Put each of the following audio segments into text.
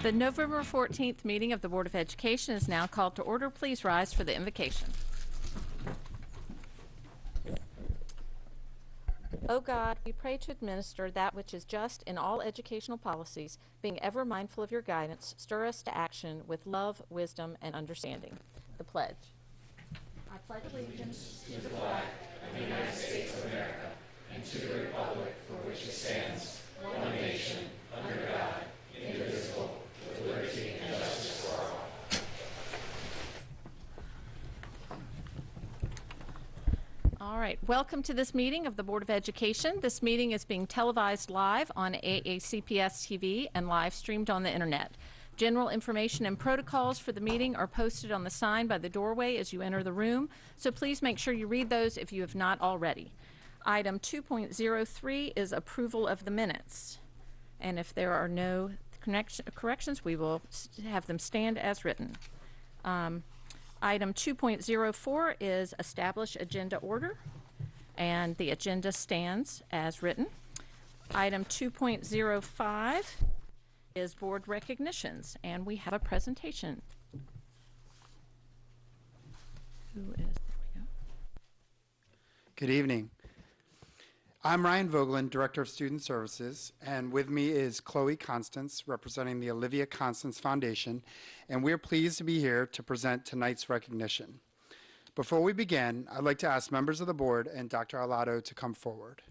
The November 14th meeting of the Board of Education is now called to order. Please rise for the invocation. O God, we pray to administer that which is just in all educational policies, being ever mindful of your guidance, stir us to action with love, wisdom, and understanding. The pledge. I pledge allegiance to the flag of the United States of America and to the republic for which it stands, one nation, under God, indivisible, with liberty and justice for all. All right, welcome to this meeting of the Board of Education. This meeting is being televised live on AACPS TV and live streamed on the internet. General information and protocols for the meeting are posted on the sign by the doorway as you enter the room, so please make sure you read those if you have not already. Item 2.03 is approval of the minutes. And if there are no corrections, we will have them stand as written. Item 2.04 is establish agenda order, and the agenda stands as written. Item 2.05 is board recognitions, and we have a presentation. There we go. Good evening. I'm Ryan Vogeland, Director of Student Services, and with me is Chloe Constance, representing the Olivia Constance Foundation, and we're pleased to be here to present tonight's recognition. Before we begin, I'd like to ask members of the board and Dr. Arlato to come forward.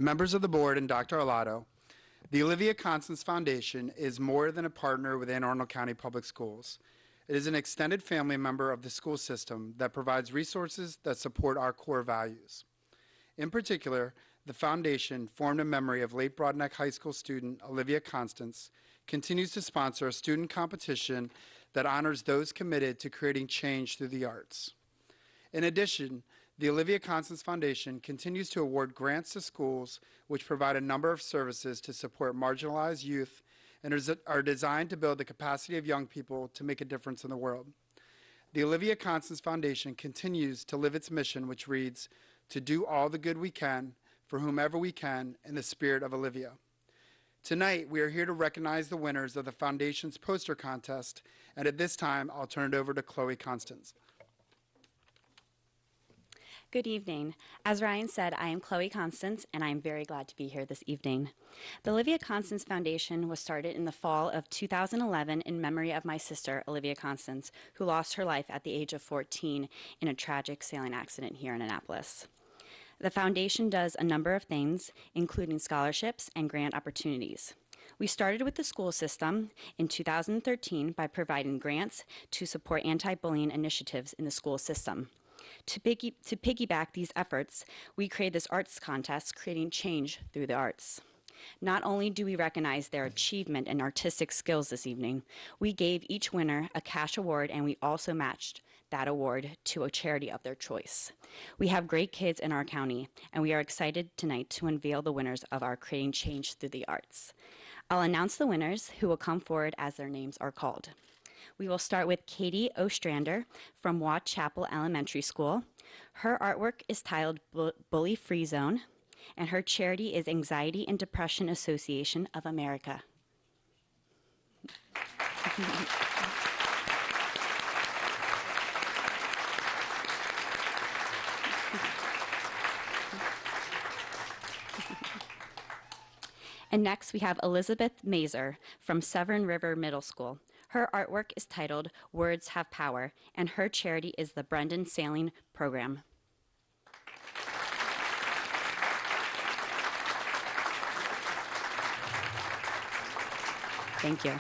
Members of the board and Dr. Arlato, the Olivia Constance Foundation is more than a partner within Arundel County Public Schools. It is an extended family member of the school system that provides resources that support our core values. In particular, the foundation, formed in memory of late Broadneck High School student Olivia Constance, continues to sponsor a student competition that honors those committed to creating change through the arts. In addition, the Olivia Constance Foundation continues to award grants to schools which provide a number of services to support marginalized youth and are designed to build the capacity of young people to make a difference in the world. The Olivia Constance Foundation continues to live its mission, which reads, "To do all the good we can for whomever we can in the spirit of Olivia." Tonight, we are here to recognize the winners of the Foundation's poster contest, and at this time, I'll turn it over to Chloe Constance. Good evening. As Ryan said, I am Chloe Constance, and I am very glad to be here this evening. The Olivia Constance Foundation was started in the fall of 2011 in memory of my sister, Olivia Constance, who lost her life at the age of 14 in a tragic sailing accident here in Annapolis. The foundation does a number of things, including scholarships and grant opportunities. We started with the school system in 2013 by providing grants to support anti-bullying initiatives in the school system. To piggyback these efforts, we created this arts contest, creating change through the arts. Not only do we recognize their achievement and artistic skills this evening, we gave each winner a cash award, and we also matched that award to a charity of their choice. We have great kids in our county, and we are excited tonight to unveil the winners of our Creating Change Through the Arts. I'll announce the winners, who will come forward as their names are called. We will start with Katie Ostrander from Waugh Chapel Elementary School. Her artwork is titled Bully Free Zone, and her charity is Anxiety and Depression Association of America. And next we have Elizabeth Mazer from Severn River Middle School. Her artwork is titled Words Have Power, and her charity is the Brendan Sailing Program. Thank you.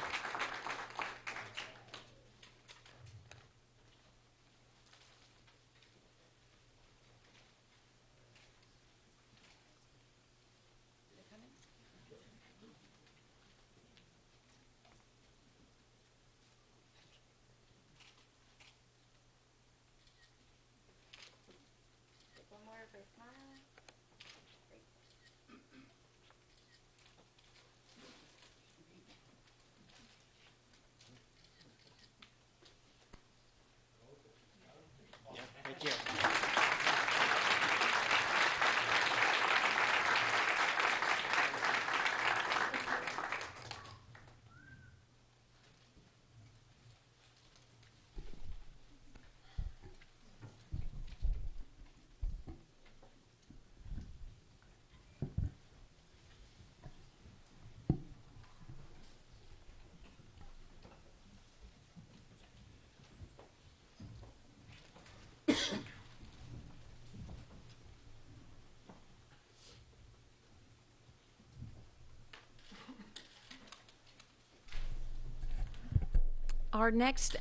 Our next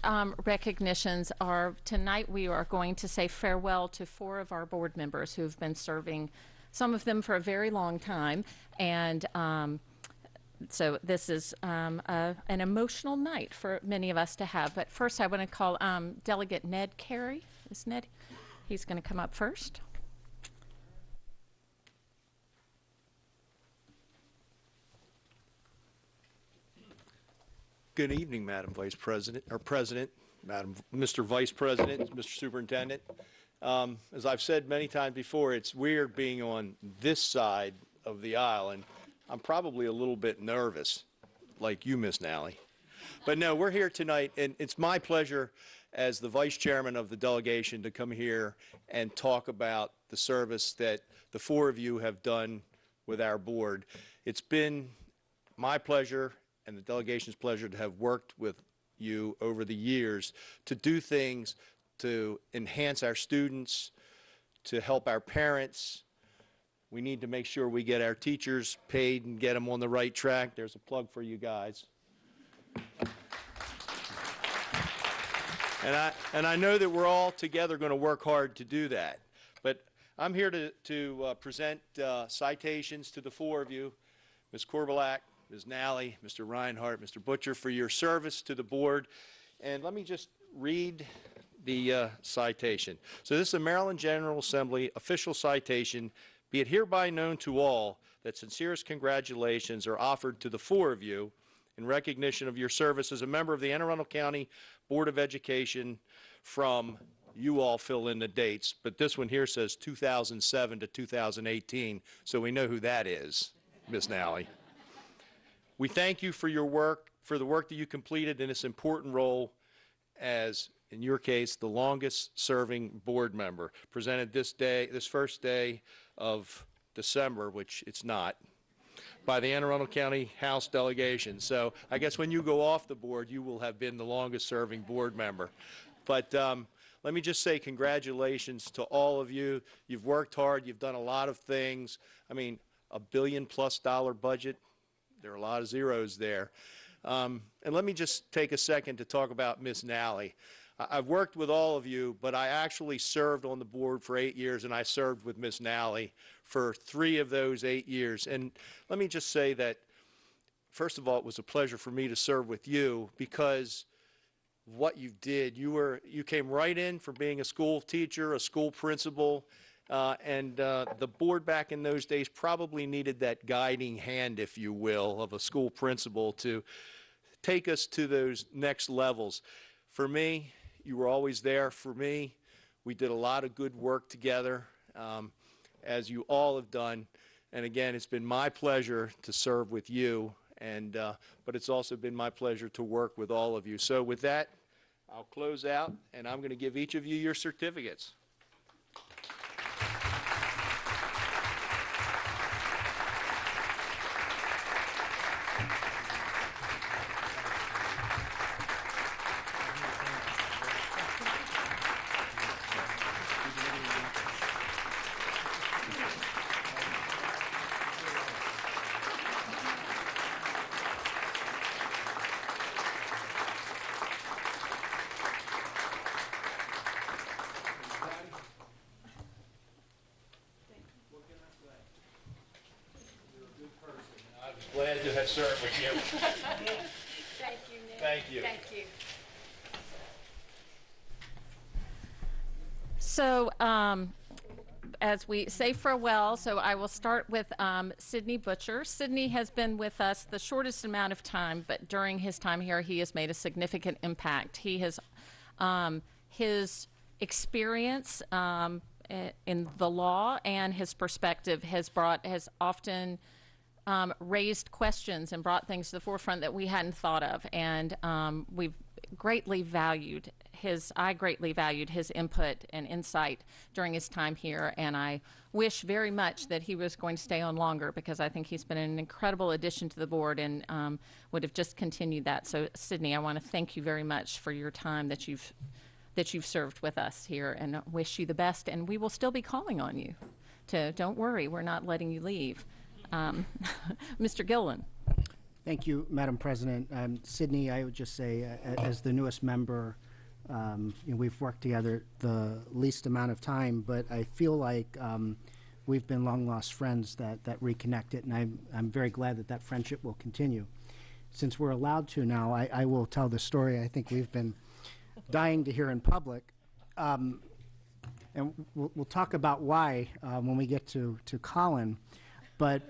recognitions are, tonight we are going to say farewell to 4 of our board members who have been serving, some of them for a very long time, and so this is an emotional night for many of us to have. But first I want to call Delegate Ned Carey. Is Ned? He's going to come up first. Good evening, Madam Vice President, or President, Mr. Vice President, Mr. Superintendent. As I've said many times before, it's weird being on this side of the aisle, and I'm probably a little bit nervous, like you, Miss Nalley. But no, we're here tonight, and it's my pleasure as the Vice Chairman of the delegation to come here and talk about the service that the 4 of you have done with our board. It's been my pleasure and the delegation's pleasure to have worked with you over the years to do things to enhance our students, to help our parents. We need to make sure we get our teachers paid and get them on the right track. There's a plug for you guys. And I know that we're all together going to work hard to do that. But I'm here to present citations to the 4 of you, Ms. Korbelak, Ms. Nalley, Mr. Reinhard, Mr. Butcher, for your service to the board. And let me just read the citation. So this is a Maryland General Assembly official citation. Be it hereby known to all that sincerest congratulations are offered to the 4 of you in recognition of your service as a member of the Anne Arundel County Board of Education from, you all fill in the dates, but this one here says 2007 to 2018, so we know who that is, Ms. Nalley. We thank you for your work, for the work that you completed in this important role as, in your case, the longest serving board member, presented this first day of December, which it's not, by the Anne Arundel County House delegation. So I guess when you go off the board, you will have been the longest serving board member. But let me just say congratulations to all of you. You've worked hard. You've done a lot of things. I mean, $1 billion+ budget. There are a lot of zeros there. And let me just take a second to talk about Miss Nalley. I've worked with all of you, but I actually served on the board for 8 years, and I served with Miss Nalley for 3 of those 8 years. And let me just say that, first of all, it was a pleasure for me to serve with you because what you did, you came right in from being a school teacher, a school principal, and the board back in those days probably needed that guiding hand, if you will, of a school principal to take us to those next levels. For me, you were always there for me. We did a lot of good work together, as you all have done. And again, it's been my pleasure to serve with you, but it's also been my pleasure to work with all of you. So with that, I'll close out, and I'm going to give each of you your certificates. Glad to have served with you. Thank you, Nick. Thank you. Thank you. So as we say farewell, so I will start with Sidney Butcher. Sidney has been with us the shortest amount of time, but during his time here, he has made a significant impact. He has, his experience in the law and his perspective has often raised questions and brought things to the forefront that we hadn't thought of, and we've greatly valued I greatly valued his input and insight during his time here, and I wish very much that he was going to stay on longer because I think he's been an incredible addition to the board and would have just continued that. So Sidney, I want to thank you very much for your time that you've served with us here, and wish you the best, and we will still be calling on you. Don't worry, we're not letting you leave. Mr. Gilleland. Thank you, Madam President. Sidney, I would just say, as the newest member, we've worked together the least amount of time, but I feel like we've been long-lost friends that reconnected, and I'm very glad that friendship will continue. Since we're allowed to now, I will tell the story I think we've been dying to hear in public. And we'll talk about why when we get to Colin. But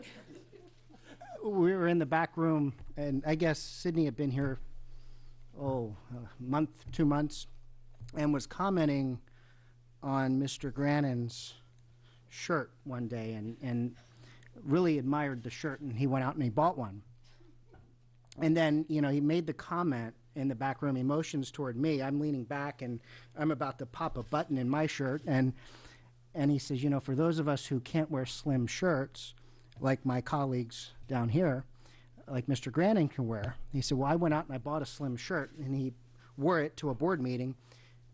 we were in the back room, and I guess Sidney had been here, a month, 2 months, and was commenting on Mr. Grannon's shirt one day, and really admired the shirt, and he went out and he bought one. And then, he made the comment in the back room, he motions toward me. I'm leaning back, and I'm about to pop a button in my shirt, and he says, for those of us who can't wear slim shirts, like my colleagues down here, like Mr. Grannon can wear, he said, well, I went out and I bought a slim shirt, and he wore it to a board meeting,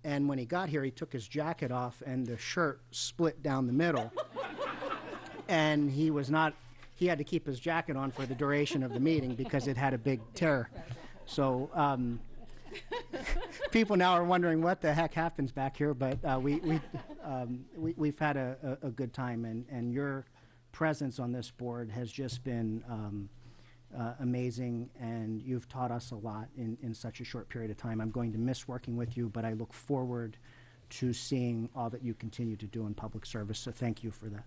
and when he got here, he took his jacket off, and the shirt split down the middle, and he had to keep his jacket on for the duration of the meeting because it had a big tear. So people now are wondering what the heck happens back here, but we've had a good time, and your presence on this board has just been amazing, and you've taught us a lot in such a short period of time. I'm going to miss working with you, but I look forward to seeing all that you continue to do in public service, so thank you for that.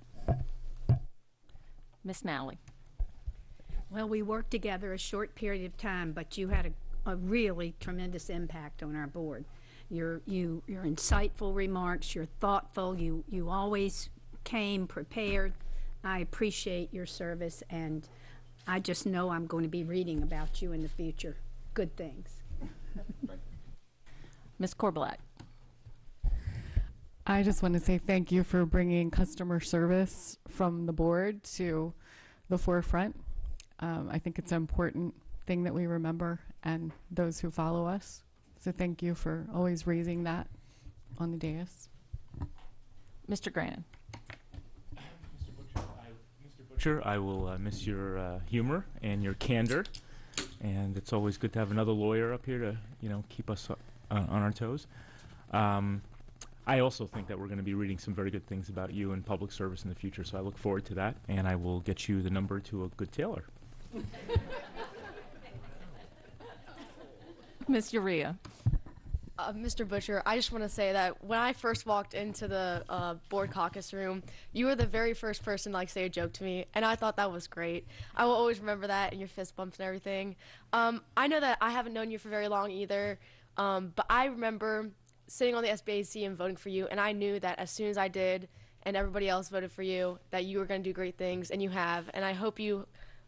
Miss Nalley. Well, we worked together a short period of time, but you had a really tremendous impact on our board. Your insightful remarks, you're thoughtful, you always came prepared. I appreciate your service, and I just know I'm going to be reading about you in the future. Good things. Ms. Korbelak. I just want to say thank you for bringing customer service from the board to the forefront. I think it's an important thing that we remember, and those who follow us. So thank you for always raising that on the dais. Mr. Grannon. Mr. Butcher, I will miss your humor and your candor, and it's always good to have another lawyer up here to, keep us on our toes. I also think that we're going to be reading some very good things about you in public service in the future, so I look forward to that, and I will get you the number to a good tailor. Ms. Urrea. Mr. Butcher, I just want to say that when I first walked into the board caucus room, you were the very first person to say a joke to me, and I thought that was great. I will always remember that, and your fist bumps and everything. I know that I haven't known you for very long either, but I remember sitting on the SBAC and voting for you, and I knew that as soon as I did and everybody else voted for you, that you were going to do great things, and you have. And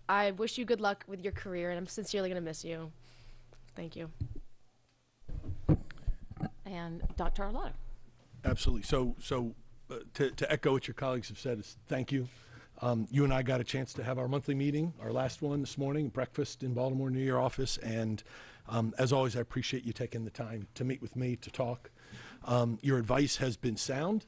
I wish you good luck with your career, and I'm sincerely going to miss you. Thank you. And Dr. Arlotto. Absolutely. So to echo what your colleagues have said, is thank you. You and I got a chance to have our monthly meeting, our last one this morning, breakfast in Baltimore near your office, and as always, I appreciate you taking the time to meet with me, to talk. Your advice has been sound.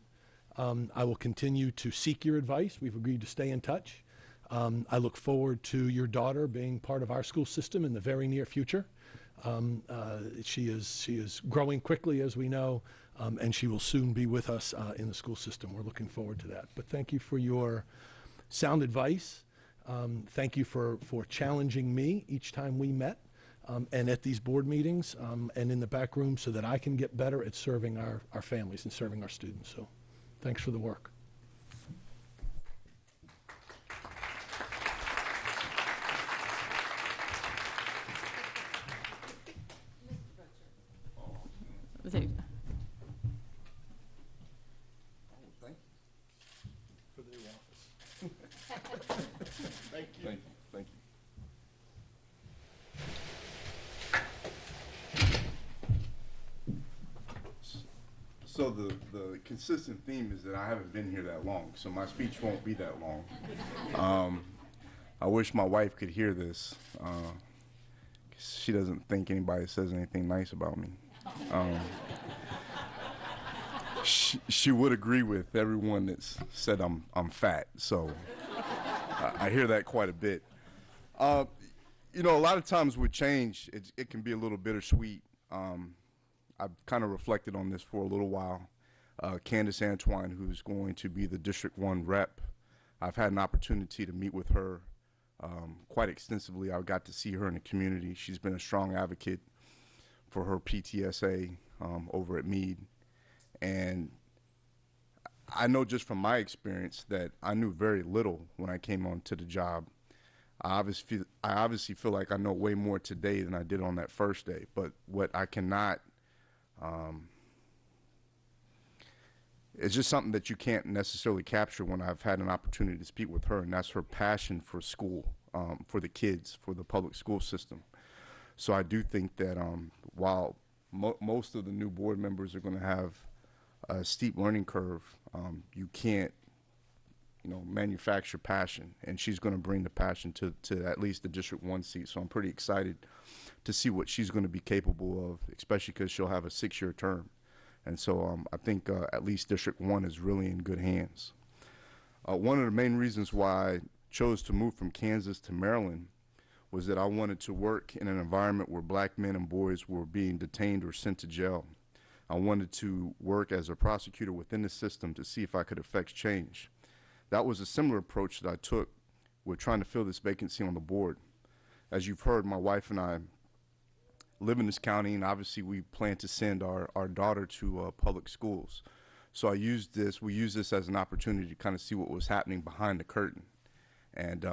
I will continue to seek your advice. We've agreed to stay in touch. I look forward to your daughter being part of our school system in the very near future. She is growing quickly, as we know, and she will soon be with us in the school system. We're looking forward to that. But thank you for your sound advice. Thank you for challenging me each time we met and at these board meetings and in the back room so that I can get better at serving our families and serving our students. So thanks for the work. Thank you. For the new office. Thank you. Thank you. Thank you. So the consistent theme is that I haven't been here that long, so my speech won't be that long. I wish my wife could hear this. She doesn't think anybody says anything nice about me. She would agree with everyone that's said I'm fat, so I hear that quite a bit. You know, a lot of times with change, it can be a little bittersweet. I've kind of reflected on this for a little while. Candace Antoine, who's going to be the District 1 rep, I've had an opportunity to meet with her quite extensively. I got to see her in the community. She's been a strong advocate for her PTSA over at Meade. And I know just from my experience that I knew very little when I came onto the job. I obviously feel like I know way more today than I did on that first day. But what I cannot, it's just something that you can't necessarily capture when I've had an opportunity to speak with her, and that's her passion for school, for the kids, for the public school system. So I do think that while most of the new board members are going to have a steep learning curve, you can't, manufacture passion, and she's going to bring the passion to at least the District 1 seat. So I'm pretty excited to see what she's going to be capable of, especially because she'll have a 6-year term. And so I think at least District 1 is really in good hands. One of the main reasons why I chose to move from Kansas to Maryland was that I wanted to work in an environment where black men and boys were being detained or sent to jail. I wanted to work as a prosecutor within the system to see if I could affect change. That was a similar approach that I took with trying to fill this vacancy on the board. As you've heard, my wife and I live in this county, and obviously we plan to send our daughter to public schools. So we used this as an opportunity to kind of see what was happening behind the curtain. And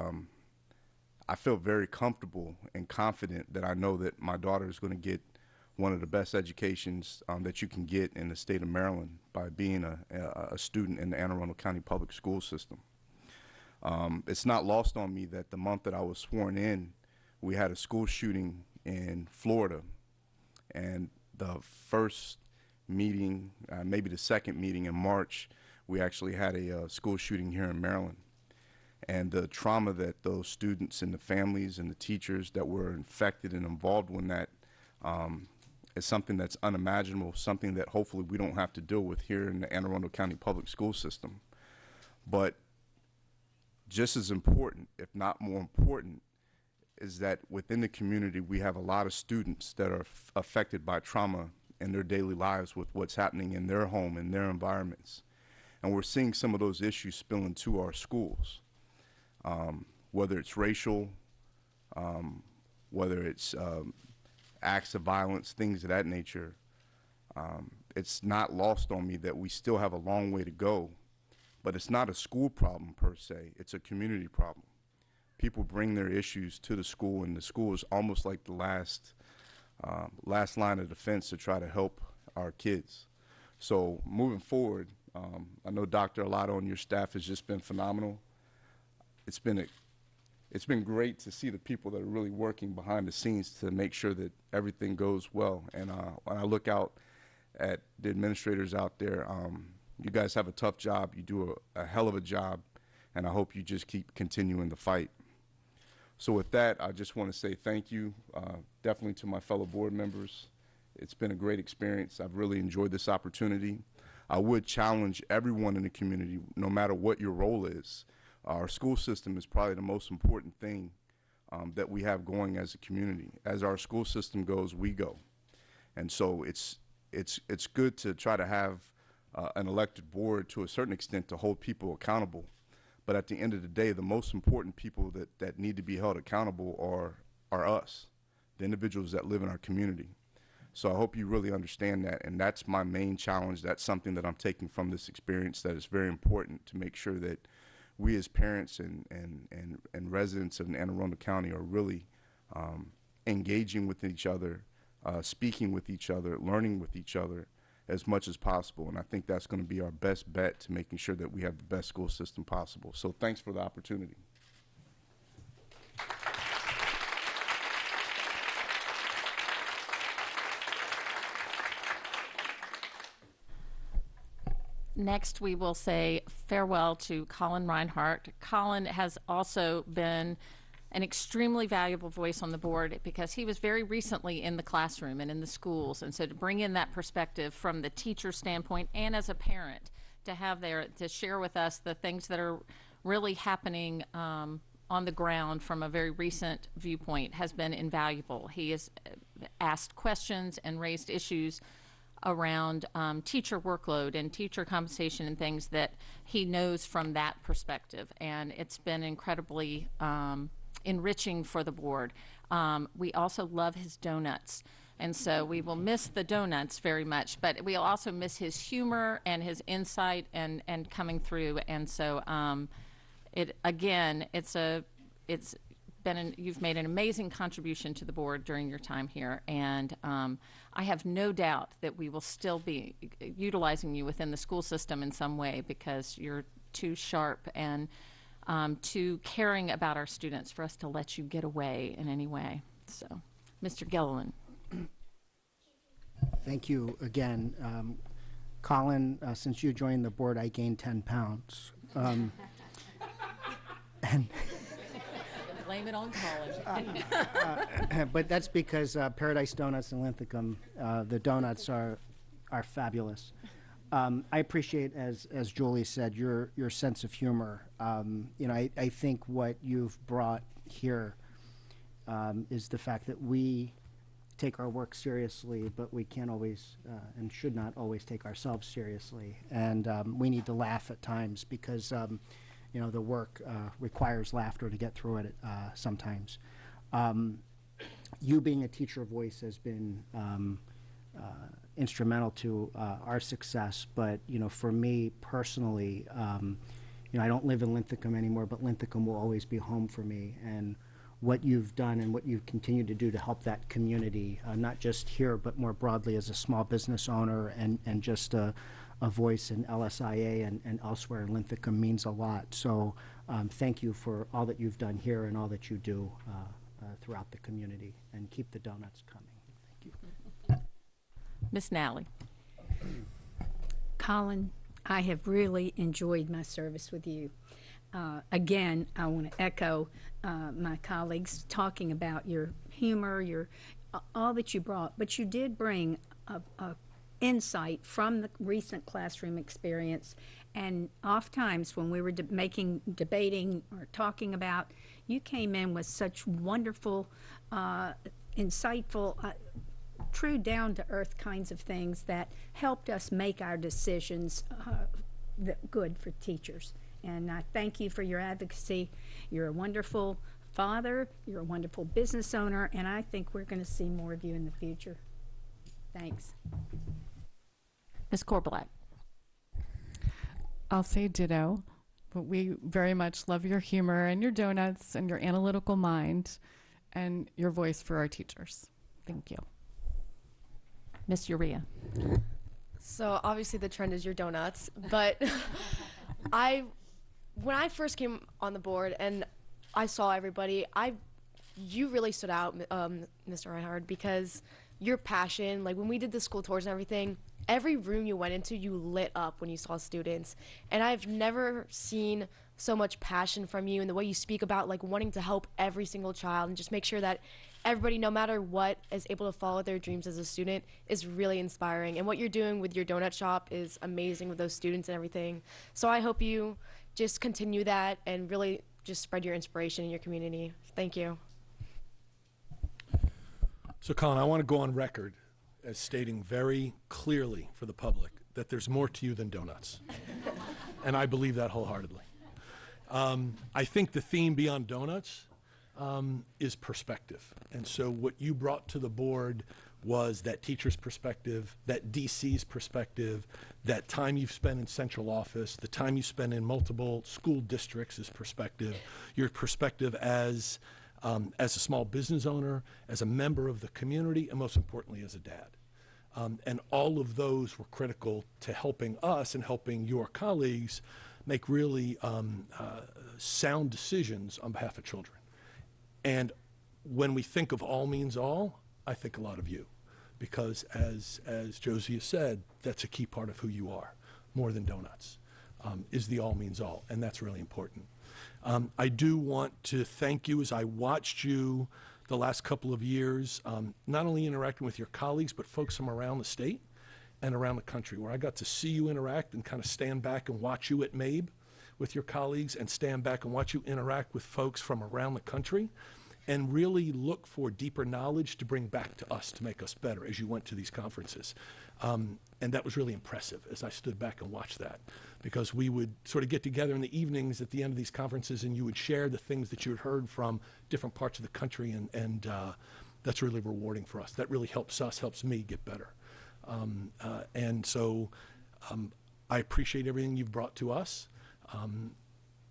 I feel very comfortable and confident that I know that my daughter is going to get one of the best educations that you can get in the state of Maryland by being a student in the Anne Arundel County Public School System. It's not lost on me that the month that I was sworn in, we had a school shooting in Florida, and the first meeting, maybe the second meeting in March, we actually had a school shooting here in Maryland. And the trauma that those students and the families and the teachers that were infected and involved in that is something that's unimaginable, something that hopefully we don't have to deal with here in the Anne Arundel County Public School System. But just as important, if not more important, is that within the community we have a lot of students that are affected by trauma in their daily lives with what's happening in their home, in their environments. And we're seeing some of those issues spill into our schools, whether it's racial, whether it's acts of violence, things of that nature. It's not lost on me that we still have a long way to go, but it's not a school problem per se, it's a community problem. People bring their issues to the school, and the school is almost like the last line of defense to try to help our kids. So moving forward, I know Dr. Alato and your staff has just been phenomenal. It's been great to see the people that are really working behind the scenes to make sure that everything goes well. And when I look out at the administrators out there, you guys have a tough job. You do a hell of a job, and I hope you just keep continuing the fight. So with that, I just want to say thank you, definitely to my fellow board members. It's been a great experience. I've really enjoyed this opportunity. I would challenge everyone in the community, no matter what your role is. Our school system is probably the most important thing that we have going as a community. As our school system goes, we go. And so it's good to try to have an elected board to a certain extent to hold people accountable. But at the end of the day, the most important people that need to be held accountable are us, the individuals that live in our community. So I hope you really understand that, and that's my main challenge. That's something that I'm taking from this experience that is very important to make sure that we as parents and residents of Anne Arundel County are really engaging with each other, speaking with each other, learning with each other as much as possible. And I think that's going to be our best bet to making sure that we have the best school system possible. So thanks for the opportunity. Next, we will say farewell to Colin Reinhard. Colin has also been an extremely valuable voice on the board because he was very recently in the classroom and in the schools. And so to bring in that perspective from the teacher standpoint and as a parent to have there to share with us the things that are really happening on the ground from a very recent viewpoint has been invaluable. He has asked questions and raised issues around teacher workload and teacher compensation and things that he knows from that perspective, and it's been incredibly enriching for the board. We also love his donuts, and so we will miss the donuts very much, but we'll also miss his humor and his insight and coming through. And so you've made an amazing contribution to the board during your time here, and I have no doubt that we will still be utilizing you within the school system in some way, because you're too sharp and too caring about our students for us to let you get away in any way. So, Mr. Gilleland. Thank you again. Colin, since you joined the board, I gained 10 pounds. And Blame it on Colin. but that's because Paradise Donuts in Linthicum, the donuts are fabulous. I appreciate, as Julie said, your sense of humor. I think what you've brought here is the fact that we take our work seriously, but we can't always and should not always take ourselves seriously. And we need to laugh at times, because the work requires laughter to get through it sometimes. You being a teacher voice has been instrumental to our success, but for me personally, I don't live in Linthicum anymore, but Linthicum will always be home for me. And what you've done and what you've continued to do to help that community, not just here, but more broadly as a small business owner and just a voice in LSIA and elsewhere in Linthicum, means a lot. So thank you for all that you've done here and all that you do throughout the community, and keep the donuts coming. Thank you. Ms. Nalley. Colin, I have really enjoyed my service with you. Again, I want to echo my colleagues talking about your humor, all that you brought, but you did bring a insight from the recent classroom experience, and oftentimes when we were debating or talking about, you came in with such wonderful, insightful, true down-to-earth kinds of things that helped us make our decisions good for teachers. And I thank you for your advocacy. You're a wonderful father, you're a wonderful business owner, and I think we're going to see more of you in the future. Thanks. Ms. Korbelak. I'll say ditto, but we very much love your humor and your donuts and your analytical mind and your voice for our teachers. Thank you. Ms. Urrea. So obviously the trend is your donuts, but when I first came on the board and I saw everybody, you really stood out, Mr. Reinhard, because your passion, like when we did the school tours and everything, every room you went into, you lit up when you saw students. And I've never seen so much passion from you, and the way you speak about like wanting to help every single child and just make sure that everybody, no matter what, is able to follow their dreams as a student is really inspiring. And what you're doing with your donut shop is amazing with those students and everything. So I hope you just continue that and really just spread your inspiration in your community. Thank you. So, Colin, I want to go on record as stating very clearly for the public that there's more to you than donuts. And I believe that wholeheartedly. I think the theme beyond donuts is perspective. And so what you brought to the board was that teacher's perspective, that DC's perspective, that time you've spent in central office, the time you spend in multiple school districts is perspective, your perspective as a small business owner, as a member of the community, and most importantly, as a dad. And all of those were critical to helping us and helping your colleagues make really sound decisions on behalf of children. And when we think of all means all, I think a lot of you, because as Josie has said, that's a key part of who you are, more than donuts, is the all means all, and that's really important. I do want to thank you as I watched you the last couple of years, not only interacting with your colleagues, but folks from around the state and around the country, where I got to see you interact and kind of stand back and watch you at MABE, with your colleagues and stand back and watch you interact with folks from around the country and really look for deeper knowledge to bring back to us to make us better as you went to these conferences. And that was really impressive as I stood back and watched that, because we would sort of get together in the evenings at the end of these conferences and you would share the things that you had heard from different parts of the country, and that's really rewarding for us. That really helps us, helps me get better. And so I appreciate everything you've brought to us.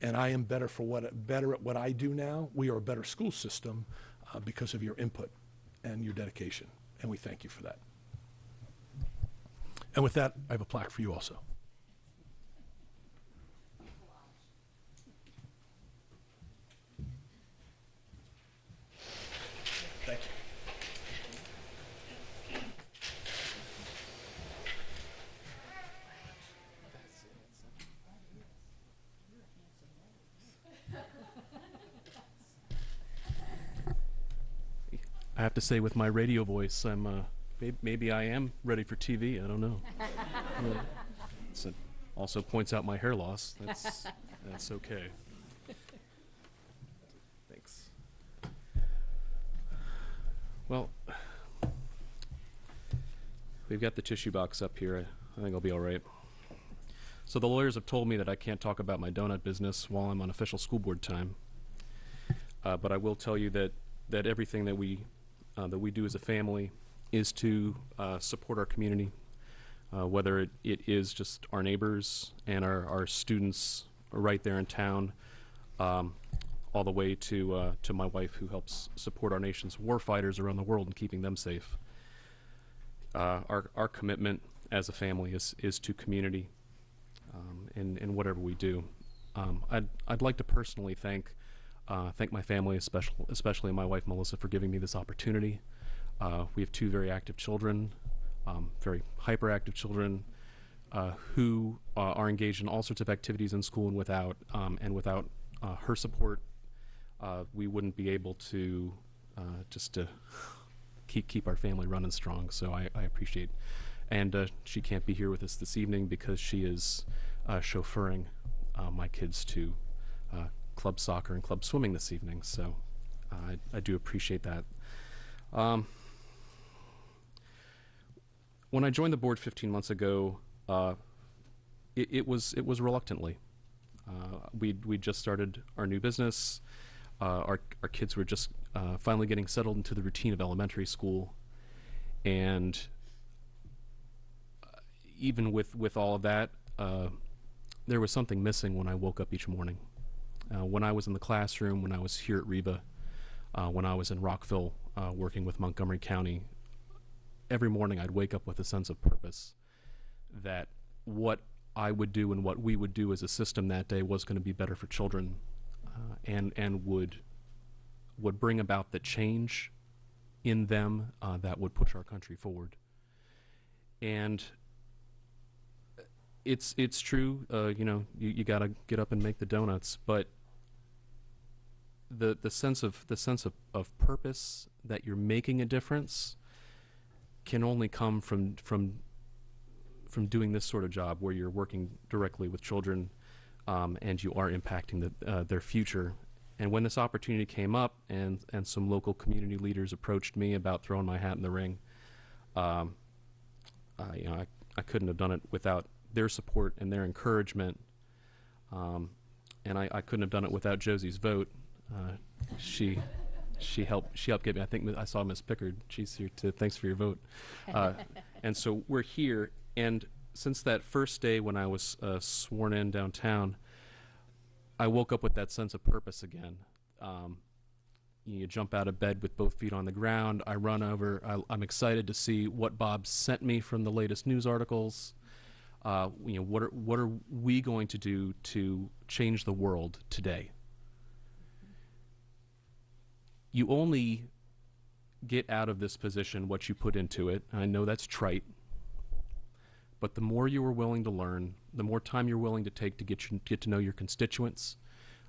And I am better at what I do now. We are a better school system because of your input and your dedication, and we thank you for that. And with that, I have a plaque for you also. Thank you. I have to say, with my radio voice, I'm maybe I am ready for TV. I don't know. It also points out my hair loss. That's okay. Thanks. Well, we've got the tissue box up here. I think I'll be all right. So the lawyers have told me that I can't talk about my donut business while I'm on official school board time. But I will tell you that everything that we do as a family is to support our community, whether it is just our neighbors and our students right there in town, all the way to my wife, who helps support our nation's war fighters around the world and keeping them safe. Our commitment as a family is to community in whatever we do. I'd like to personally thank my family, especially my wife Melissa, for giving me this opportunity. We have two very active children, very hyperactive children, who are engaged in all sorts of activities in school, and without her support, we wouldn't be able to just to keep our family running strong. So I appreciate, and she can't be here with us this evening because she is chauffeuring my kids to club soccer and club swimming this evening. So I do appreciate that. When I joined the board 15 months ago, it was reluctantly. We just started our new business. Our kids were just finally getting settled into the routine of elementary school, and even with all of that, there was something missing when I woke up each morning. When I was in the classroom, when I was here at Reba, when I was in Rockville working with Montgomery County, every morning I'd wake up with a sense of purpose that what I would do and what we would do as a system that day was going to be better for children, and would bring about the change in them that would push our country forward. And it's true, you got to get up and make the donuts, but the sense of purpose that you're making a difference can only come from doing this sort of job where you're working directly with children, and you are impacting their future. And when this opportunity came up, and some local community leaders approached me about throwing my hat in the ring, I couldn't have done it without their support and their encouragement, and I couldn't have done it without Josie's vote. She helped get me. I think I saw Miss Pickard. She's here too. Thanks for your vote. And so we're here. And since that first day when I was sworn in downtown, I woke up with that sense of purpose again. You jump out of bed with both feet on the ground. I run over. I'm excited to see what Bob sent me from the latest news articles. What are we going to do to change the world today? You only get out of this position what you put into it. I know that's trite, but the more you are willing to learn, the more time you're willing to take to get to know your constituents,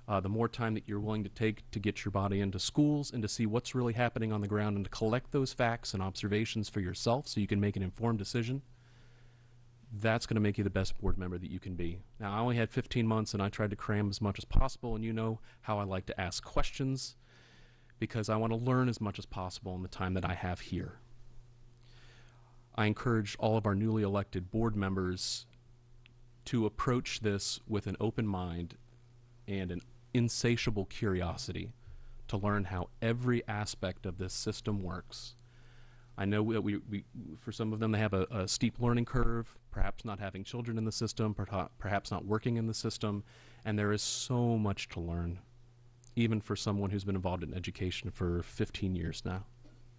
the more time that you're willing to take to get your body into schools and to see what's really happening on the ground and to collect those facts and observations for yourself so you can make an informed decision, that's going to make you the best board member that you can be. Now, I only had 15 months, and I tried to cram as much as possible, and you know how I like to ask questions because I want to learn as much as possible in the time that I have here. I encourage all of our newly elected board members to approach this with an open mind and an insatiable curiosity to learn how every aspect of this system works. I know that we for some of them, they have a steep learning curve, perhaps not having children in the system, perhaps not working in the system, and there is so much to learn, even for someone who's been involved in education for 15 years now.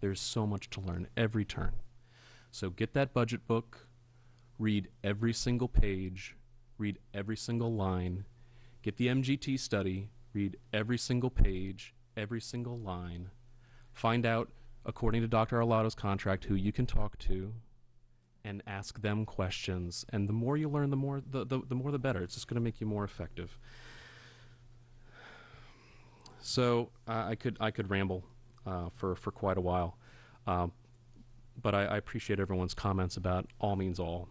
There's so much to learn every turn. So get that budget book, read every single page, read every single line, get the MGT study, read every single page, every single line, find out, according to Dr. Arlotto's contract, who you can talk to, and ask them questions. And the more you learn, the more the better. It's just going to make you more effective. So I could ramble for quite a while, but I appreciate everyone's comments about all means all.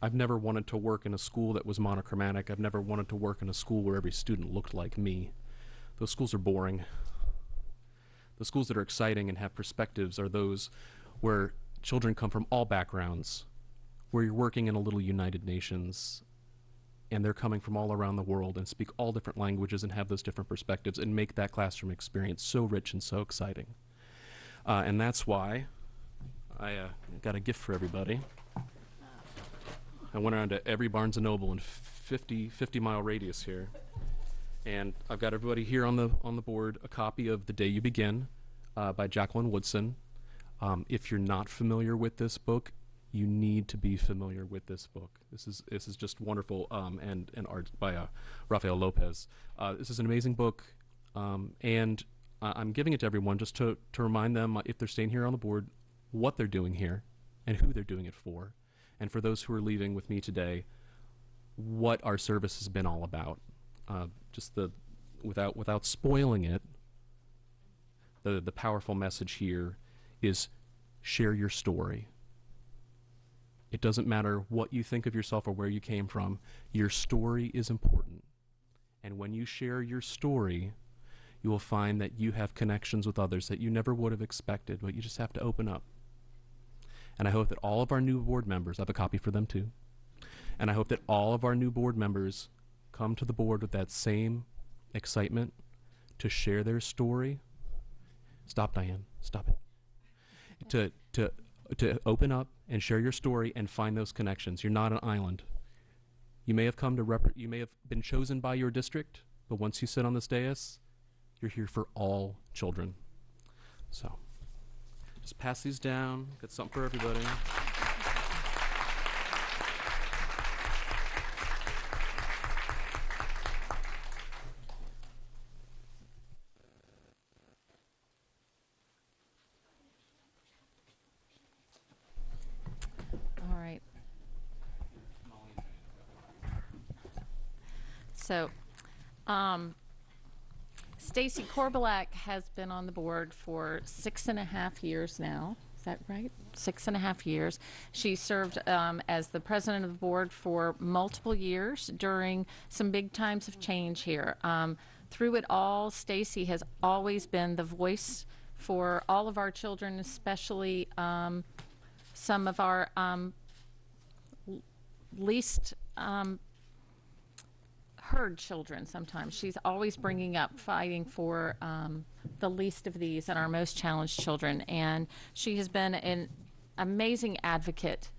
I've never wanted to work in a school that was monochromatic. I've never wanted to work in a school where every student looked like me. Those schools are boring. The schools that are exciting and have perspectives are those where children come from all backgrounds, where you're working in a little United Nations, and they're coming from all around the world and speak all different languages and have those different perspectives and make that classroom experience so rich and so exciting. And that's why I got a gift for everybody. I went around to every Barnes & Noble in 50-mile radius here. And I've got everybody here on the board a copy of The Day You Begin by Jacqueline Woodson. If you're not familiar with this book, you need to be familiar with this book. This is just wonderful, and art by Rafael Lopez. This is an amazing book, and I'm giving it to everyone just to remind them, if they're staying here on the board, what they're doing here and who they're doing it for. And for those who are leaving with me today, what our service has been all about. Just without spoiling it, the powerful message here is share your story. It doesn't matter what you think of yourself or where you came from. Your story is important. And when you share your story, you will find that you have connections with others that you never would have expected, but you just have to open up. And I hope that all of our new board members, I have a copy for them too, and I hope that all of our new board members come to the board with that same excitement to share their story. Stop, Diane. Stop it. To open up and share your story and find those connections. You're not an island. You may have come to you may have been chosen by your district, but once you sit on this dais, you're here for all children. So just pass these down. Got something for everybody. All right. So, Stacy Korbelak has been on the board for 6.5 years now. Is that right? 6.5 years. She served as the president of the board for multiple years during some big times of change here. Through it all, Stacy has always been the voice for all of our children, especially some of our least heard children sometimes. She's always bringing up, fighting for the least of these and our most challenged children. And she has been an amazing advocate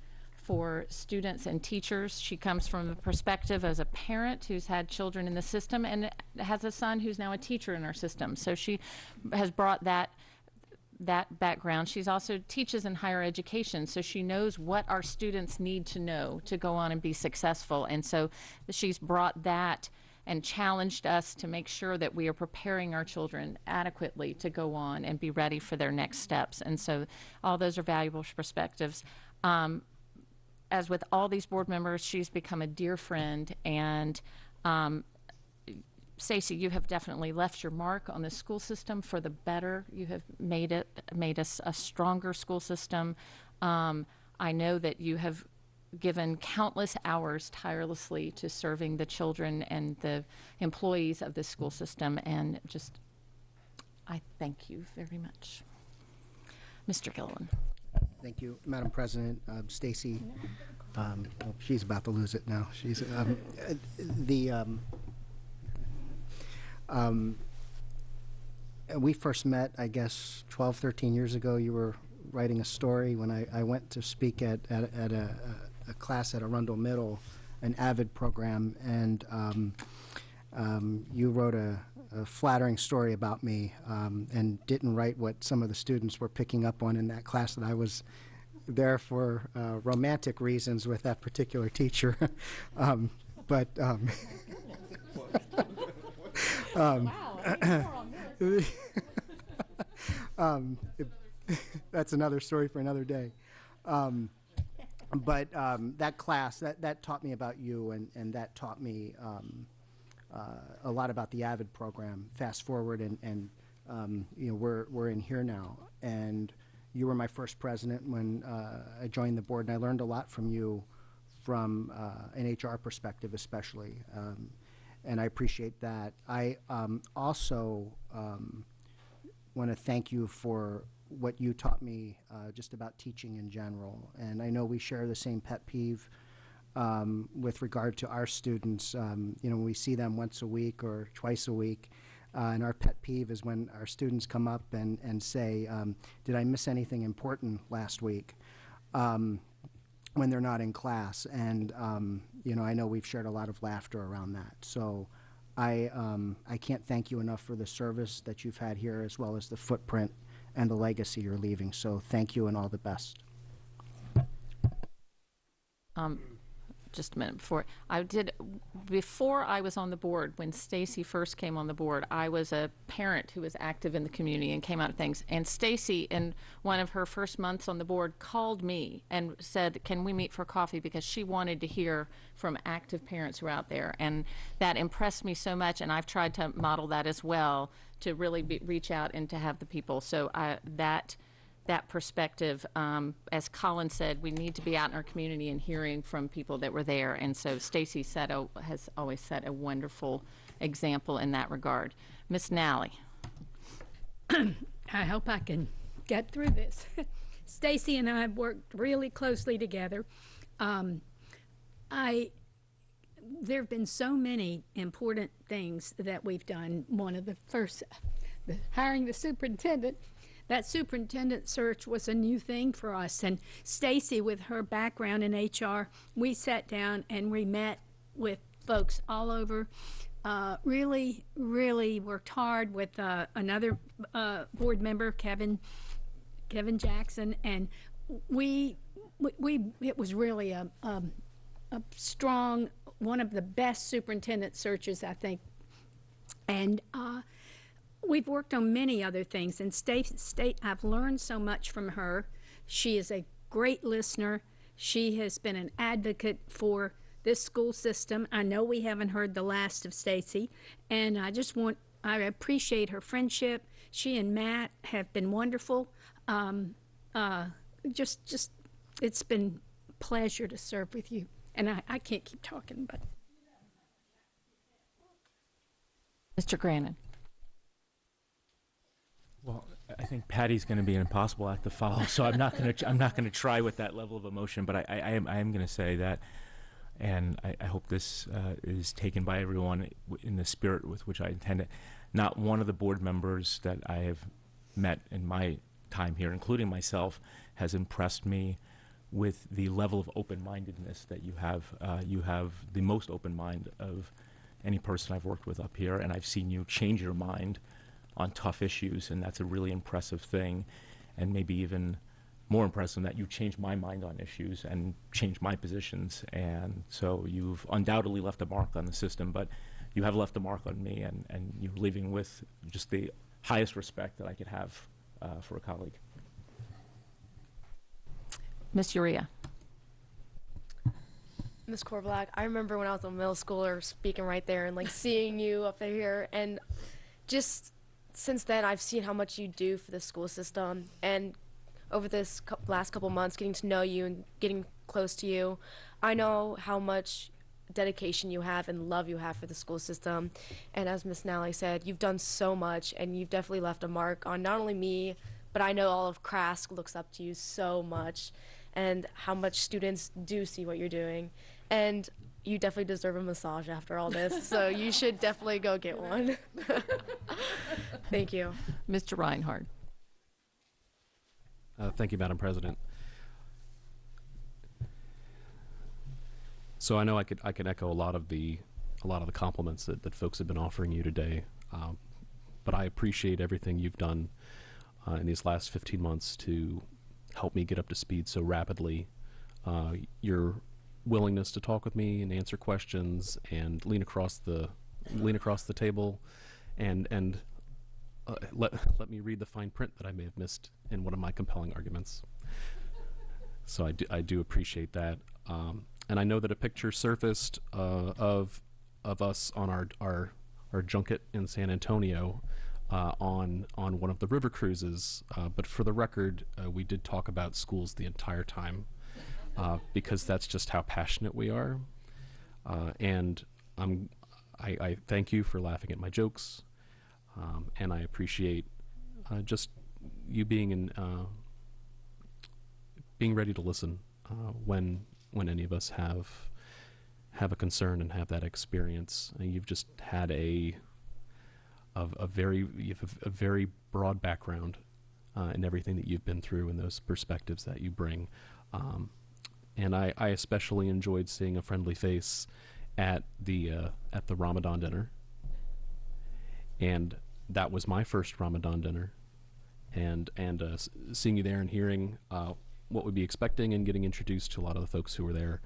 for students and teachers. She comes from the perspective as a parent who's had children in the system and has a son who's now a teacher in our system. So she has brought that background. She's also teaches in higher education, so she knows what our students need to know to go on and be successful. And so she's brought that and challenged us to make sure that we are preparing our children adequately to go on and be ready for their next steps. And so all those are valuable perspectives. As with all these board members, she's become a dear friend, and Stacy, you have definitely left your mark on the school system for the better. You have made us a stronger school system. I know that you have given countless hours tirelessly to serving the children and the employees of the school system, and just, I thank you very much. Mr. Gilleland. Thank you, Madam President. Stacy, well, she's about to lose it now. She's we first met, I guess, 12, 13 years ago. You were writing a story when I went to speak at a class at Arundel Middle, an AVID program, and you wrote a flattering story about me and didn't write what some of the students were picking up on in that class, that I was there for romantic reasons with that particular teacher. That's another story for another day. That class, that taught me about you, and that taught me a lot about the AVID program. Fast forward, and you know, we're in here now, and you were my first president when I joined the board, and I learned a lot from you, from an HR perspective especially, and I appreciate that. I also want to thank you for what you taught me just about teaching in general, and I know we share the same pet peeve with regard to our students. You know, when we see them once a week or twice a week, and our pet peeve is when our students come up and say, did I miss anything important last week, when they're not in class. And you know, I know we've shared a lot of laughter around that. So I can't thank you enough for the service that you've had here, as well as the footprint and the legacy you're leaving. So thank you and all the best. Just a minute before I was on the board, when Stacy first came on the board, I was a parent who was active in the community and came out of things. And Stacy, in one of her first months on the board, called me and said, can we meet for coffee, because she wanted to hear from active parents who are out there. And that impressed me so much, and I've tried to model that as well, to really reach out and to have the people. So that perspective, as Colin said, we need to be out in our community and hearing from people that were there. And so Stacy has always set a wonderful example in that regard. Miss Nalley. I hope I can get through this. Stacy and I have worked really closely together. There have been so many important things that we've done. One of the first, hiring the superintendent. That superintendent search was a new thing for us, and Stacy, with her background in HR, we sat down and we met with folks all over. Really worked hard with another board member, Kevin Jackson, and it was really a strong, one of the best superintendent searches, I think, and we've worked on many other things, and I've learned so much from her. She is a great listener. She has been an advocate for this school system. I know we haven't heard the last of Stacy, and I appreciate her friendship. She and Matt have been wonderful. It's been a pleasure to serve with you. And I can't keep talking, but. Mr. Grannon. Well, I think Patty's going to be an impossible act to follow, so I'm not going to try with that level of emotion. But I am going to say that, and I hope this is taken by everyone in the spirit with which I intend it. Not one of the board members that I have met in my time here, including myself, has impressed me with the level of open-mindedness that you have. You have the most open mind of any person I've worked with up here, and I've seen you change your mind on tough issues, and that's a really impressive thing. And maybe even more impressive that you changed my mind on issues and changed my positions. And so you've undoubtedly left a mark on the system, but you have left a mark on me, and you're leaving with just the highest respect that I could have for a colleague. Miss Urrea. Miss Korbelak, I remember when I was a middle schooler speaking right there and like seeing you up here, and just since then I've seen how much you do for the school system, and over this last couple months, getting to know you and getting close to you. I know how much dedication you have and love you have for the school system. And as Miss Nalley said, you've done so much, and you've definitely left a mark on not only me, but I know all of Crask looks up to you so much, and how much students do see what you're doing. And you definitely deserve a massage after all this, so you should definitely go get one. Thank you. Mr. Reinhard. Thank you, Madam President. So I know I could echo a lot of the compliments that folks have been offering you today, but I appreciate everything you've done in these last 15 months to help me get up to speed so rapidly. Your willingness to talk with me and answer questions and lean across the table, and let me read the fine print that I may have missed in one of my compelling arguments. So I do appreciate that. And I know that a picture surfaced of us on our junket in San Antonio on one of the river cruises. But for the record, we did talk about schools the entire time because that's just how passionate we are. And I thank you for laughing at my jokes, and I appreciate just you being ready to listen when any of us have a concern and have that experience. You've just had a very broad background in everything that you've been through and those perspectives that you bring. And I especially enjoyed seeing a friendly face at the Ramadan dinner. And that was my first Ramadan dinner. And seeing you there and hearing what we'd be expecting and getting introduced to a lot of the folks who were there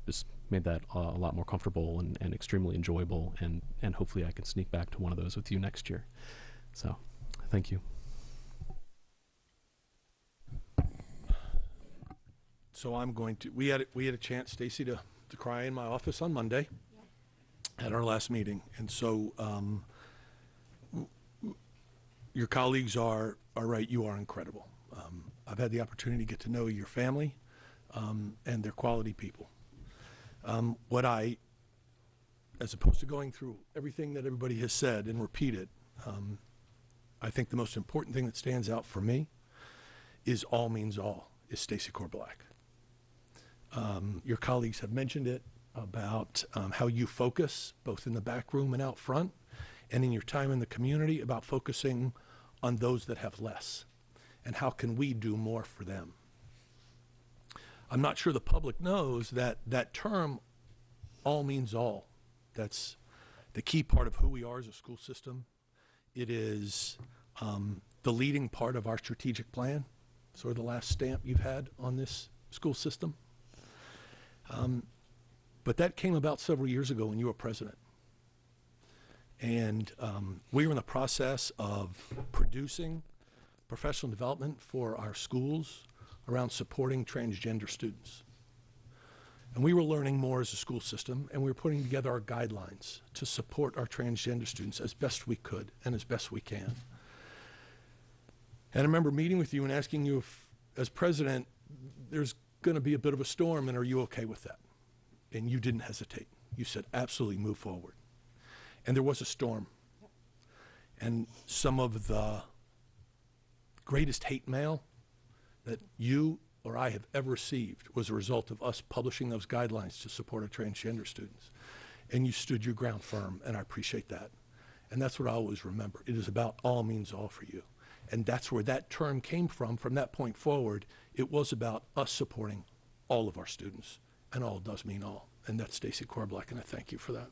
just made that a lot more comfortable and extremely enjoyable, and hopefully I can sneak back to one of those with you next year. So, thank you. So we had a chance, Stacy, to cry in my office on Monday at our last meeting. And so your colleagues are right, you are incredible. I've had the opportunity to get to know your family, and they're quality people. As opposed to going through everything that everybody has said and repeat it, I think the most important thing that stands out for me is all means all, is Stacy Korbelak. Your colleagues have mentioned it about how you focus both in the back room and out front, and in your time in the community about focusing on those that have less, and how can we do more for them. I'm not sure the public knows that that term, all means all. That's the key part of who we are as a school system. It is the leading part of our strategic plan, sort of the last stamp you've had on this school system. But that came about several years ago when you were president. And we were in the process of producing professional development for our schools around supporting transgender students. And we were learning more as a school system, and we were putting together our guidelines to support our transgender students as best we could and as best we can. And I remember meeting with you and asking you if, as president, there's going to be a bit of a storm, and are you okay with that? And you didn't hesitate. You said, absolutely, move forward. And there was a storm. And some of the greatest hate mail that you or I have ever received was a result of us publishing those guidelines to support our transgender students. And you stood your ground firm, and I appreciate that. And that's what I always remember. It is about all means all for you. And that's where that term came from. From that point forward, it was about us supporting all of our students, and all does mean all. And that's Stacy Korbelak, and I thank you for that.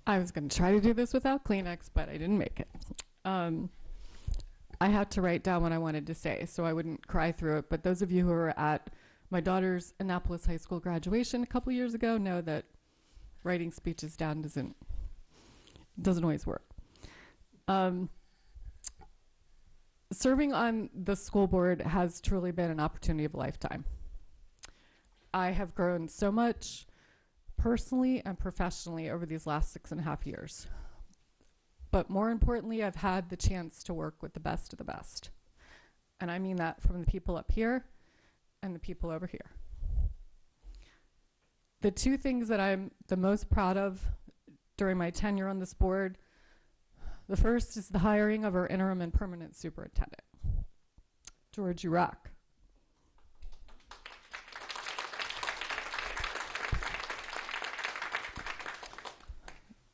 I was going to try to do this without Kleenex, but I didn't make it. I had to write down what I wanted to say so I wouldn't cry through it. But those of you who were at my daughter's Annapolis High School graduation a couple years ago know that writing speeches down doesn't always work. Serving on the school board has truly been an opportunity of a lifetime. I have grown so much personally and professionally over these last 6.5 years. But more importantly, I've had the chance to work with the best of the best. And I mean that from the people up here and the people over here. The two things that I'm the most proud of during my tenure on this board, the first is the hiring of our interim and permanent superintendent, George Urrea.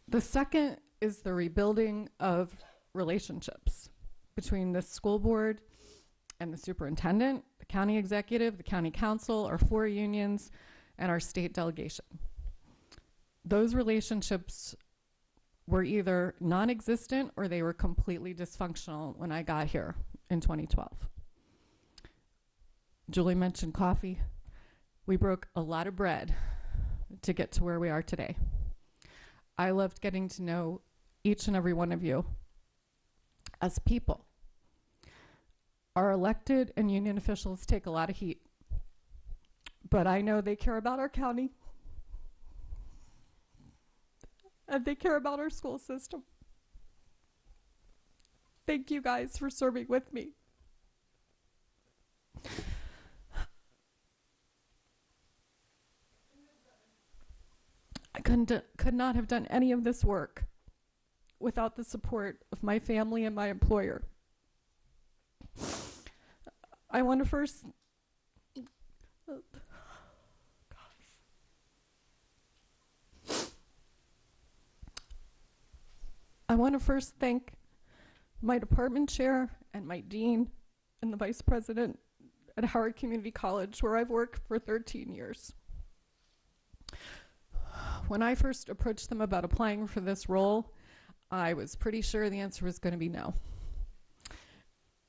The second is the rebuilding of relationships between the school board and the superintendent, the county executive, the county council, our 4 unions, and our state delegation. Those relationships were either non-existent or they were completely dysfunctional when I got here in 2012. Julie mentioned coffee. We broke a lot of bread to get to where we are today. I loved getting to know each and every one of you as people. Our elected and union officials take a lot of heat, but I know they care about our county and they care about our school system. Thank you guys for serving with me. I could not have done any of this work without the support of my family and my employer. I want to first thank my department chair and my dean and the vice president at Howard Community College, where I've worked for 13 years. When I first approached them about applying for this role, I was pretty sure the answer was going to be no.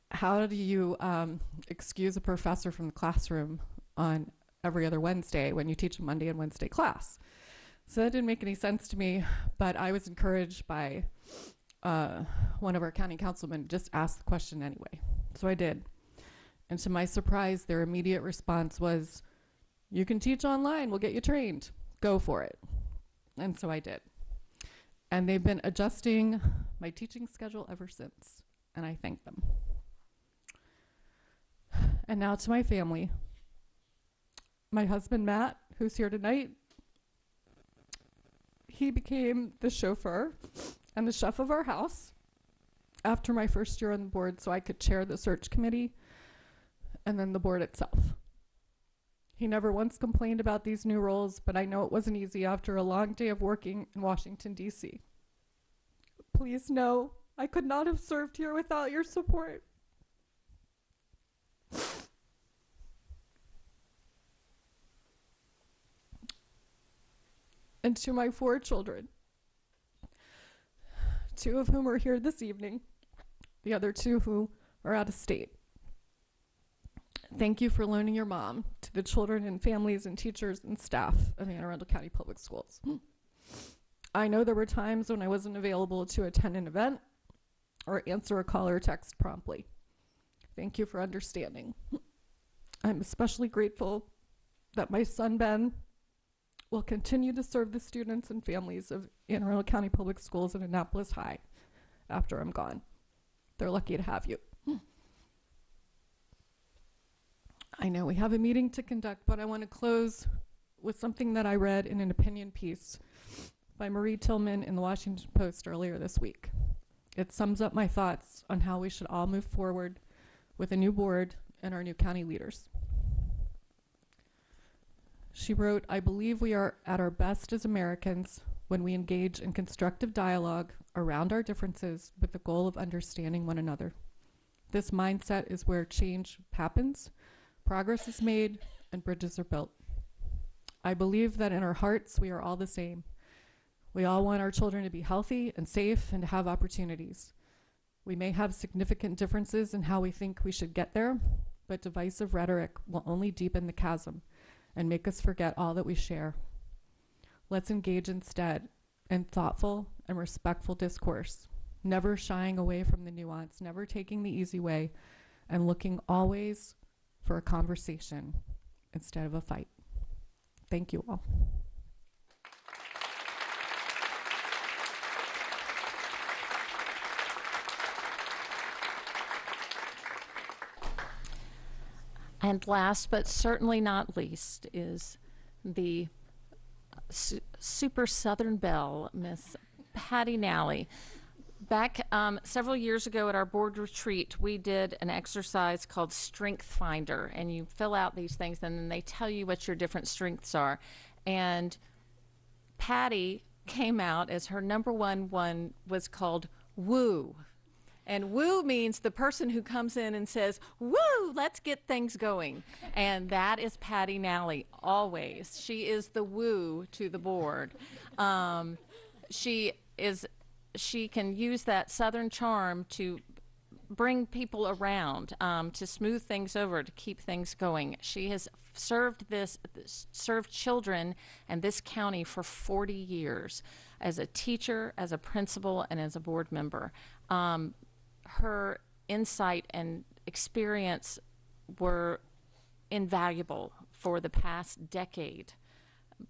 How do you excuse a professor from the classroom on every other Wednesday when you teach a Monday and Wednesday class? So that didn't make any sense to me, but I was encouraged by one of our county councilmen to just ask the question anyway. So I did. And to my surprise, their immediate response was, "You can teach online, we'll get you trained. Go for it." And so I did. And they've been adjusting my teaching schedule ever since, and I thank them. And now to my family. My husband, Matt, who's here tonight, he became the chauffeur and the chef of our house after my first year on the board, so I could chair the search committee and then the board itself. He never once complained about these new roles, but I know it wasn't easy after a long day of working in Washington, D.C. Please know I could not have served here without your support. And to my 4 children, 2 of whom are here this evening, the other 2 who are out of state. Thank you for loaning your mom to the children and families and teachers and staff of the Arundel County Public Schools. I know there were times when I wasn't available to attend an event or answer a call or text promptly. Thank you for understanding. I'm especially grateful that my son, Ben, will continue to serve the students and families of Anne Arundel County Public Schools and Annapolis High after I'm gone. They're lucky to have you. I know we have a meeting to conduct, but I want to close with something that I read in an opinion piece by Marie Tillman in the Washington Post earlier this week. It sums up my thoughts on how we should all move forward with a new board and our new county leaders. She wrote, "I believe we are at our best as Americans when we engage in constructive dialogue around our differences with the goal of understanding one another. This mindset is where change happens, progress is made, and bridges are built. I believe that in our hearts we are all the same. We all want our children to be healthy and safe and to have opportunities. We may have significant differences in how we think we should get there, but divisive rhetoric will only deepen the chasm and make us forget all that we share. Let's engage instead in thoughtful and respectful discourse, never shying away from the nuance, never taking the easy way, and looking always for a conversation instead of a fight. Thank you all. And last but certainly not least is the super Southern belle, Miss Patty Nalley. Back several years ago at our board retreat, we did an exercise called Strength Finder, and you fill out these things and then they tell you what your different strengths are. And Patty came out as her number one was called woo. And woo means the person who comes in and says, woo, let's get things going. And that is Patty Nalley, always. She is the woo to the board. She can use that Southern charm to bring people around, to smooth things over, to keep things going. She has served children and this county for 40 years as a teacher, as a principal, and as a board member. Her insight and experience were invaluable for the past decade,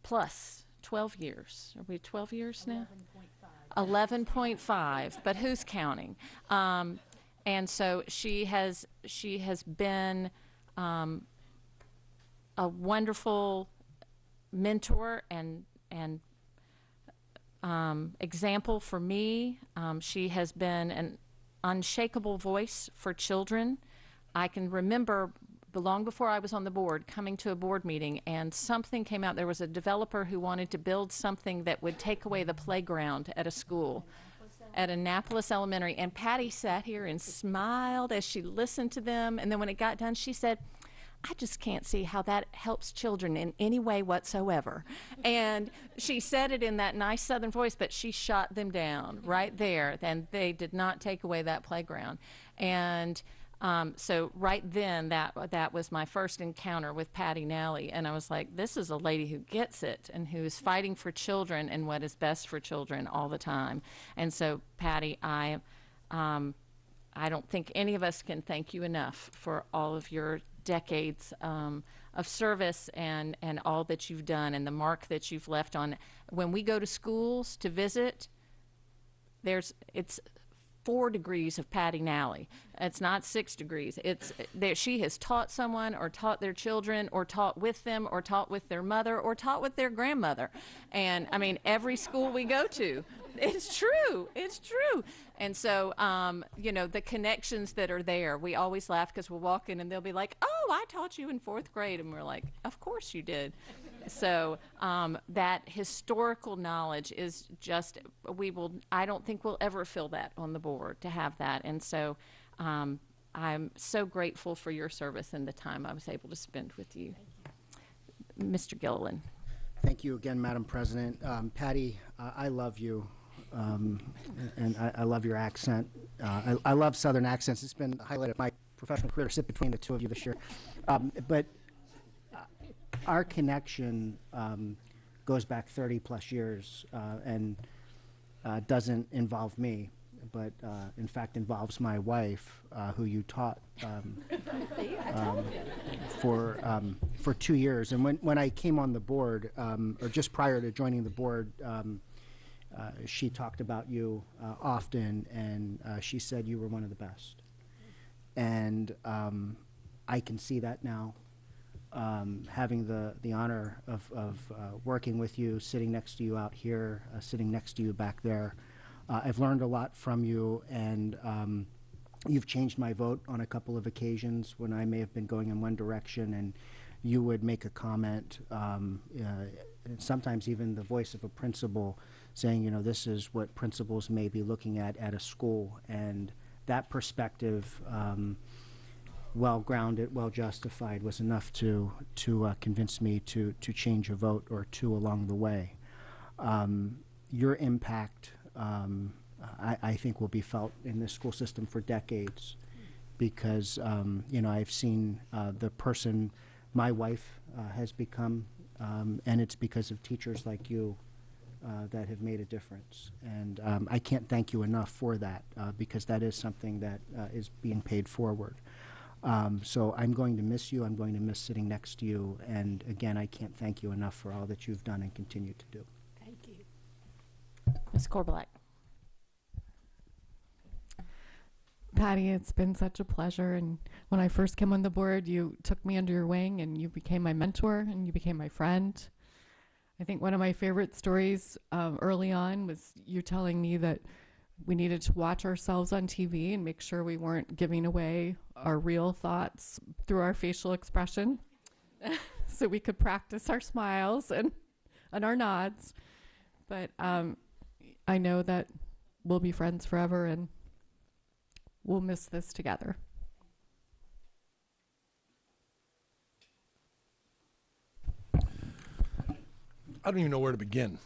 plus 12 years. Are we 12 years now? 11.5, but who's counting? And so she has been a wonderful mentor and example for me. She has been an unshakable voice for children. I can remember long before I was on the board coming to a board meeting and something came out. There was a developer who wanted to build something that would take away the playground at a school, at Annapolis Elementary, and Patty sat here and smiled as she listened to them, and then when it got done she said, I just can't see how that helps children in any way whatsoever. And she said it in that nice Southern voice, but she shot them down right there. And they did not take away that playground. And so right then, that was my first encounter with Patty Nalley. And I was like, this is a lady who gets it and who is fighting for children and what is best for children all the time. And so, Patty, I don't think any of us can thank you enough for all of your decades of service and all that you've done and the mark that you've left on. When we go to schools to visit, it's 4 degrees of Patty Nalley. It's not 6 degrees. It's there. She has taught someone or taught their children or taught with them or taught with their mother or taught with their grandmother. And I mean, every school we go to, it's true. It's true. And so, you know, the connections that are there, we always laugh because we'll walk in and they'll be like, oh, I taught you in 4th grade. And we're like, of course you did. So that historical knowledge is just, I don't think we'll ever fill that on the board to have that. And so I'm so grateful for your service and the time I was able to spend with you. Mr. Gilleland. Thank you again, Madam President. Patty, I love you. And I love your accent. I love Southern accents. It's been the highlight of my professional career to sit between the two of you this year. But our connection goes back 30 plus years and doesn't involve me, but in fact involves my wife, who you taught for 2 years. And when I came on the board, or just prior to joining the board, she talked about you often, and she said you were one of the best. And I can see that now, having the honor of working with you, sitting next to you out here, sitting next to you back there. I've learned a lot from you, and you've changed my vote on a couple of occasions when I may have been going in one direction, and you would make a comment, sometimes even the voice of a principal, saying, you know, this is what principals may be looking at a school. And that perspective, well-grounded, well-justified, was enough to convince me to change a vote or two along the way. Your impact, I think, will be felt in this school system for decades. because, I've seen the person my wife has become, and it's because of teachers like you that have made a difference. And I can't thank you enough for that, because that is something that is being paid forward. So I'm going to miss you. I'm going to miss sitting next to you. And again, I can't thank you enough for all that you've done and continue to do. Thank you. Ms. Korbelak. Patty, it's been such a pleasure. And when I first came on the board, you took me under your wing and you became my mentor and you became my friend. I think one of my favorite stories early on was you telling me that we needed to watch ourselves on TV and make sure we weren't giving away our real thoughts through our facial expression so we could practice our smiles and our nods. But I know that we'll be friends forever and we'll miss this together. I don't even know where to begin.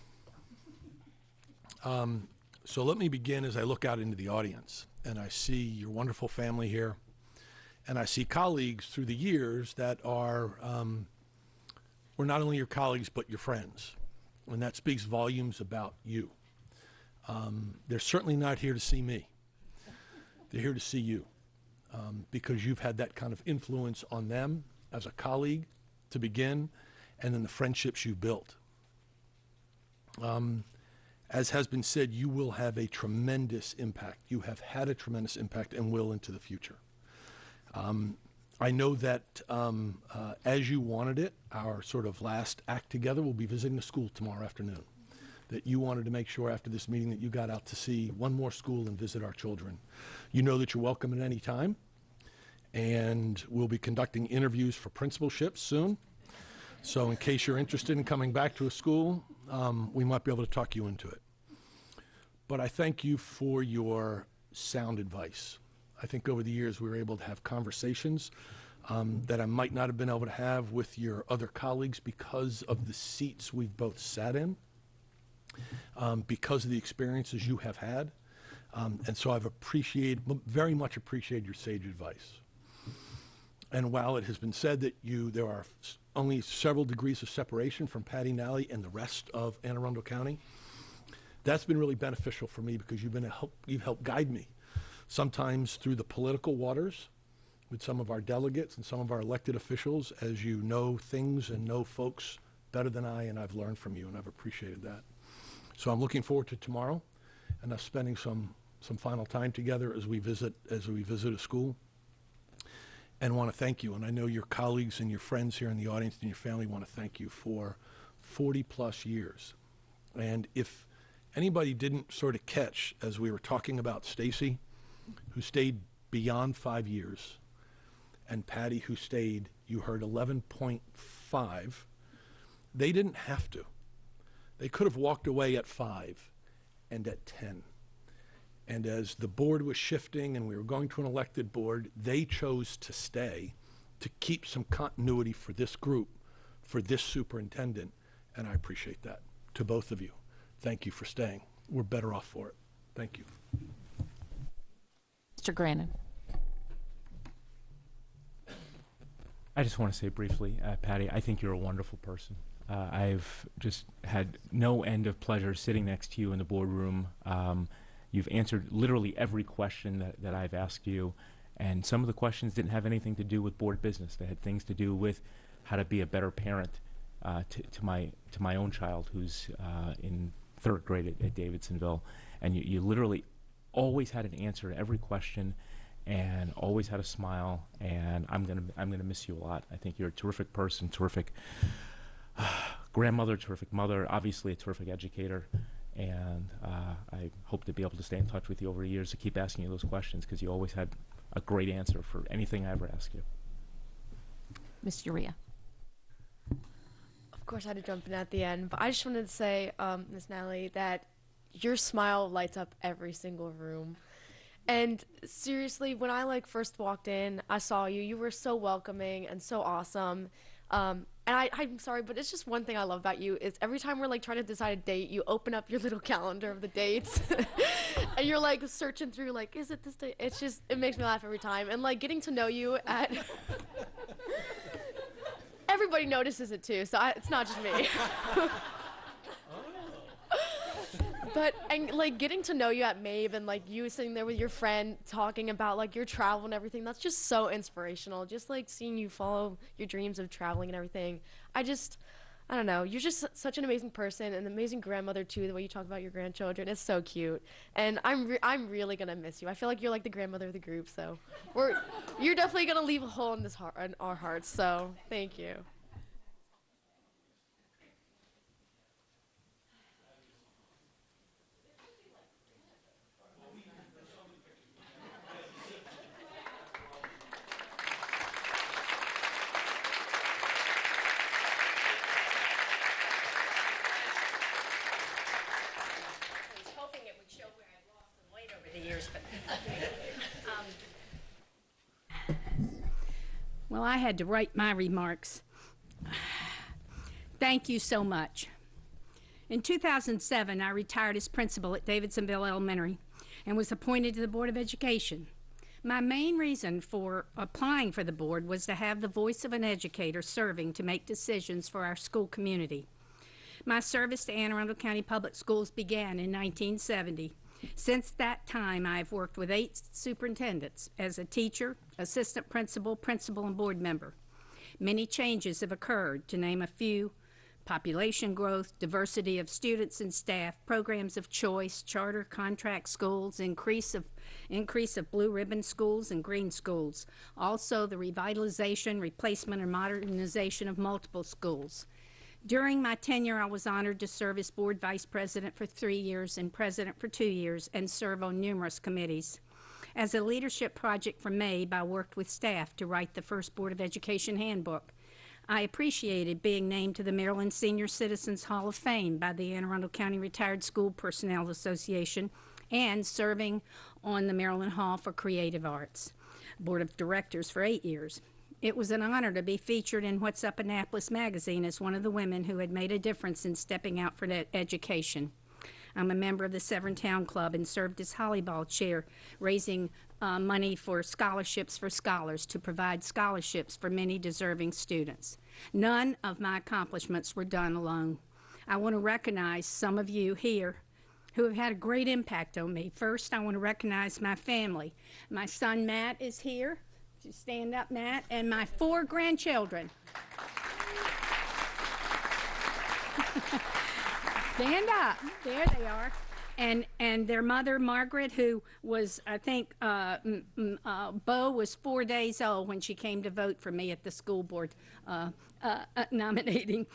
So let me begin as I look out into the audience and I see your wonderful family here, and I see colleagues through the years that are were not only your colleagues but your friends, and that speaks volumes about you. They're certainly not here to see me. They're here to see you, because you've had that kind of influence on them as a colleague to begin, and then the friendships you built. As has been said, you will have a tremendous impact. You have had a tremendous impact and will into the future. I know that as you wanted it, our sort of last act together will be visiting a school tomorrow afternoon. That you wanted to make sure after this meeting that you got out to see one more school and visit our children. You know that you're welcome at any time, and we'll be conducting interviews for principalships soon. So in case you're interested in coming back to a school, we might be able to talk you into it. But I thank you for your sound advice. I think over the years we were able to have conversations that I might not have been able to have with your other colleagues because of the seats we've both sat in, because of the experiences you have had. And so I've very much appreciated your sage advice. And while it has been said that there are only several degrees of separation from Patty Nalley and the rest of Anne Arundel County, that's been really beneficial for me because you've helped guide me, sometimes through the political waters with some of our delegates and some of our elected officials, as you know things and know folks better than I, and I've learned from you, and I've appreciated that. So I'm looking forward to tomorrow and us spending some final time together as we visit a school. And want to thank you. And I know your colleagues and your friends here in the audience and your family want to thank you for 40 plus years. And if anybody didn't sort of catch, as we were talking about Stacy, who stayed beyond 5 years, and Patty, who stayed, you heard 11.5, they didn't have to. They could have walked away at 5 and at 10. And as the board was shifting and we were going to an elected board, they chose to stay to keep some continuity for this group, for this superintendent, and I appreciate that. To both of you, thank you for staying. We're better off for it. Thank you. Mr. Grannon. I just want to say briefly, Patty, I think you're a wonderful person. I've just had no end of pleasure sitting next to you in the boardroom. You've answered literally every question that I've asked you, and some of the questions didn't have anything to do with board business. They had things to do with how to be a better parent to my own child, who's in 3rd grade at Davidsonville. And you literally always had an answer to every question, and always had a smile. And I'm gonna miss you a lot. I think you're a terrific person, terrific grandmother, terrific mother, obviously a terrific educator. And I hope to be able to stay in touch with you over the years to keep asking you those questions, because you always had a great answer for anything I ever asked you. Ms. Urrea. Of course, I had to jump in at the end, but I just wanted to say, Ms. Nalley, that your smile lights up every single room. And seriously, when I first walked in, I saw you. You were so welcoming and so awesome. And I'm sorry, but it's just one thing I love about you is every time we're trying to decide a date, you open up your little calendar of the dates and you're like searching through like, is it this day? It's just, it makes me laugh every time. And like getting to know you at, everybody notices it too, so it's not just me. But, and like getting to know you at MAVE and like you sitting there with your friend talking about like your travel and everything, that's just so inspirational. Just like seeing you follow your dreams of traveling and everything. I don't know, you're just such an amazing person and an amazing grandmother too, the way you talk about your grandchildren. It's so cute. And I'm really gonna miss you. I feel like you're like the grandmother of the group, so you're definitely gonna leave a hole in in our hearts, so thank you. Well, I had to write my remarks. Thank you so much. In 2007, I retired as principal at Davidsonville Elementary and was appointed to the Board of Education. My main reason for applying for the board was to have the voice of an educator serving to make decisions for our school community. My service to Anne Arundel County Public Schools began in 1970. Since that time, I've worked with 8 superintendents as a teacher, assistant principal, principal, and board member. Many changes have occurred, to name a few: population growth, diversity of students and staff, programs of choice, charter contract schools, increase of blue ribbon schools and green schools. Also, the revitalization, replacement, or modernization of multiple schools. During my tenure, I was honored to serve as board vice president for 3 years and president for 2 years and serve on numerous committees. As a leadership project for MABE, I worked with staff to write the first Board of Education handbook. I appreciated being named to the Maryland Senior Citizens Hall of Fame by the Anne Arundel County Retired School Personnel Association and serving on the Maryland Hall for Creative Arts Board of Directors for 8 years. It was an honor to be featured in What's Up Annapolis magazine as one of the women who had made a difference in stepping out for education. I'm a member of the Severn Town Club and served as Hollyball chair, raising money for scholarships for scholars to provide scholarships for many deserving students. None of my accomplishments were done alone. I want to recognize some of you here who have had a great impact on me. First, I want to recognize my family. My son Matt is here. Just stand up, Matt, and my 4 grandchildren. Stand up. There they are. And their mother, Margaret, who was, I think, Bo was 4 days old when she came to vote for me at the school board, nominating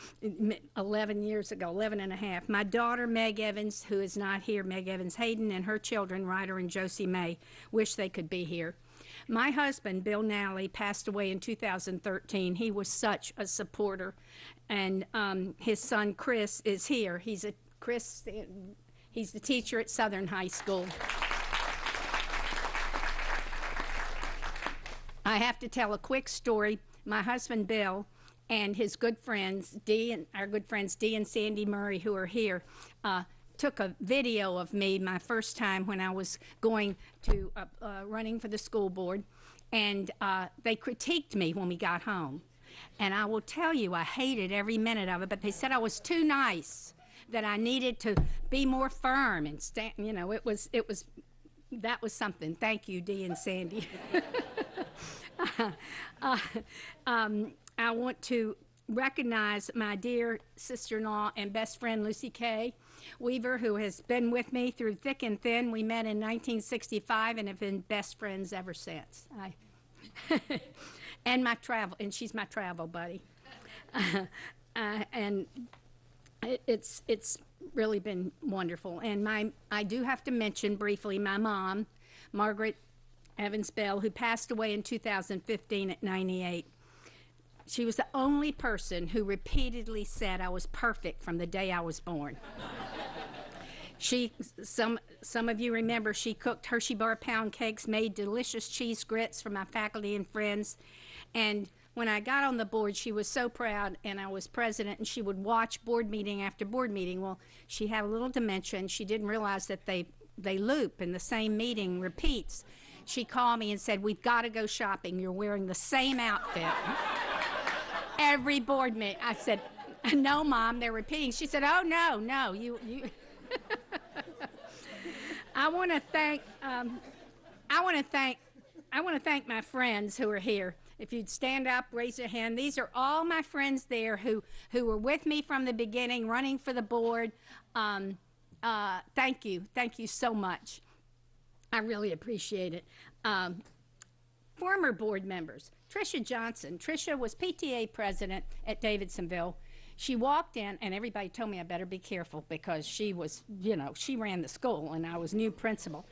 11 years ago, 11 and a half. My daughter, Meg Evans, who is not here, Meg Evans Hayden, and her children, Ryder and Josie May, wish they could be here. My husband, Bill Nalley, passed away in 2013. He was such a supporter, and his son Chris is here. He's the teacher at Southern High School. I have to tell a quick story. My husband Bill and his good friends, our good friends Dee and Sandy Murray, who are here, took a video of me my first time when I was going to running for the school board, and they critiqued me when we got home. And I will tell you, I hated every minute of it, but they said I was too nice, that I needed to be more firm and stand, you know, that was something. Thank you, Dee and Sandy. I want to recognize my dear sister-in-law and best friend, Lucy Kay Weaver, who has been with me through thick and thin. We met in 1965 and have been best friends ever since. And she's my travel buddy. And it's really been wonderful. And I do have to mention briefly my mom, Margaret Evans Bell, who passed away in 2015 at 98. She was the only person who repeatedly said I was perfect from the day I was born. Some of you remember she cooked Hershey bar pound cakes, made delicious cheese grits for my faculty and friends. And when I got on the board, she was so proud, and I was president, and she would watch board meeting after board meeting. Well, she had a little dementia, and she didn't realize that they they loop and the same meeting repeats. She called me and said, "We've got to go shopping. You're wearing the same outfit." Every board meeting. I said, "No, Mom, they're repeating." She said, "Oh, no, you." I want to thank my friends who are here. If you'd stand up, raise your hand. These are all my friends there who were with me from the beginning, running for the board. Thank you so much. I really appreciate it. Former board members, Tricia Johnson. Tricia was PTA president at Davidsonville. She walked in, and everybody told me I better be careful because she was, she ran the school, and I was new principal.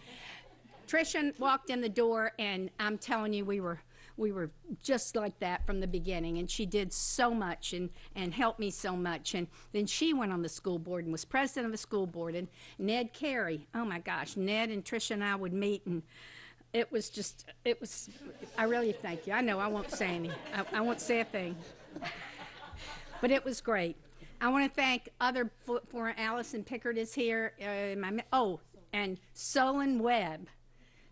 Tricia walked in the door, and I'm telling you, we were just like that from the beginning, and she did so much and helped me so much. And then she went on the school board and was president of the school board. And Ned Carey, oh my gosh, Ned and Tricia and I would meet, and I really thank you. I know I won't say anything. I won't say a thing. But it was great. I want to thank for Allison Pickard is here. And Solon Webb.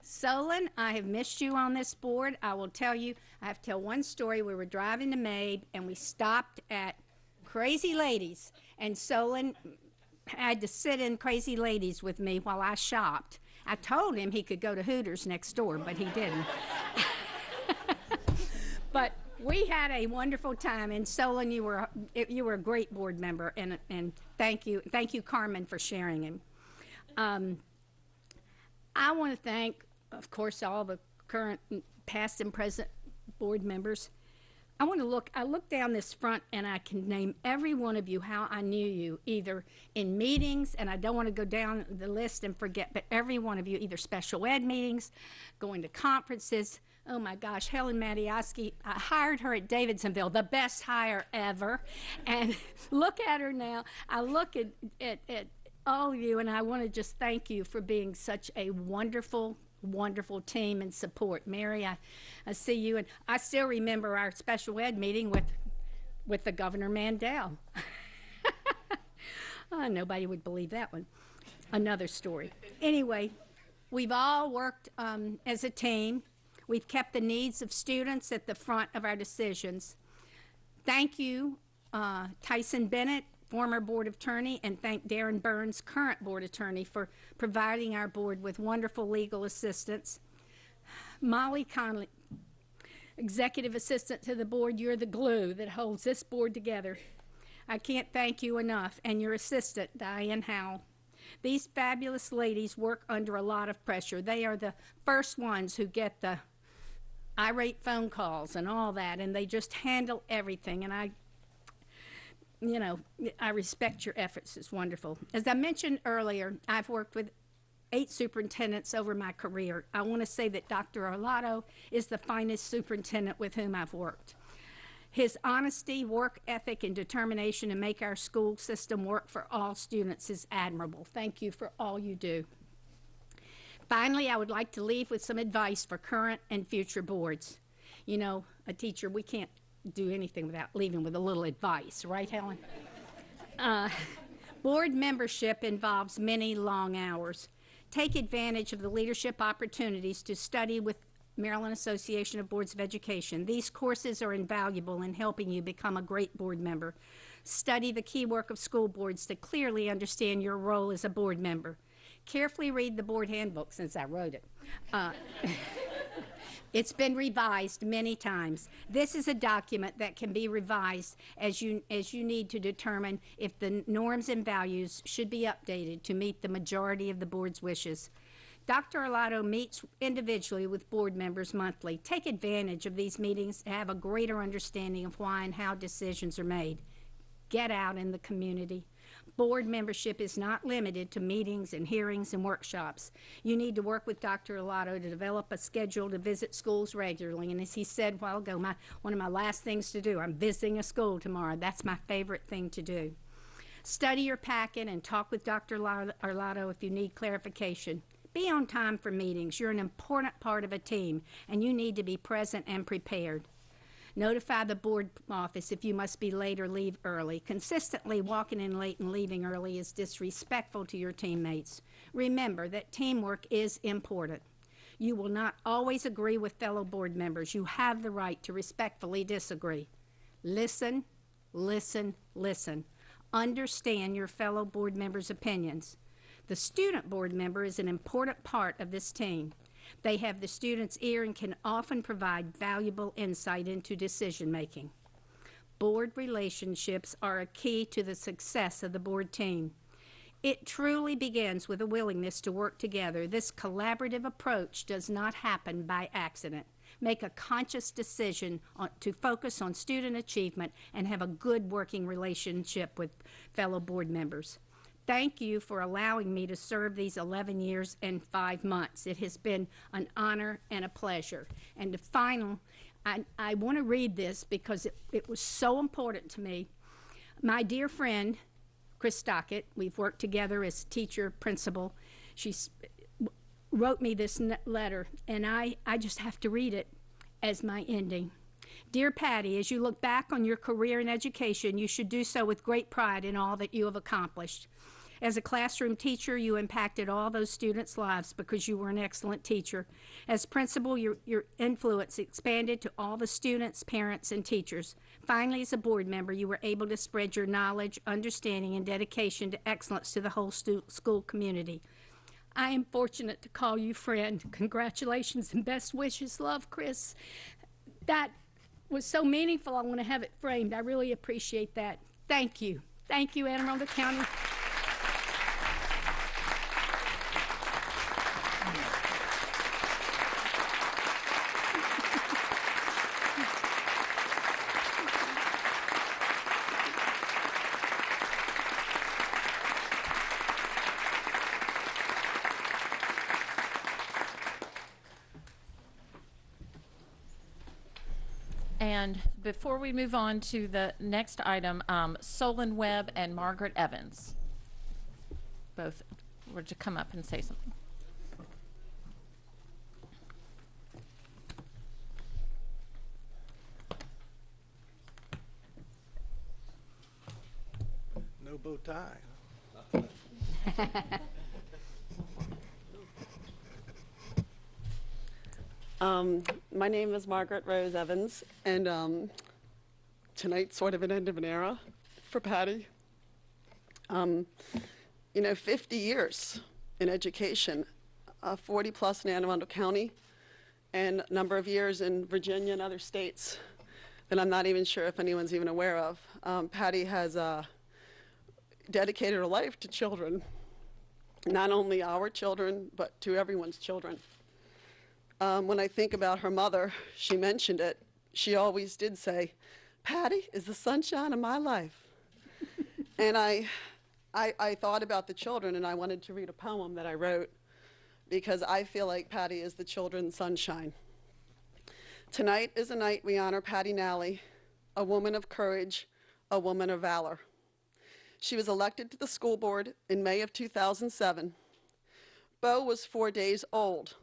Solon, I have missed you on this board. I will tell you, I have to tell one story. We were driving to Mabe, and we stopped at Crazy Ladies, and Solon had to sit in Crazy Ladies with me while I shopped. I told him he could go to Hooters next door, but he didn't. But we had a wonderful time, and Solon, you were a great board member, and thank you, Carmen, for sharing him. I want to thank, of course, all the current, past, and present board members. I look down this front, and I can name every one of you how I knew you, either in meetings, and I don't want to go down the list and forget, but every one of you, either special ed meetings, going to conferences. Oh my gosh, Helen Matioski, I hired her at Davidsonville, the best hire ever. And look at her now. I look at all of you, and I want to just thank you for being such a wonderful team and support. Mary, I see you, and I still remember our special ed meeting with the Governor Mandel. Oh, nobody would believe that one. Another story. Anyway, we've all worked as a team. We've kept the needs of students at the front of our decisions. Thank you, Tyson Bennett, former board attorney, and thank Darren Burns, current board attorney, for providing our board with wonderful legal assistance. Molly Conley, executive assistant to the board, you're the glue that holds this board together. I can't thank you enough, and your assistant, Diane Howell. These fabulous ladies work under a lot of pressure. They are the first ones who get the irate phone calls and all that, and they just handle everything, and I respect your efforts. It's wonderful. As I mentioned earlier, I've worked with 8 superintendents over my career. I want to say that Dr. Arlato is the finest superintendent with whom I've worked. His honesty, work ethic, and determination to make our school system work for all students is admirable. Thank you for all you do. Finally, I would like to leave with some advice for current and future boards. You know, a teacher, we can't do anything without leaving with a little advice, right, Helen? Board membership involves many long hours. Take advantage of the leadership opportunities to study with Maryland Association of Boards of Education. These courses are invaluable in helping you become a great board member. Study the key work of school boards to clearly understand your role as a board member. Carefully read the board handbook, since I wrote it. It's been revised many times. This is a document that can be revised as you need to determine if the norms and values should be updated to meet the majority of the board's wishes. Dr. Arlato meets individually with board members monthly. Take advantage of these meetings to have a greater understanding of why and how decisions are made. Get out in the community. Board membership is not limited to meetings and hearings and workshops. You need to work with Dr. Arlato to develop a schedule to visit schools regularly. And as he said a while ago, one of my last things to do, I'm visiting a school tomorrow. That's my favorite thing to do. Study your packet and talk with Dr. Arlato if you need clarification. Be on time for meetings. You're an important part of a team, and you need to be present and prepared. Notify the board office if you must be late or leave early. Consistently walking in late and leaving early is disrespectful to your teammates. Remember that teamwork is important. You will not always agree with fellow board members. You have the right to respectfully disagree. Listen, listen, listen. Understand your fellow board members' opinions. The student board member is an important part of this team. They have the student's ear and can often provide valuable insight into decision making. Board relationships are a key to the success of the board team. It truly begins with a willingness to work together. This collaborative approach does not happen by accident. Make a conscious decision to focus on student achievement and have a good working relationship with fellow board members. Thank you for allowing me to serve these 11 years and 5 months. It has been an honor and a pleasure. And the final, I want to read this because it was so important to me. My dear friend, Chris Stockett, we've worked together as teacher, principal. She wrote me this letter, and I just have to read it as my ending. Dear Patty, as you look back on your career in education, you should do so with great pride in all that you have accomplished. As a classroom teacher, you impacted all those students' lives because you were an excellent teacher. As principal, your influence expanded to all the students, parents, and teachers. Finally, as a board member, you were able to spread your knowledge, understanding, and dedication to excellence to the whole school community. I am fortunate to call you friend. Congratulations and best wishes. Love, Chris. That was so meaningful. I want to have it framed. I really appreciate that. Thank you. Thank you, Anne Arundel County. And before we move on to the next item, Solon Webb and Margaret Evans both were to come up and say something. No bow tie. My name is Margaret Rose Evans, and tonight's sort of an end of an era for Patty. You know, 50 years in education, 40 plus in Anne Arundel County, and a number of years in Virginia and other states that I'm not even sure if anyone's even aware of. Patty has dedicated her life to children, not only our children, but to everyone's children. When I think about her mother, she mentioned it. She always did say, Patty is the sunshine of my life. And I thought about the children, and I wanted to read a poem that I wrote because I feel like Patty is the children's sunshine. Tonight is a night we honor Patty Nalley, a woman of courage, a woman of valor. She was elected to the school board in May of 2007. Bo was 4 days old,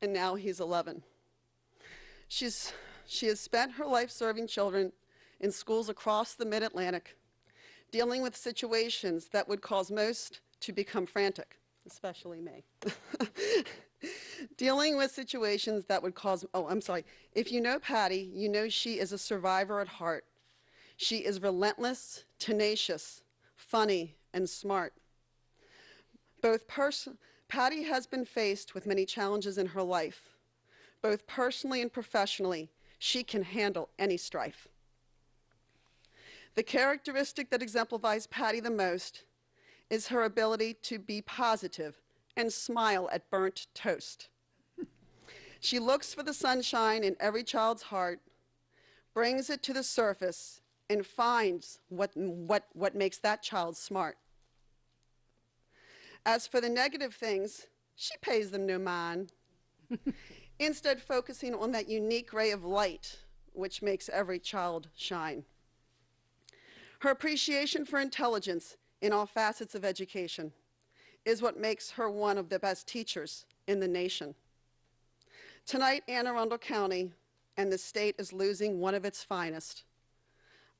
and now he's 11. She has spent her life serving children in schools across the Mid-Atlantic, dealing with situations that would cause most to become frantic, especially me. Dealing with situations that would cause, if you know Patty, you know she is a survivor at heart. She is relentless, tenacious, funny, and smart. Patty has been faced with many challenges in her life. Both personally and professionally, she can handle any strife. The characteristic that exemplifies Patty the most is her ability to be positive and smile at burnt toast. She looks for the sunshine in every child's heart, brings it to the surface, and finds what makes that child smart. As for the negative things, she pays them no mind, instead focusing on that unique ray of light which makes every child shine. Her appreciation for intelligence in all facets of education is what makes her one of the best teachers in the nation. Tonight, Anne Arundel County and the state is losing one of its finest.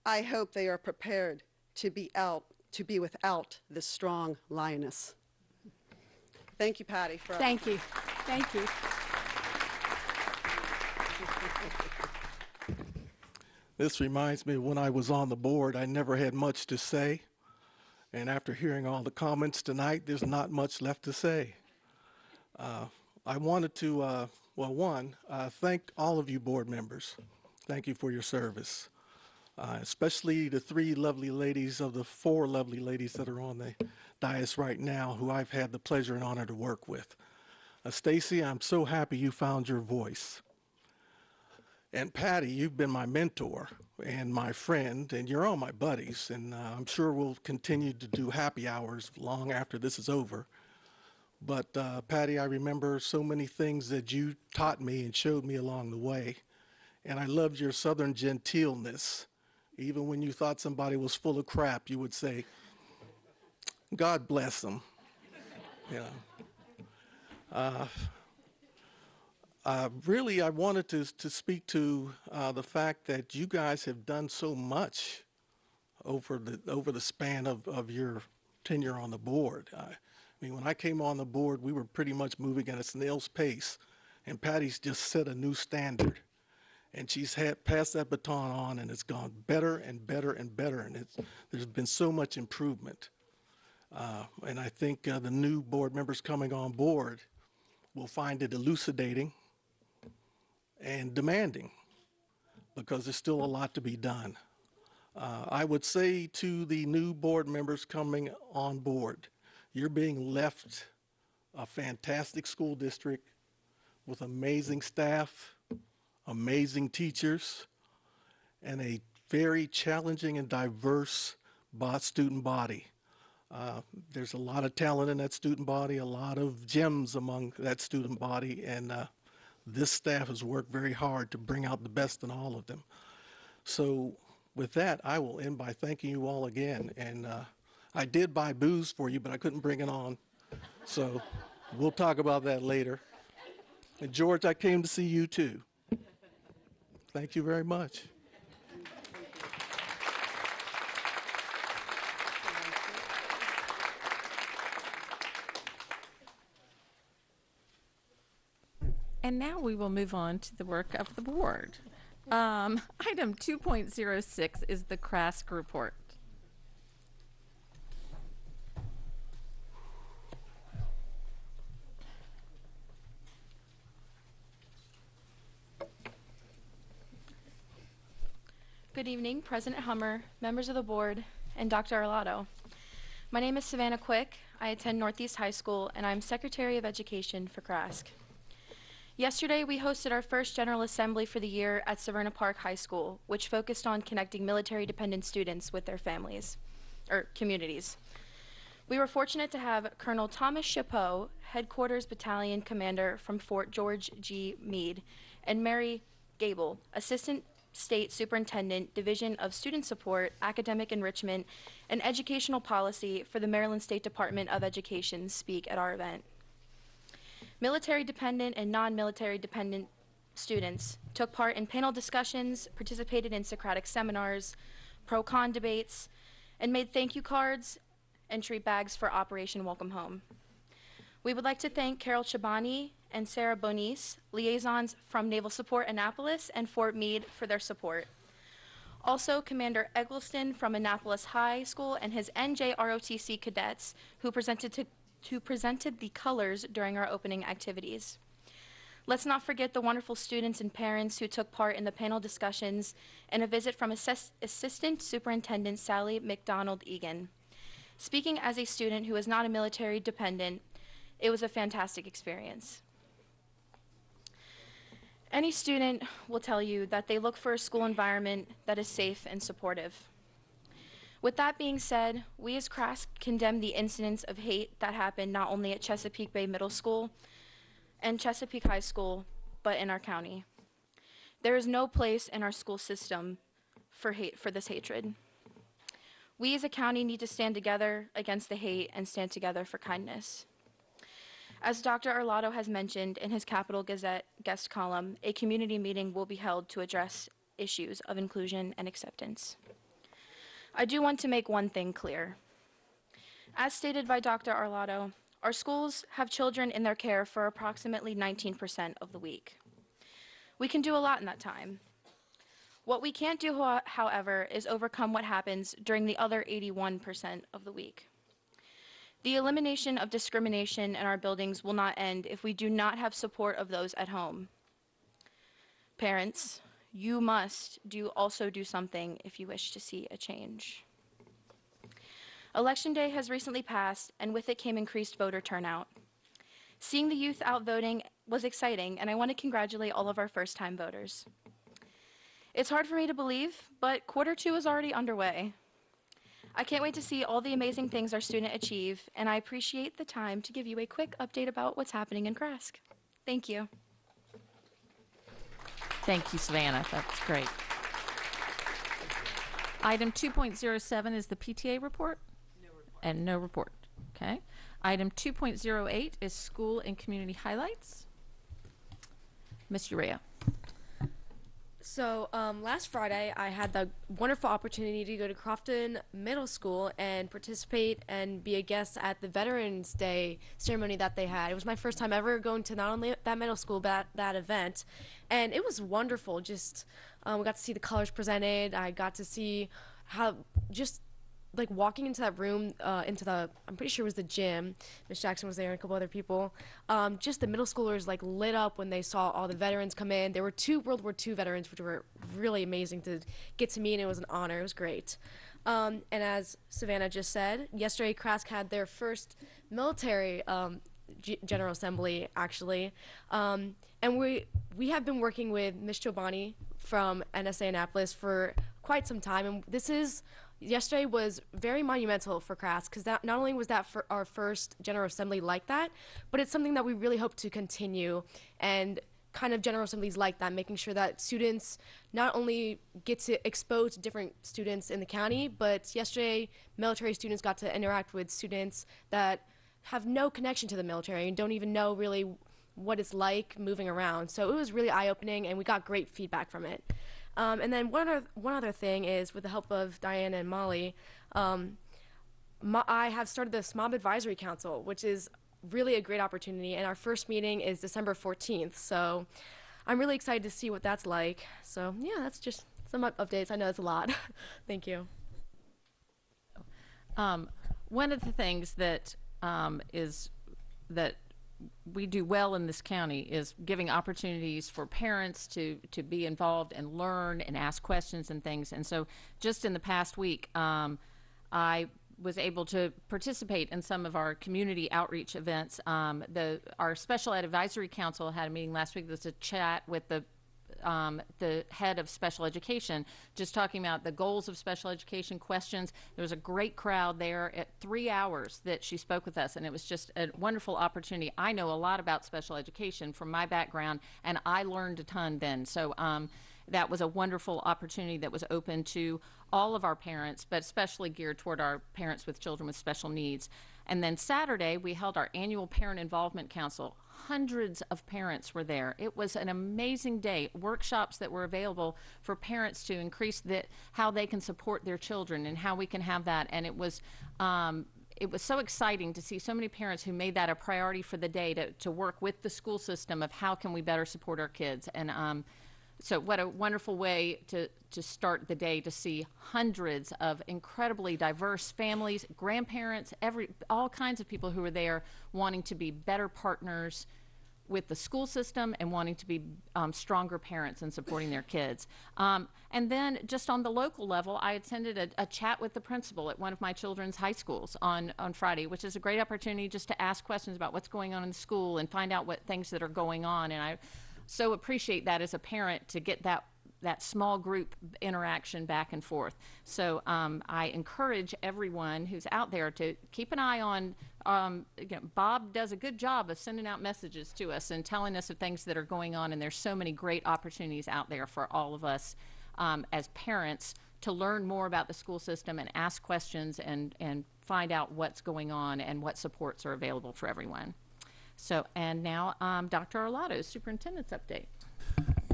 I hope they are prepared to be without this strong lioness. Thank you, Patty. Thank you. Thank you. This reminds me of when I was on the board, I never had much to say. And after hearing all the comments tonight, there's not much left to say. I wanted to, thank all of you board members. Thank you for your service. Especially the three lovely ladies of the four lovely ladies that are on the dais right now who I've had the pleasure and honor to work with. Stacy, I'm so happy you found your voice. And Patty, you've been my mentor and my friend, and you're all my buddies, and I'm sure we'll continue to do happy hours long after this is over. But Patty, I remember so many things that you taught me and showed me along the way, and I loved your southern genteelness. Even when you thought somebody was full of crap, you would say, God bless them. You know. Really, I wanted to speak to the fact that you guys have done so much over the span of your tenure on the board. I mean, when I came on the board, we were pretty much moving at a snail's pace, and Patty's just set a new standard. And she's passed that baton on, and it's gone better and better and better, and there's been so much improvement. And I think the new board members coming on board will find it elucidating and demanding, because there's still a lot to be done. I would say to the new board members coming on board, you're being left a fantastic school district with amazing staff, amazing teachers, and a very challenging and diverse student body. There's a lot of talent in that student body, a lot of gems among that student body, and this staff has worked very hard to bring out the best in all of them. So with that, I will end by thanking you all again. And I did buy booze for you, but I couldn't bring it on. So we'll talk about that later. And George, I came to see you too. Thank you very much. And now we will move on to the work of the board. Item 2.06 is the CRASC report. Good evening, President Hummer, members of the board, and Dr. Arlotto. My name is Savannah Quick. I attend Northeast High School, and I'm Secretary of Education for CRASC. Yesterday, we hosted our first General Assembly for the year at Severn Park High School, which focused on connecting military-dependent students with their families, or communities. We were fortunate to have Colonel Thomas Chapeau, Headquarters Battalion Commander from Fort George G. Meade, and Mary Gable, Assistant State Superintendent, Division of Student Support, Academic Enrichment, and Educational Policy for the Maryland State Department of Education speak at our event. Military-dependent and non-military-dependent students took part in panel discussions, participated in Socratic seminars, pro-con debates, and made thank you cards and treat bags for Operation Welcome Home. We would like to thank Carol Chabani and Sarah Bonis, liaisons from Naval Support Annapolis and Fort Meade, for their support. Also, Commander Eggleston from Annapolis High School and his NJROTC cadets who presented the colors during our opening activities. Let's not forget the wonderful students and parents who took part in the panel discussions and a visit from Assistant Superintendent Sally McDonald Egan. Speaking as a student who is not a military dependent, it was a fantastic experience. Any student will tell you that they look for a school environment that is safe and supportive. With that being said, we as CRASC condemn the incidents of hate that happened not only at Chesapeake Bay Middle School and Chesapeake High School, but in our county. There is no place in our school system for this hatred. We as a county need to stand together against the hate and stand together for kindness. As Dr. Arlotto has mentioned in his Capital Gazette guest column, a community meeting will be held to address issues of inclusion and acceptance. I do want to make one thing clear. As stated by Dr. Arlotto, our schools have children in their care for approximately 19% of the week. We can do a lot in that time. What we can't do, however, is overcome what happens during the other 81% of the week. The elimination of discrimination in our buildings will not end if we do not have support of those at home. Parents, you must also do something if you wish to see a change. Election Day has recently passed, and with it came increased voter turnout. Seeing the youth out voting was exciting, and I want to congratulate all of our first-time voters. It's hard for me to believe, but Q2 is already underway. I can't wait to see all the amazing things our students achieve, and I appreciate the time to give you a quick update about what's happening in Crask. Thank you. Thank you, Savannah. That's great. Item 2.07 is the PTA report? No report. And no report. Okay. Item 2.08 is school and community highlights. Ms. Urrea. So last Friday, I had the wonderful opportunity to go to Crofton Middle School and participate and be a guest at the Veterans Day ceremony that they had. It was my first time ever going to not only that middle school, but that event. And it was wonderful. Just we got to see the colors presented. I got to see how just like walking into that room, I'm pretty sure it was the gym. Miss Jackson was there and a couple other people. Just the middle schoolers like lit up when they saw all the veterans come in. There were 2 World War II veterans, which were really amazing to get to meet, and it was an honor. It was great. And as Savannah just said, yesterday Crask had their first military General Assembly, actually. And we have been working with Miss Giovanni from NSA Annapolis for quite some time, and yesterday was very monumental for Crask because not only was that for our first General Assembly like that, but it's something that we really hope to continue and kind of General Assemblies like that, making sure that students not only get to expose different students in the county, but yesterday military students got to interact with students that have no connection to the military and don't even know really what it's like moving around. So it was really eye-opening, and we got great feedback from it. And then one other thing is, with the help of Diana and Molly, I have started this Mob Advisory Council, which is really a great opportunity, and our first meeting is December 14th, so I'm really excited to see what that's like. So yeah, that's just some updates. I know it's a lot. Thank you. One of the things that that we do well in this county is giving opportunities for parents to be involved and learn and ask questions and things. And so just in the past week, I was able to participate in some of our community outreach events. Our Special Ed Advisory Council had a meeting last week. There was a chat with the head of special education, just talking about the goals of special education, questions. There was a great crowd there at 3 hours that she spoke with us, and it was just a wonderful opportunity. I know a lot about special education from my background, and I learned a ton then. So that was a wonderful opportunity that was open to all of our parents, but especially geared toward our parents with children with special needs. And then Saturday, we held our annual Parent Involvement Council. Hundreds of parents were there. It was an amazing day. Workshops that were available for parents to increase how they can support their children and how we can have that. And it was so exciting to see so many parents who made that a priority for the day to work with the school system of how can we better support our kids. And so what a wonderful way to start the day, to see hundreds of incredibly diverse families, grandparents, all kinds of people who are there wanting to be better partners with the school system and wanting to be stronger parents and supporting their kids. And then just on the local level, I attended a chat with the principal at one of my children's high schools on Friday, which is a great opportunity just to ask questions about what's going on in the school and find out what things that are going on. And I so appreciate that as a parent to get that small group interaction back and forth. So I encourage everyone who's out there to keep an eye on, Bob does a good job of sending out messages to us and telling us of things that are going on, and there's so many great opportunities out there for all of us as parents to learn more about the school system and ask questions and find out what's going on and what supports are available for everyone. So, and now Dr. Arlotto's superintendent's update.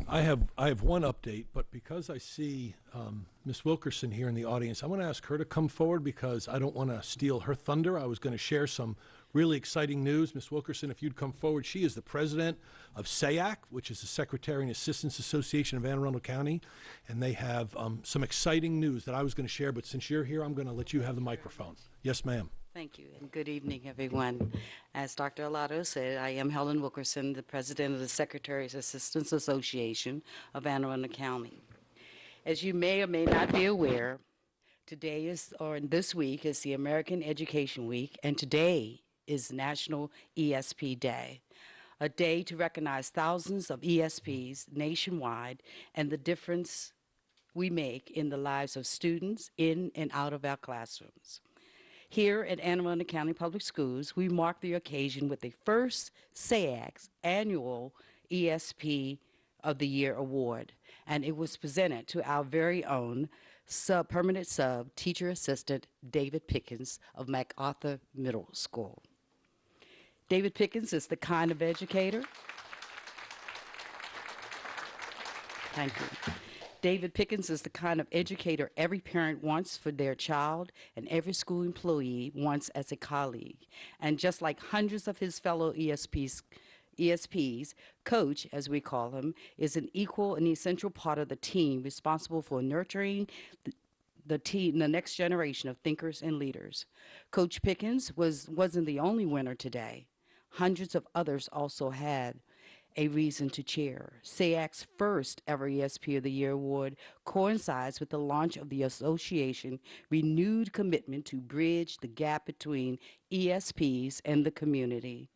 I have one update, but because I see Ms. Wilkerson here in the audience, I want to ask her to come forward because I don't want to steal her thunder. I was going to share some really exciting news. Ms. Wilkerson, if you'd come forward. She is the president of SAAC, which is the Secretary and Assistants Association of Anne Arundel County, and they have some exciting news that I was going to share, but since you're here, I'm going to let you have the microphone. Yes, ma'am. Thank you, and good evening, everyone. As Dr. Arlotto said, I am Helen Wilkerson, the president of the Secretary's Assistants Association of Anne Arundel County. As you may or may not be aware, today is, or this week, is the American Education Week, and today is National ESP Day, a day to recognize thousands of ESPs nationwide and the difference we make in the lives of students in and out of our classrooms. Here at Anne Arundel County Public Schools, we mark the occasion with the first SAAC's annual ESP of the Year award, and it was presented to our very own permanent sub teacher assistant David Pickens of MacArthur Middle School. David Pickens is the kind of educator. Thank you. David Pickens is the kind of educator every parent wants for their child and every school employee wants as a colleague. And just like hundreds of his fellow ESPs, Coach, as we call him, is an equal and essential part of the team responsible for nurturing the next generation of thinkers and leaders. Coach Pickens wasn't the only winner today. Hundreds of others also had a reason to cheer. SAAC's first ever ESP of the Year award coincides with the launch of the association's renewed commitment to bridge the gap between ESPs and the community.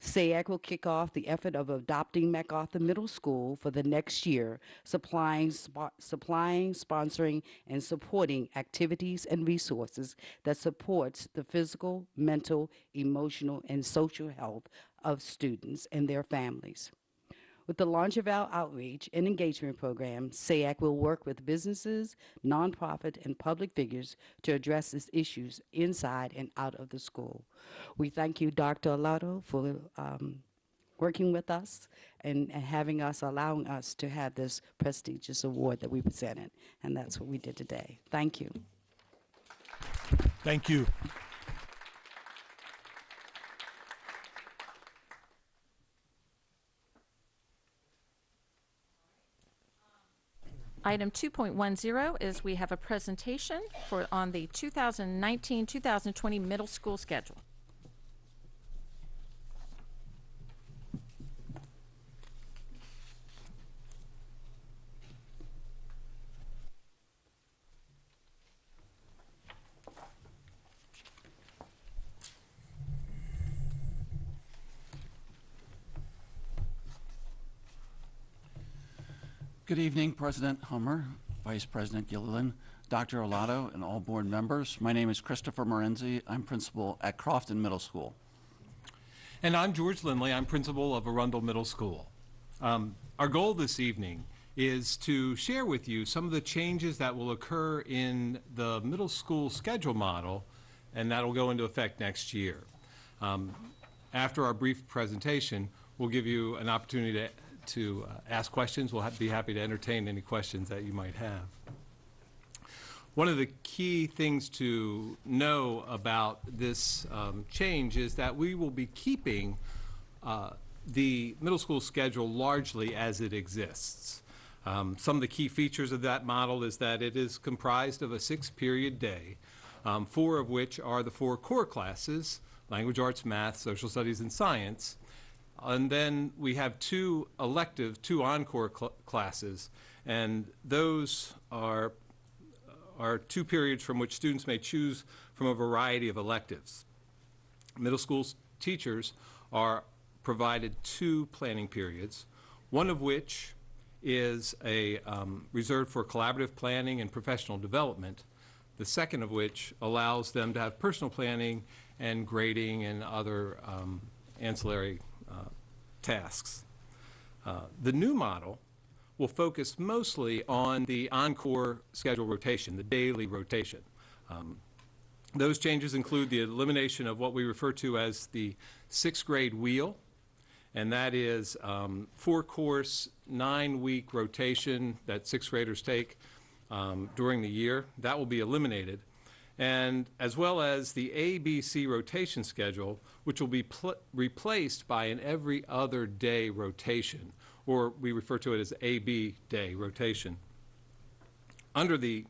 SAAC will kick off the effort of adopting MacArthur Middle School for the next year, supplying, sponsoring, and supporting activities and resources that supports the physical, mental, emotional, and social health of students and their families. With the launch of our outreach and engagement program, SAAC will work with businesses, nonprofit, and public figures to address these issues inside and out of the school. We thank you, Dr. Arlotto, for working with us and allowing us to have this prestigious award that we presented. And that's what we did today. Thank you. Thank you. Item 2.10 is we have a presentation on the 2019-2020 middle school schedule. Good evening, President Hummer, Vice President Gilleland, Dr. Arlotto, and all board members. My name is Christopher Morenzi. I'm principal at Crofton Middle School. And I'm George Lindley. I'm principal of Arundel Middle School. Our goal this evening is to share with you some of the changes that will occur in the middle school schedule model, and that will go into effect next year. After our brief presentation, we'll give you an opportunity to ask questions. We'll be happy to entertain any questions that you might have. One of the key things to know about this change is that we will be keeping the middle school schedule largely as it exists. Some of the key features of that model is that it is comprised of a 6-period day, 4 of which are the 4 core classes: language arts, math, social studies, and science. And then we have 2 elective, 2 encore classes, and those are 2 periods from which students may choose from a variety of electives. Middle school teachers are provided 2 planning periods, one of which is reserved for collaborative planning and professional development, the second of which allows them to have personal planning and grading and other ancillary tasks. The new model will focus mostly on the encore schedule rotation, the daily rotation. Those changes include the elimination of what we refer to as the 6th grade wheel, and that is 4-course, 9-week rotation that 6th graders take during the year. That will be eliminated, and as well as the ABC rotation schedule, which will be replaced by an every other day rotation, or we refer to it as AB day rotation. Under the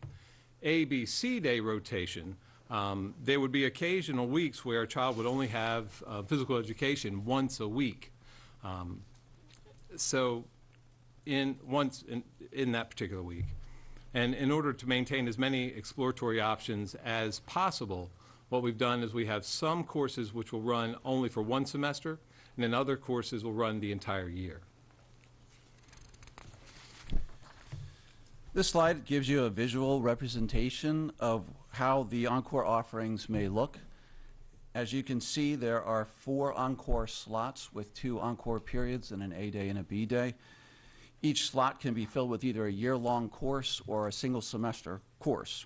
ABC day rotation, there would be occasional weeks where a child would only have physical education once a week. So in that particular week. And in order to maintain as many exploratory options as possible, what we've done is we have some courses which will run only for one semester, and then other courses will run the entire year. This slide gives you a visual representation of how the encore offerings may look. As you can see, there are 4 encore slots with 2 encore periods and an A day and a B day. Each slot can be filled with either a year-long course or a single semester course.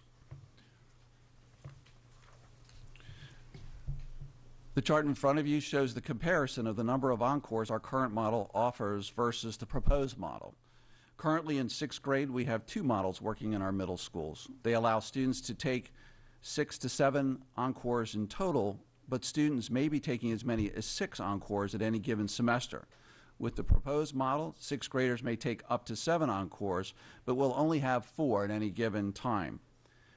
The chart in front of you shows the comparison of the number of encores our current model offers versus the proposed model. Currently in 6th grade, we have 2 models working in our middle schools. They allow students to take 6 to 7 encores in total, but students may be taking as many as 6 encores at any given semester. With the proposed model, 6th graders may take up to 7 encores, but will only have 4 at any given time.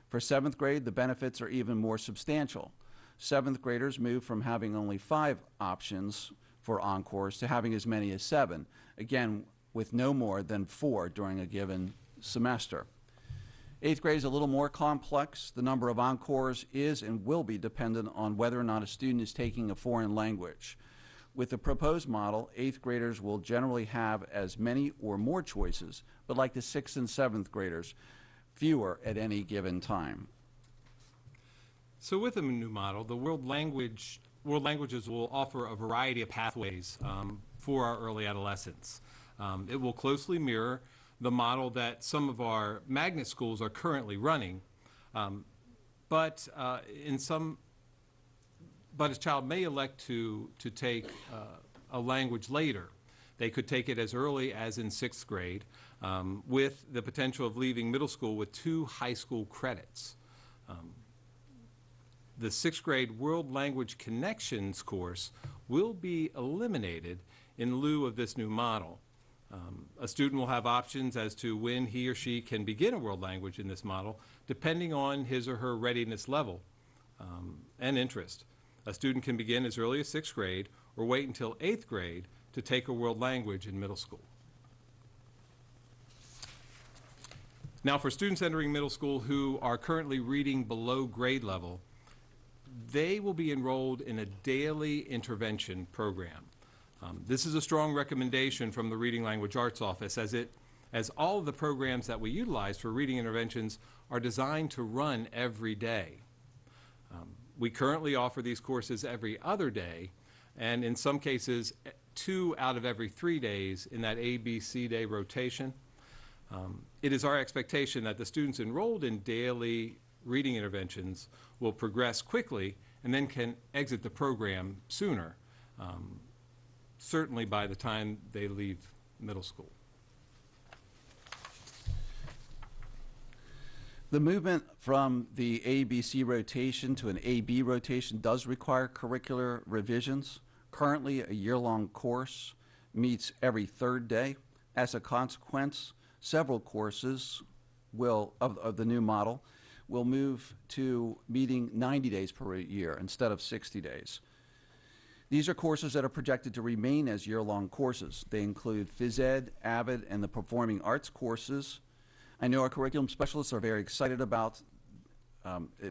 For 7th grade, the benefits are even more substantial. 7th graders move from having only 5 options for encores to having as many as 7, again, with no more than 4 during a given semester. 8th grade is a little more complex. The number of encores is and will be dependent on whether or not a student is taking a foreign language. With the proposed model, 8th graders will generally have as many or more choices, but like the 6th and 7th graders, fewer at any given time. So with the new model, the world languages will offer a variety of pathways for our early adolescents. It will closely mirror the model that some of our magnet schools are currently running, but a child may elect to take a language later. They could take it as early as in 6th grade, with the potential of leaving middle school with 2 high school credits. The 6th grade World Language Connections course will be eliminated in lieu of this new model. A student will have options as to when he or she can begin a world language in this model, depending on his or her readiness level and interest. A student can begin as early as 6th grade or wait until 8th grade to take a world language in middle school. Now, for students entering middle school who are currently reading below grade level, they will be enrolled in a daily intervention program. This is a strong recommendation from the Reading Language Arts Office, as all of the programs that we utilize for reading interventions are designed to run every day. We currently offer these courses every other day, and in some cases, 2 out of every 3 days in that ABC day rotation. It is our expectation that the students enrolled in daily reading interventions will progress quickly and then can exit the program sooner, certainly by the time they leave middle school. The movement from the ABC rotation to an AB rotation does require curricular revisions. Currently, a year-long course meets every 3rd day. As a consequence, several courses of the new model will move to meeting 90 days per year instead of 60 days. These are courses that are projected to remain as year-long courses. They include phys ed, AVID, and the performing arts courses. I know our curriculum specialists are very excited about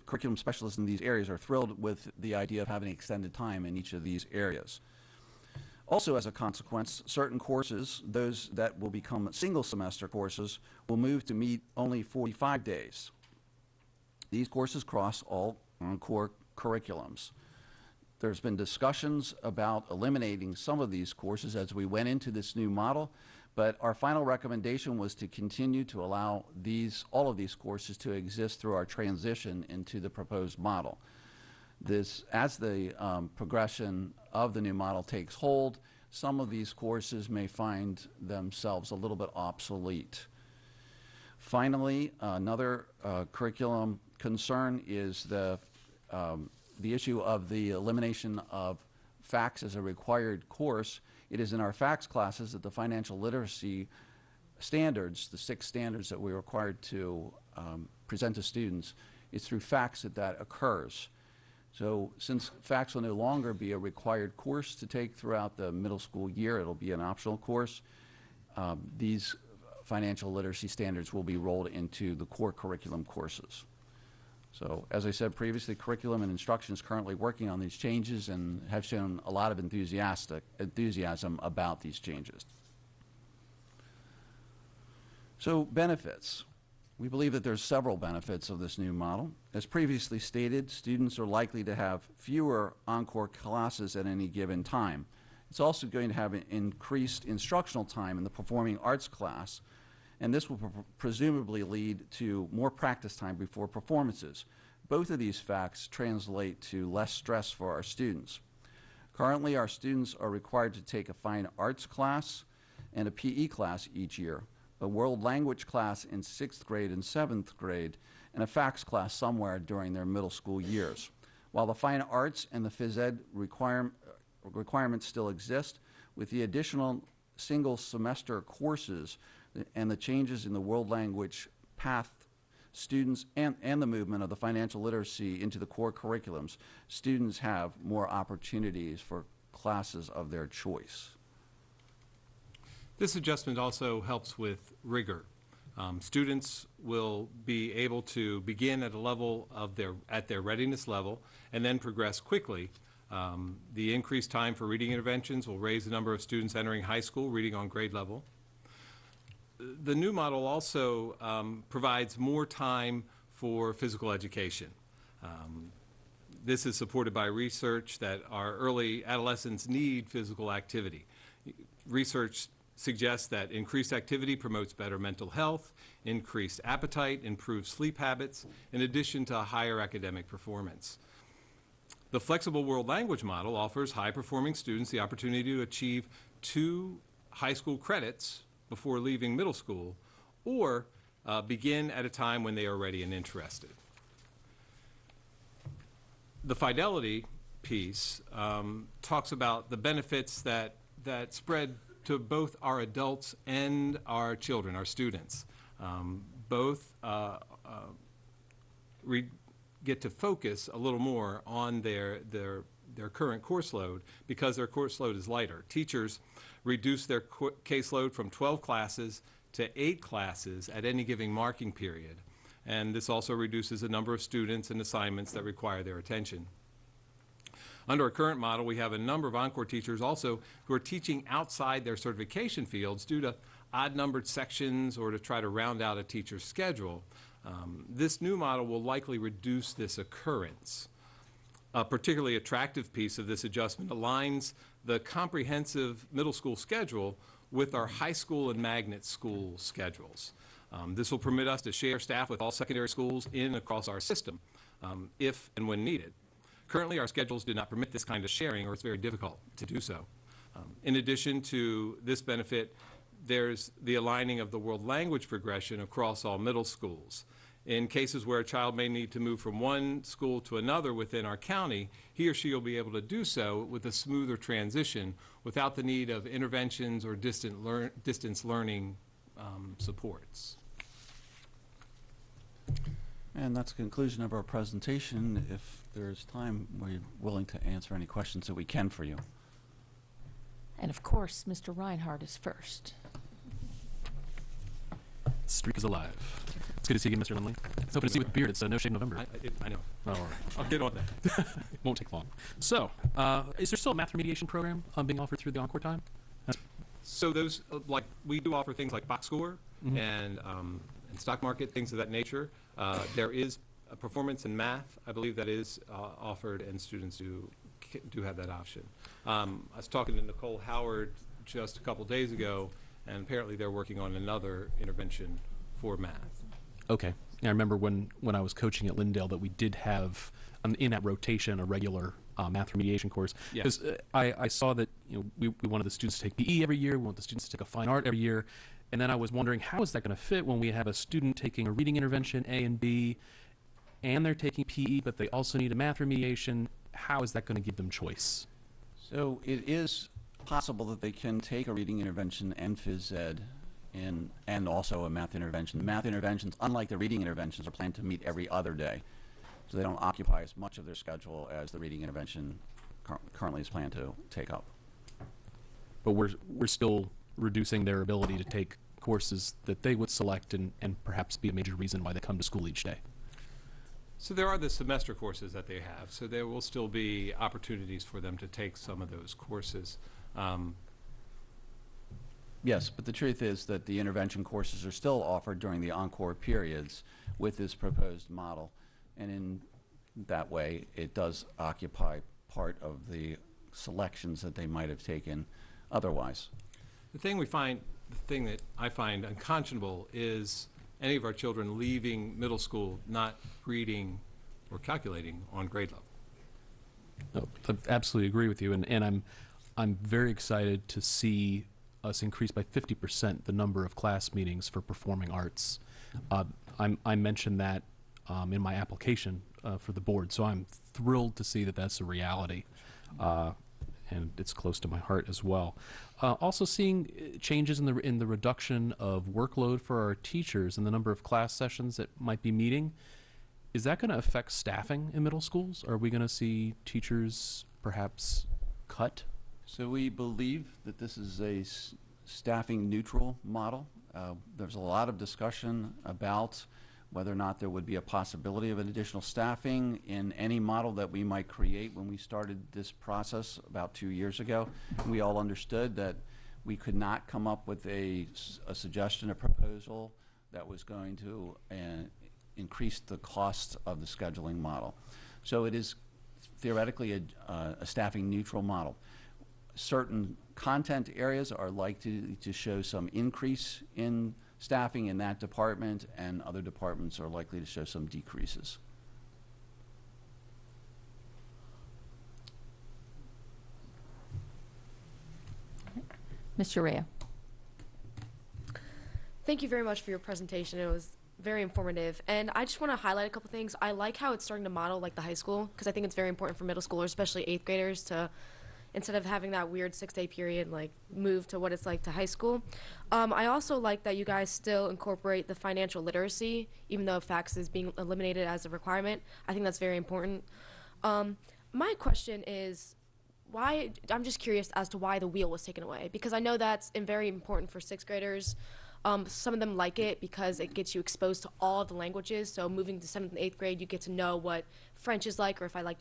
curriculum specialists in these areas are thrilled with the idea of having extended time in each of these areas. Also, as a consequence, certain courses, those that will become single semester courses, will move to meet only 45 days. These courses cross all core curriculums. There's been discussions about eliminating some of these courses as we went into this new model, but our final recommendation was to continue to allow all of these courses to exist through our transition into the proposed model. As the progression of the new model takes hold, some of these courses may find themselves a little bit obsolete. Finally, another curriculum concern is the issue of the elimination of facts as a required course. It is in our facts classes that the financial literacy standards, the 6 standards that we're required to present to students, it's through facts that occurs. So since facts will no longer be a required course to take throughout the middle school year, it'll be an optional course, these financial literacy standards will be rolled into the core curriculum courses. So as I said previously, curriculum and instruction is currently working on these changes and have shown a lot of enthusiasm about these changes. So benefits. We believe that there's several benefits of this new model. As previously stated, students are likely to have fewer encore classes at any given time. It's also going to have an increased instructional time in the performing arts class, and this will presumably lead to more practice time before performances. Both of these facts translate to less stress for our students. Currently, our students are required to take a fine arts class and a PE class each year, a world language class in 6th grade and 7th grade, and a facts class somewhere during their middle school years. While the fine arts and the phys ed requirements still exist, with the additional single semester courses and the changes in the world language path, students and the movement of the financial literacy into the core curriculums, students have more opportunities for classes of their choice. This adjustment also helps with rigor. Students will be able to begin at a level of their readiness level and then progress quickly. The increased time for reading interventions will raise the number of students entering high school reading on grade level. The new model also provides more time for physical education. This is supported by research that our early adolescents need physical activity. Research suggests that increased activity promotes better mental health, increased appetite, improved sleep habits, in addition to higher academic performance. The flexible world language model offers high-performing students the opportunity to achieve 2 high school credits before leaving middle school, or begin at a time when they are ready and interested. The fidelity piece talks about the benefits that spread to both our adults and our children, our students. Both get to focus a little more on their current course load because their course load is lighter. Teachers reduce their caseload from 12 classes to 8 classes at any given marking period. And this also reduces the number of students and assignments that require their attention. Under our current model, we have a number of Encore teachers also who are teaching outside their certification fields due to odd-numbered sections or to try to round out a teacher's schedule. This new model will likely reduce this occurrence. A particularly attractive piece of this adjustment aligns the comprehensive middle school schedule with our high school and magnet school schedules. This will permit us to share staff with all secondary schools in and across our system, if and when needed. Currently, our schedules do not permit this kind of sharing, or it's very difficult to do so. In addition to this benefit, there's the aligning of the world language progression across all middle schools. In cases where a child may need to move from one school to another within our county, he or she will be able to do so with a smoother transition without the need of interventions or distance learning supports. And that's the conclusion of our presentation. If there's time, we're willing to answer any questions that we can for you. And of course, Mr. Reinhard is first. Streak is alive. It's good to see you again, Mr. Lindley. It's hoping to see you with the beard. It's no shave November. I know. Oh, all right. I'll get on that. It won't take long. So, is there still a math remediation program being offered through the Encore time? So those, like, we do offer things like box score and stock market, things of that nature. There is a performance in math, I believe, that is offered, and students do have that option. I was talking to Nicole Howard just a couple days ago, and apparently they're working on another intervention for math. Okay. And I remember when I was coaching at Lindale that we did have in that rotation a regular math remediation course. Yeah. Because I saw that we wanted the students to take PE every year. We want the students to take a fine art every year. And then I was wondering, how is that going to fit when we have a student taking a reading intervention, A and B, and they're taking PE, but they also need a math remediation? How is that going to give them choice? So it is possible that they can take a reading intervention and phys ed and also a math intervention. The math interventions, unlike the reading interventions, are planned to meet every other day. So they don't occupy as much of their schedule as the reading intervention currently is planned to take up. But we're still reducing their ability to take courses that they would select and perhaps be a major reason why they come to school each day. So there are the semester courses that they have, so there will still be opportunities for them to take some of those courses. Yes, but the truth is that the intervention courses are still offered during the encore periods with this proposed model, and in that way it does occupy part of the selections that they might have taken otherwise. The thing that I find unconscionable is any of our children leaving middle school not reading or calculating on grade level. No, I absolutely agree with you, and I'm very excited to see us increase by 50% the number of class meetings for performing arts. I mentioned that in my application for the board, so I'm thrilled to see that that's a reality, and it's close to my heart as well. Also seeing changes in the reduction of workload for our teachers and the number of class sessions that might be meeting. Is that going to affect staffing in middle schools? Are we going to see teachers perhaps cut? So we believe that this is a staffing neutral model. There's a lot of discussion about whether or not there would be a possibility of an additional staffing in any model that we might create. When we started this process about 2 years ago, we all understood that we could not come up with a suggestion, a proposal that was going to increase the cost of the scheduling model. So it is theoretically a staffing neutral model. Certain content areas are likely to show some increase in staffing in that department, and other departments are likely to show some decreases. Mr. Urrea. Thank you very much for your presentation. It was very informative. And I just want to highlight a couple things. I like how it's starting to model like the high school, because I think it's very important for middle schoolers, especially 8th graders, to, instead of having that weird 6-day period, like move to what it's like to high school. I also like that you guys still incorporate the financial literacy, even though FACS is being eliminated as a requirement. I think that's very important. My question is, I'm just curious as to why the wheel was taken away, because I know that's very important for 6th graders. Some of them like it because it gets you exposed to all of the languages. So moving to 7th and 8th grade, you get to know what French is like, or if I like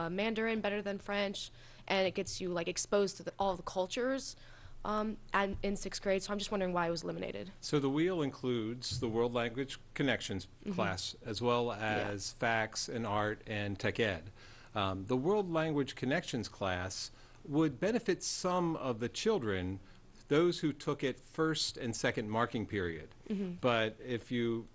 Mandarin better than French, and it gets you like exposed to all the cultures and in 6th grade. So I'm just wondering why it was eliminated. So the wheel includes the World Language Connections class, as well as FACS and Art and Tech Ed. The World Language Connections class would benefit some of the children, those who took it first and second marking period. But if you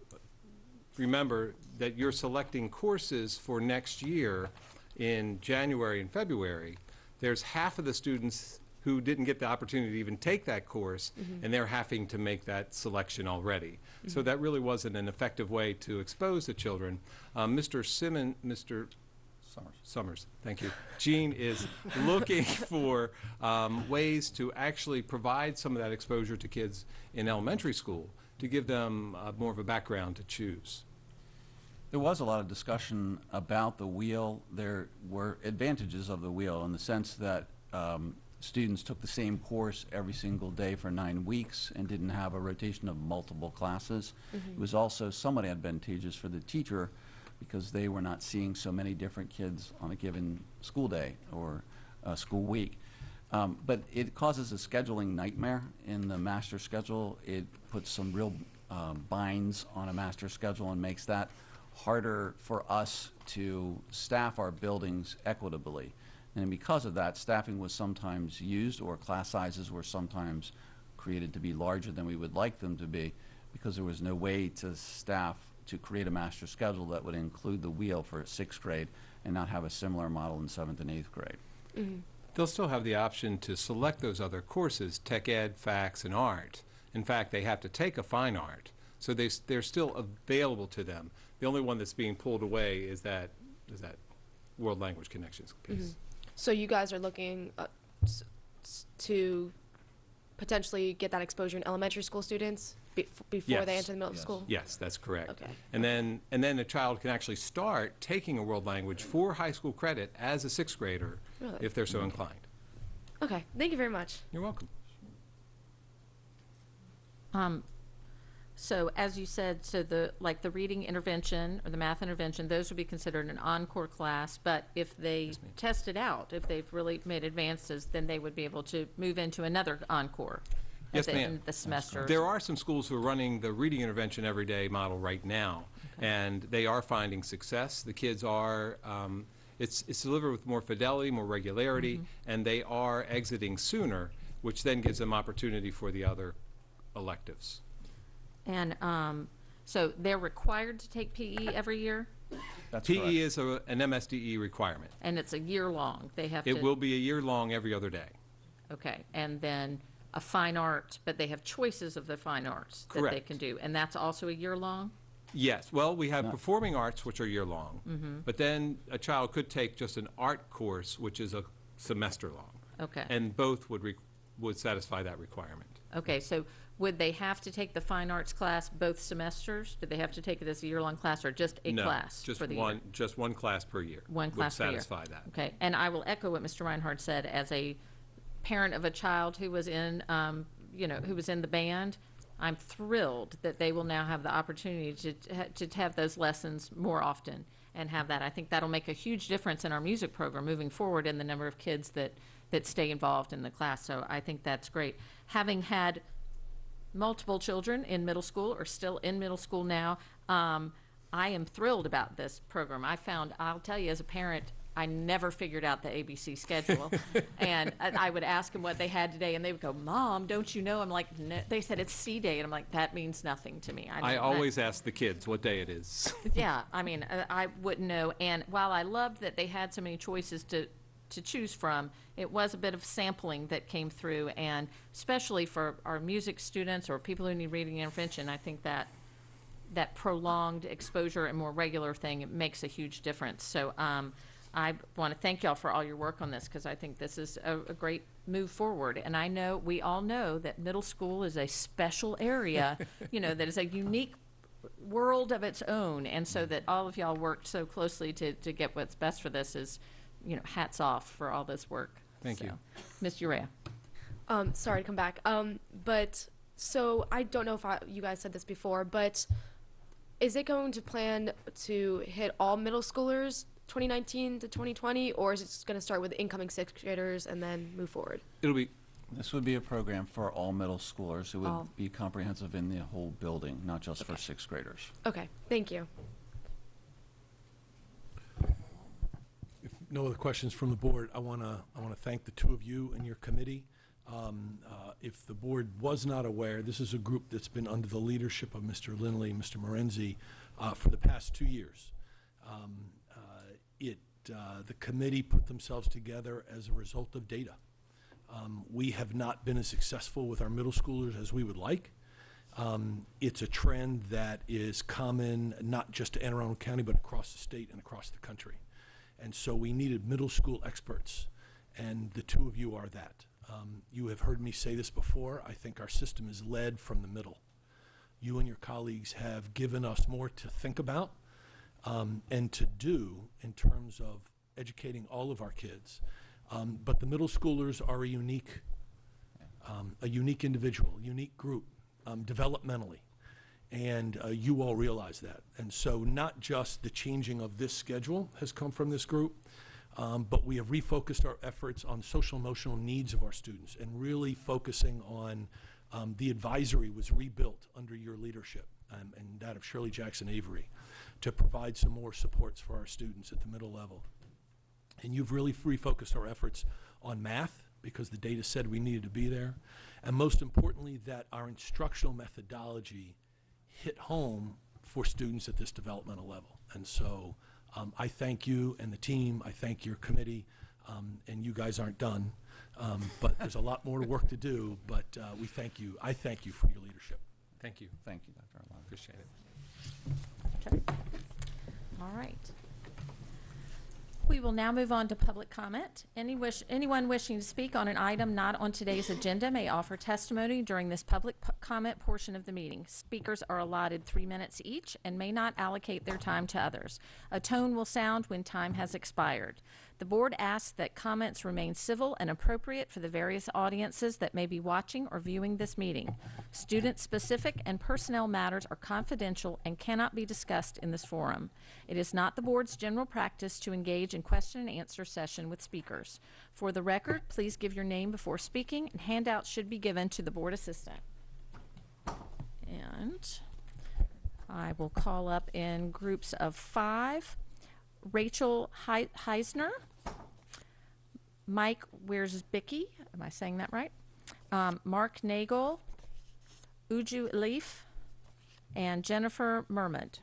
remember that you're selecting courses for next year in January and February, there's half of the students who didn't get the opportunity to even take that course, and they're having to make that selection already. So that really wasn't an effective way to expose the children. Mr. Summers, thank you. Gene is looking for ways to actually provide some of that exposure to kids in elementary school to give them more of a background to choose. There was a lot of discussion about the wheel. There were advantages of the wheel in the sense that students took the same course every single day for 9 weeks and didn't have a rotation of multiple classes. It was also somewhat advantageous for the teacher because they were not seeing so many different kids on a given school day or school week. But it causes a scheduling nightmare in the master schedule. It puts some real binds on a master schedule and makes that harder for us to staff our buildings equitably. And because of that, staffing was sometimes used, or class sizes were sometimes created to be larger than we would like them to be, because there was no way to staff to create a master schedule that would include the wheel for 6th grade and not have a similar model in 7th and 8th grade. They'll still have the option to select those other courses, tech ed, fax, and art. In fact, they have to take a fine art, so they're still available to them. The only one that's being pulled away is that world language connections piece. So you guys are looking to potentially get that exposure in elementary school students before they enter the middle school? Yes, that's correct. Okay. And then a child can actually start taking a world language for high school credit as a 6th grader Really? if they're so inclined. Okay, thank you very much. You're welcome. So as you said, so the reading intervention or the math intervention, those would be considered an encore class, but if they test it out, if they've really made advances, then they would be able to move into another encore Yes, at the ma'am. end of the semester. There are some schools who are running the reading intervention everyday model right now, and they are finding success. The kids are, it's delivered with more fidelity, more regularity, and they are exiting sooner, which then gives them opportunity for the other electives. And so they're required to take PE every year, That's PE correct. is an MSDE requirement. and it's a year long. They have to. It will be a year long every other day. Okay, and then a fine art, but they have choices of the fine arts that they Correct. can do, and that's also a year long? Yes, well, we have performing arts, which are year-long, but then a child could take just an art course, which is a semester-long. Okay. And both would satisfy that requirement. Okay, so would they have to take the fine arts class both semesters? Do they have to take it as a year-long class or just a No, class just for the one, year? just one class per year. One class per year. Would satisfy that. Okay, and I will echo what Mr. Reinhard said. As a parent of a child who was in, who was in the band, I'm thrilled that they will now have the opportunity to have those lessons more often and have that. I think that'll make a huge difference in our music program moving forward in the number of kids that stay involved in the class. So I think that's great. Having had multiple children in middle school or still in middle school now, I am thrilled about this program. I'll tell you as a parent, I never figured out the ABC schedule. And I would ask them what they had today, and they would go, "Mom, don't you know?" I'm like, no. They said it's C Day, and I'm like, that means nothing to me. I always ask the kids what day it is. Yeah, I mean, I wouldn't know. And while I loved that they had so many choices to choose from, it was a bit of sampling that came through, and especially for our music students or people who need reading intervention, I think that prolonged exposure and more regular thing, it makes a huge difference. So I want to thank y'all for all your work on this, because I think this is a great move forward. And I know, we all know that middle school is a special area, that is a unique world of its own. And so that all of y'all worked so closely to get what's best for this is, hats off for all this work. Thank you. Ms. Urrea. Sorry to come back. But so I don't know if you guys said this before, but is it going to plan to hit all middle schoolers 2019 to 2020, or is it just going to start with incoming 6th graders and then move forward? This would be a program for all middle schoolers. It would be comprehensive in the whole building, not just for 6th graders. Okay, thank you. If no other questions from the board, I want to thank the two of you and your committee. If the board was not aware, this is a group that's been under the leadership of Mr. Lindley and Mr. Morenzi for the past 2 years. The committee put themselves together as a result of data. We have not been as successful with our middle schoolers as we would like. It's a trend that is common not just to Anne Arundel County, but across the state and across the country. And so we needed middle school experts, and the two of you are that. You have heard me say this before. I think our system is led from the middle. You and your colleagues have given us more to think about and to do in terms of educating all of our kids. But the middle schoolers are a unique individual, unique group, developmentally. And you all realize that. And so not just the changing of this schedule has come from this group, but we have refocused our efforts on social emotional needs of our students and really focusing on the advisory was rebuilt under your leadership and that of Shirley Jackson Avery to provide some more supports for our students at the middle level. And you've really refocused our efforts on math because the data said we needed to be there. And most importantly, that our instructional methodology hit home for students at this developmental level. And so I thank you and the team. I thank your committee, and you guys aren't done. But there's a lot more work to do, but we thank you. I thank you for your leadership. Thank you. Thank you, Dr. Arlano. Appreciate it. Okay. All right. We will now move on to public comment. Anyone wishing to speak on an item not on today's agenda may offer testimony during this public comment portion of the meeting. Speakers are allotted 3 minutes each and may not allocate their time to others. A tone will sound when time has expired. The board asks that comments remain civil and appropriate for the various audiences that may be watching or viewing this meeting. Student-specific and personnel matters are confidential and cannot be discussed in this forum. It is not the board's general practice to engage in question and answer session with speakers. For the record, please give your name before speaking, and handouts should be given to the board assistant. And I will call up in groups of 5. Rachel Heisner, Mike Wierzbicki, am I saying that right? Mark Nagel, Uju Leaf, and Jennifer Mermond.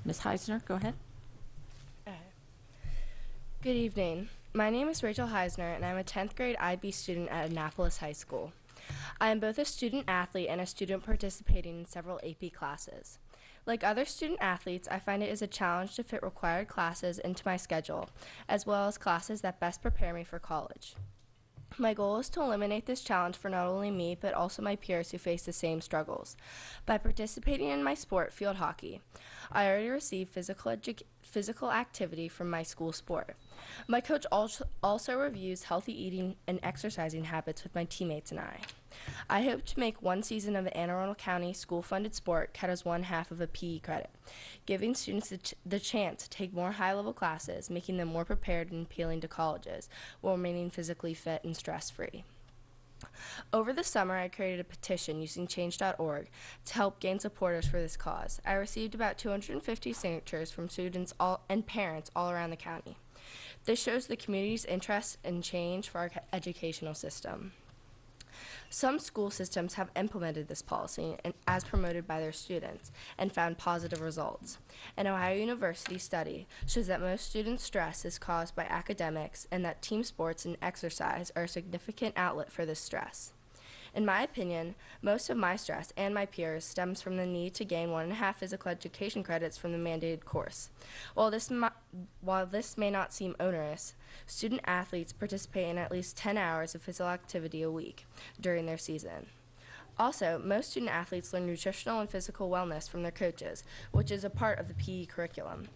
Ms. Heisner, go ahead. Good evening. My name is Rachel Heisner, and I'm a 10th grade IB student at Annapolis High School. I am both a student athlete and a student participating in several AP classes. Like other student athletes, I find it is a challenge to fit required classes into my schedule, as well as classes that best prepare me for college. My goal is to eliminate this challenge for not only me, but also my peers who face the same struggles. By participating in my sport, field hockey, I already receive physical activity from my school sport. My coach also reviews healthy eating and exercising habits with my teammates and I. I hope to make one season of the Anne Arundel County school-funded sport count as 1/2 of a PE credit, giving students the chance to take more high-level classes, making them more prepared and appealing to colleges, while remaining physically fit and stress-free. Over the summer, I created a petition using change.org to help gain supporters for this cause. I received about 250 signatures from students and parents all around the county. This shows the community's interest in change for our educational system. Some school systems have implemented this policy as promoted by their students and found positive results. An Ohio University study shows that most students' stress is caused by academics and that team sports and exercise are a significant outlet for this stress. In my opinion, most of my stress and my peers stems from the need to gain 1.5 physical education credits from the mandated course. While this may not seem onerous, student athletes participate in at least 10 hours of physical activity a week during their season. Also, most student athletes learn nutritional and physical wellness from their coaches, which is a part of the PE curriculum.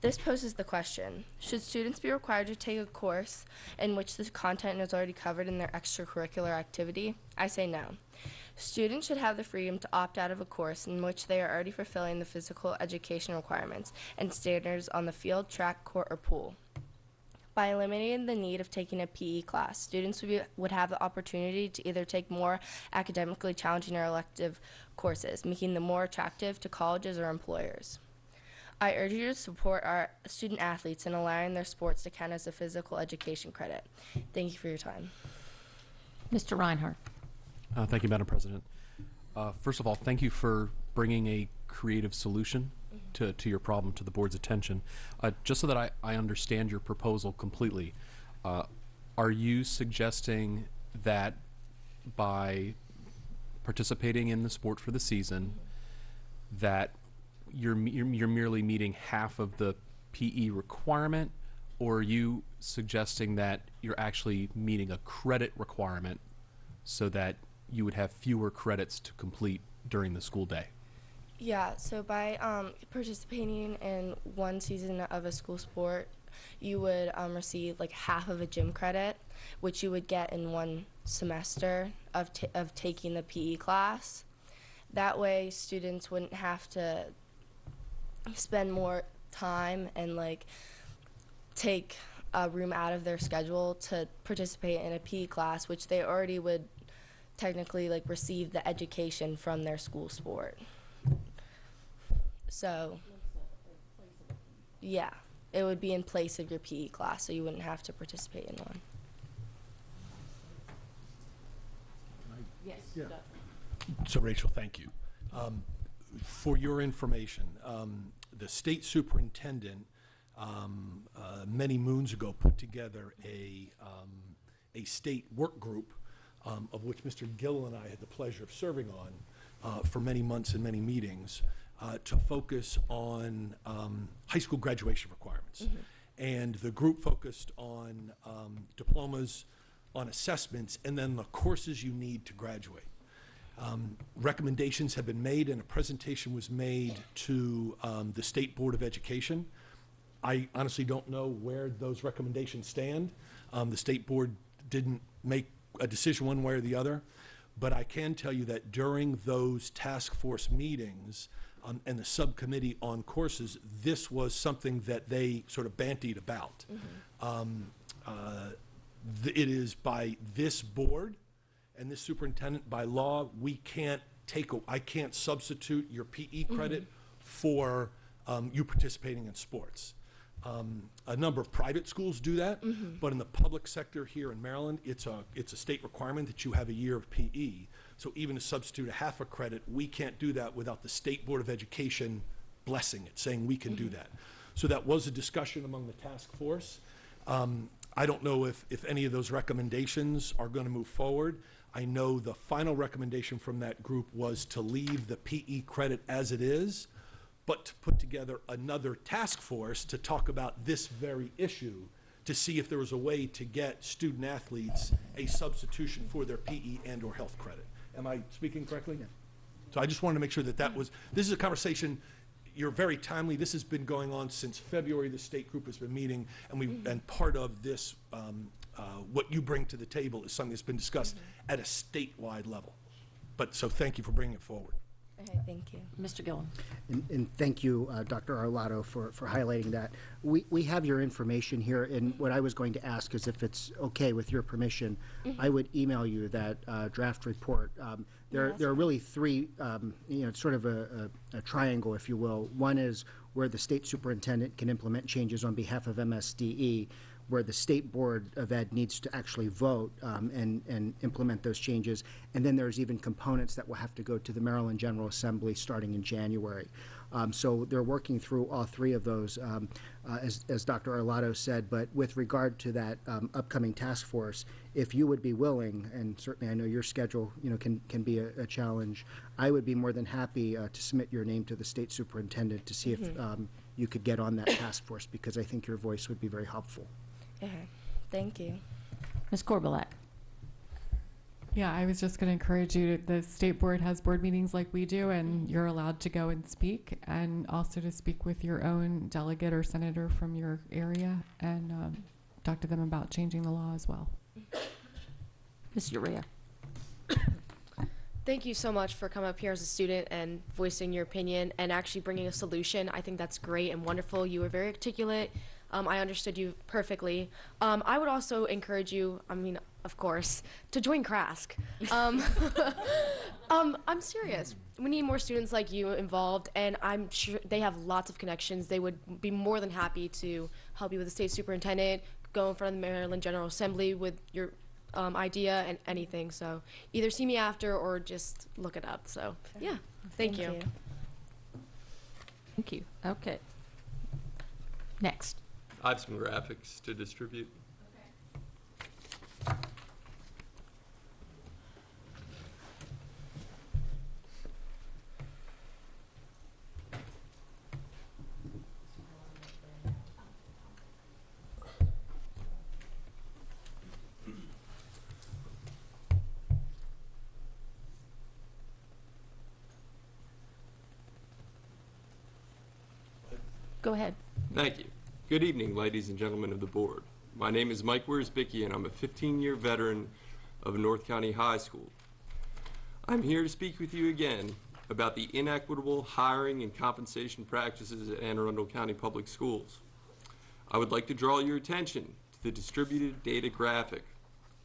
This poses the question, should students be required to take a course in which the content is already covered in their extracurricular activity? I say no. Students should have the freedom to opt out of a course in which they are already fulfilling the physical education requirements and standards on the field, track, court, or pool. By eliminating the need of taking a PE class, students would have the opportunity to either take more academically challenging or elective courses, making them more attractive to colleges or employers. I urge you to support our student athletes in allowing their sports to count as a physical education credit. Thank you for your time. Mr. Reinhard. Thank you, Madam President. First of all, thank you for bringing a creative solution to your problem to the board's attention. Just so that I understand your proposal completely, are you suggesting that by participating in the sport for the season, that you're merely meeting half of the PE requirement, or are you suggesting that you're actually meeting a credit requirement so that you would have fewer credits to complete during the school day? Yeah, so by participating in one season of a school sport, you would receive like half of a gym credit, which you would get in one semester of taking the PE class. That way students wouldn't have to spend more time and take a room out of their schedule to participate in a PE class, which they already would technically like receive the education from their school sport. So yeah, it would be in place of your PE class, so you wouldn't have to participate in one. Yes. Yeah. So Rachel, thank you. For your information, the state superintendent many moons ago put together a state work group of which Mr. Gilleland and I had the pleasure of serving on for many months and many meetings to focus on high school graduation requirements. And the group focused on diplomas, on assessments, and then the courses you need to graduate. Recommendations have been made and a presentation was made to the State Board of Education. I honestly don't know where those recommendations stand. The State Board didn't make a decision one way or the other, but I can tell you that during those task force meetings and the subcommittee on courses, this was something that they sort of bantied about. It is by this board and this superintendent, by law, I can't substitute your PE credit for you participating in sports. A number of private schools do that, but in the public sector here in Maryland, it's a state requirement that you have a year of PE. So even to substitute a half a credit, we can't do that without the State Board of Education blessing it, saying we can do that. So that was a discussion among the task force. I don't know if any of those recommendations are going to move forward. I know the final recommendation from that group was to leave the PE credit as it is, but to put together another task force to talk about this very issue to see if there was a way to get student athletes a substitution for their PE and or health credit. Am I speaking correctly? Yeah. So I just wanted to make sure that this is a conversation, you're very timely. This has been going on since February. The state group has been meeting, and part of this, what you bring to the table is something that's been discussed at a statewide level. So thank you for bringing it forward. Okay, thank you. Mr. Gilleland. And thank you, Dr. Arlotto, for highlighting that. We have your information here, and what I was going to ask is if it's okay with your permission, I would email you that draft report. There are really three, sort of a triangle, if you will. One is where the state superintendent can implement changes on behalf of MSDE, where the State Board of Ed needs to actually vote and implement those changes. And then there's even components that will have to go to the Maryland General Assembly starting in January. So they're working through all three of those, as Dr. Arlotto said. But with regard to that upcoming task force, if you would be willing, and certainly I know your schedule can be a challenge, I would be more than happy to submit your name to the state superintendent to see if you could get on that task force, because I think your voice would be very helpful. Okay, thank you. Ms. Korbelak. Yeah, I was just going to encourage you. The state board has board meetings like we do, and you're allowed to go and speak, and also to speak with your own delegate or senator from your area and talk to them about changing the law as well. Ms. Urrea. Thank you so much for coming up here as a student and voicing your opinion and actually bringing a solution. I think that's great and wonderful. You were very articulate. I understood you perfectly. I would also encourage you, of course, to join CRASC. I'm serious. We need more students like you involved, and I'm sure they have lots of connections. They would be more than happy to help you with the state superintendent, go in front of the Maryland General Assembly with your idea and anything. So either see me after or just look it up. So yeah, thank you. Thank you. Okay. Next. I have some graphics to distribute. Go ahead. Thank you. Good evening, ladies and gentlemen of the board. My name is Mike Wiersbicki, and I'm a 15-year veteran of North County High School. I'm here to speak with you again about the inequitable hiring and compensation practices at Anne Arundel County Public Schools. I would like to draw your attention to the distributed data graphic.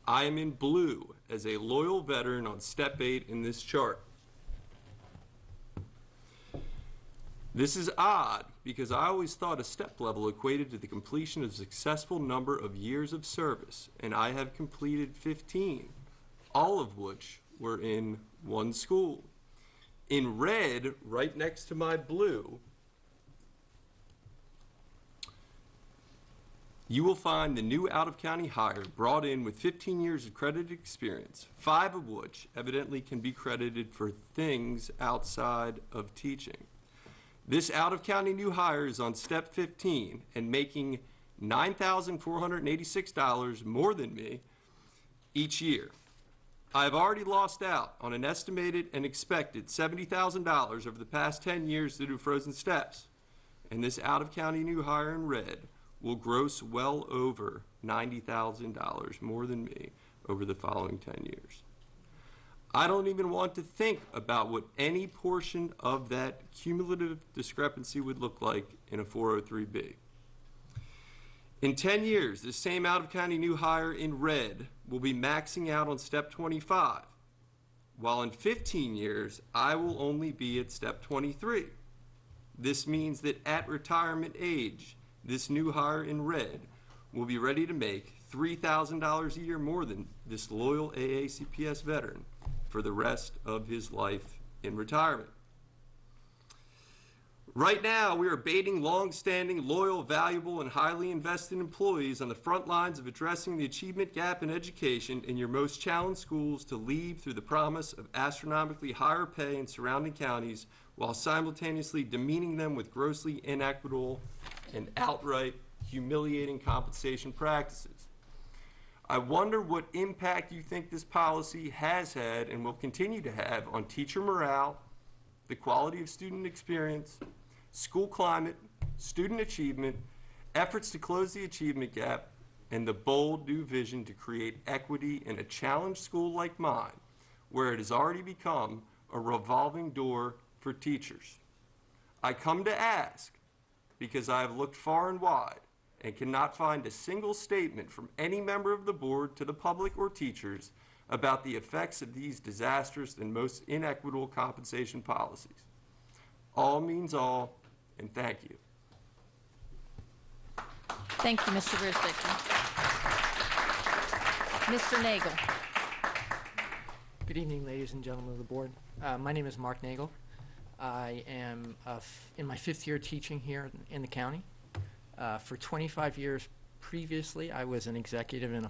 I am in blue as a loyal veteran on step 8 in this chart. This is odd because I always thought a step level equated to the completion of a successful number of years of service, and I have completed 15, all of which were in one school. In red, right next to my blue, you will find the new out-of-county hire brought in with 15 years of credited experience, 5 of which evidently can be credited for things outside of teaching. This out-of-county new hire is on step 15 and making $9,486 more than me each year. I have already lost out on an estimated and expected $70,000 over the past 10 years due to frozen steps, and this out-of-county new hire in red will gross well over $90,000 more than me over the following 10 years. I don't even want to think about what any portion of that cumulative discrepancy would look like in a 403B. In 10 years, this same out-of-county new hire in red will be maxing out on step 25, while in 15 years, I will only be at step 23. This means that at retirement age, this new hire in red will be ready to make $3,000 a year more than this loyal AACPS veteran for the rest of his life in retirement. Right now, we are baiting long-standing, loyal, valuable, and highly invested employees on the front lines of addressing the achievement gap in education in your most challenged schools to leave through the promise of astronomically higher pay in surrounding counties while simultaneously demeaning them with grossly inequitable and outright humiliating compensation practices. I wonder what impact you think this policy has had and will continue to have on teacher morale, the quality of student experience, school climate, student achievement, efforts to close the achievement gap, and the bold new vision to create equity in a challenged school like mine, where it has already become a revolving door for teachers. I come to ask because I have looked far and wide and cannot find a single statement from any member of the board to the public or teachers about the effects of these disastrous and most inequitable compensation policies. All means all, and thank you. Thank you, Mr. Grisbicki. Mr. Nagel. Good evening, ladies and gentlemen of the board. My name is Mark Nagel. I am in my 5th year teaching here in the county. For 25 years previously, I was an executive in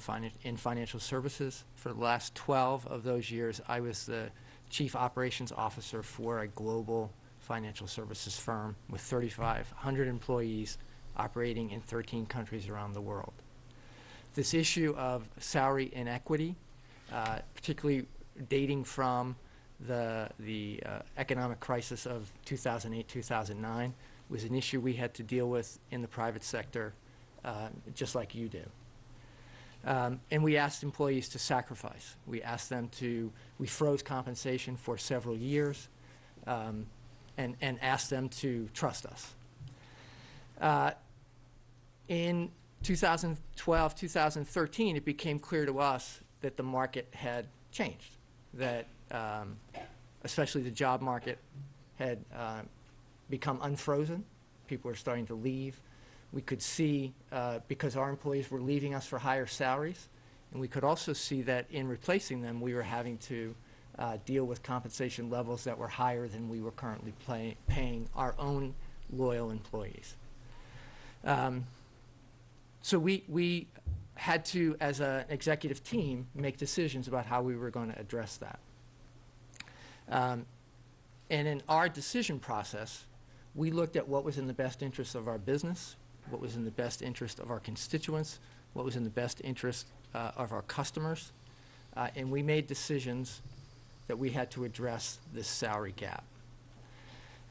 financial services. For the last 12 of those years, I was the chief operations officer for a global financial services firm with 3,500 employees operating in 13 countries around the world. This issue of salary inequity, particularly dating from the economic crisis of 2008-2009, was an issue we had to deal with in the private sector, just like you do. And we asked employees to sacrifice. We asked them to, we froze compensation for several years, and asked them to trust us. In 2012, 2013, it became clear to us that the market had changed, that especially the job market had become unfrozen. People were starting to leave. We could see, because our employees were leaving us for higher salaries, and we could also see that in replacing them, we were having to deal with compensation levels that were higher than we were currently paying our own loyal employees. So we had to, as an executive team, make decisions about how we were going to address that. And in our decision process, we looked at what was in the best interest of our business, what was in the best interest of our constituents, what was in the best interest of our customers, and we made decisions that we had to address this salary gap.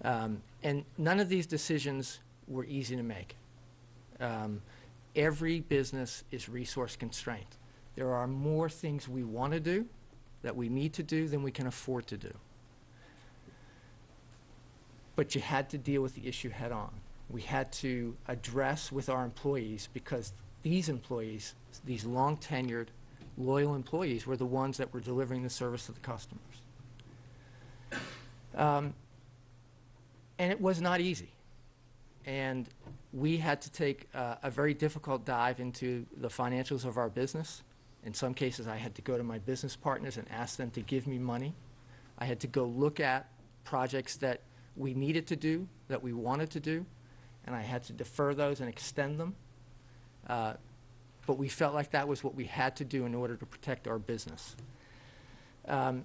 And none of these decisions were easy to make. Every business is resource constrained. There are more things we want to do, that we need to do, than we can afford to do. But you had to deal with the issue head on. We had to address with our employees, because these employees, these long-tenured, loyal employees, were the ones that were delivering the service to the customers. And it was not easy. And we had to take a very difficult dive into the financials of our business. In some cases, I had to go to my business partners and ask them to give me money. I had to go look at projects that we needed to do, that we wanted to do, and I had to defer those and extend them. But we felt like that was what we had to do in order to protect our business. And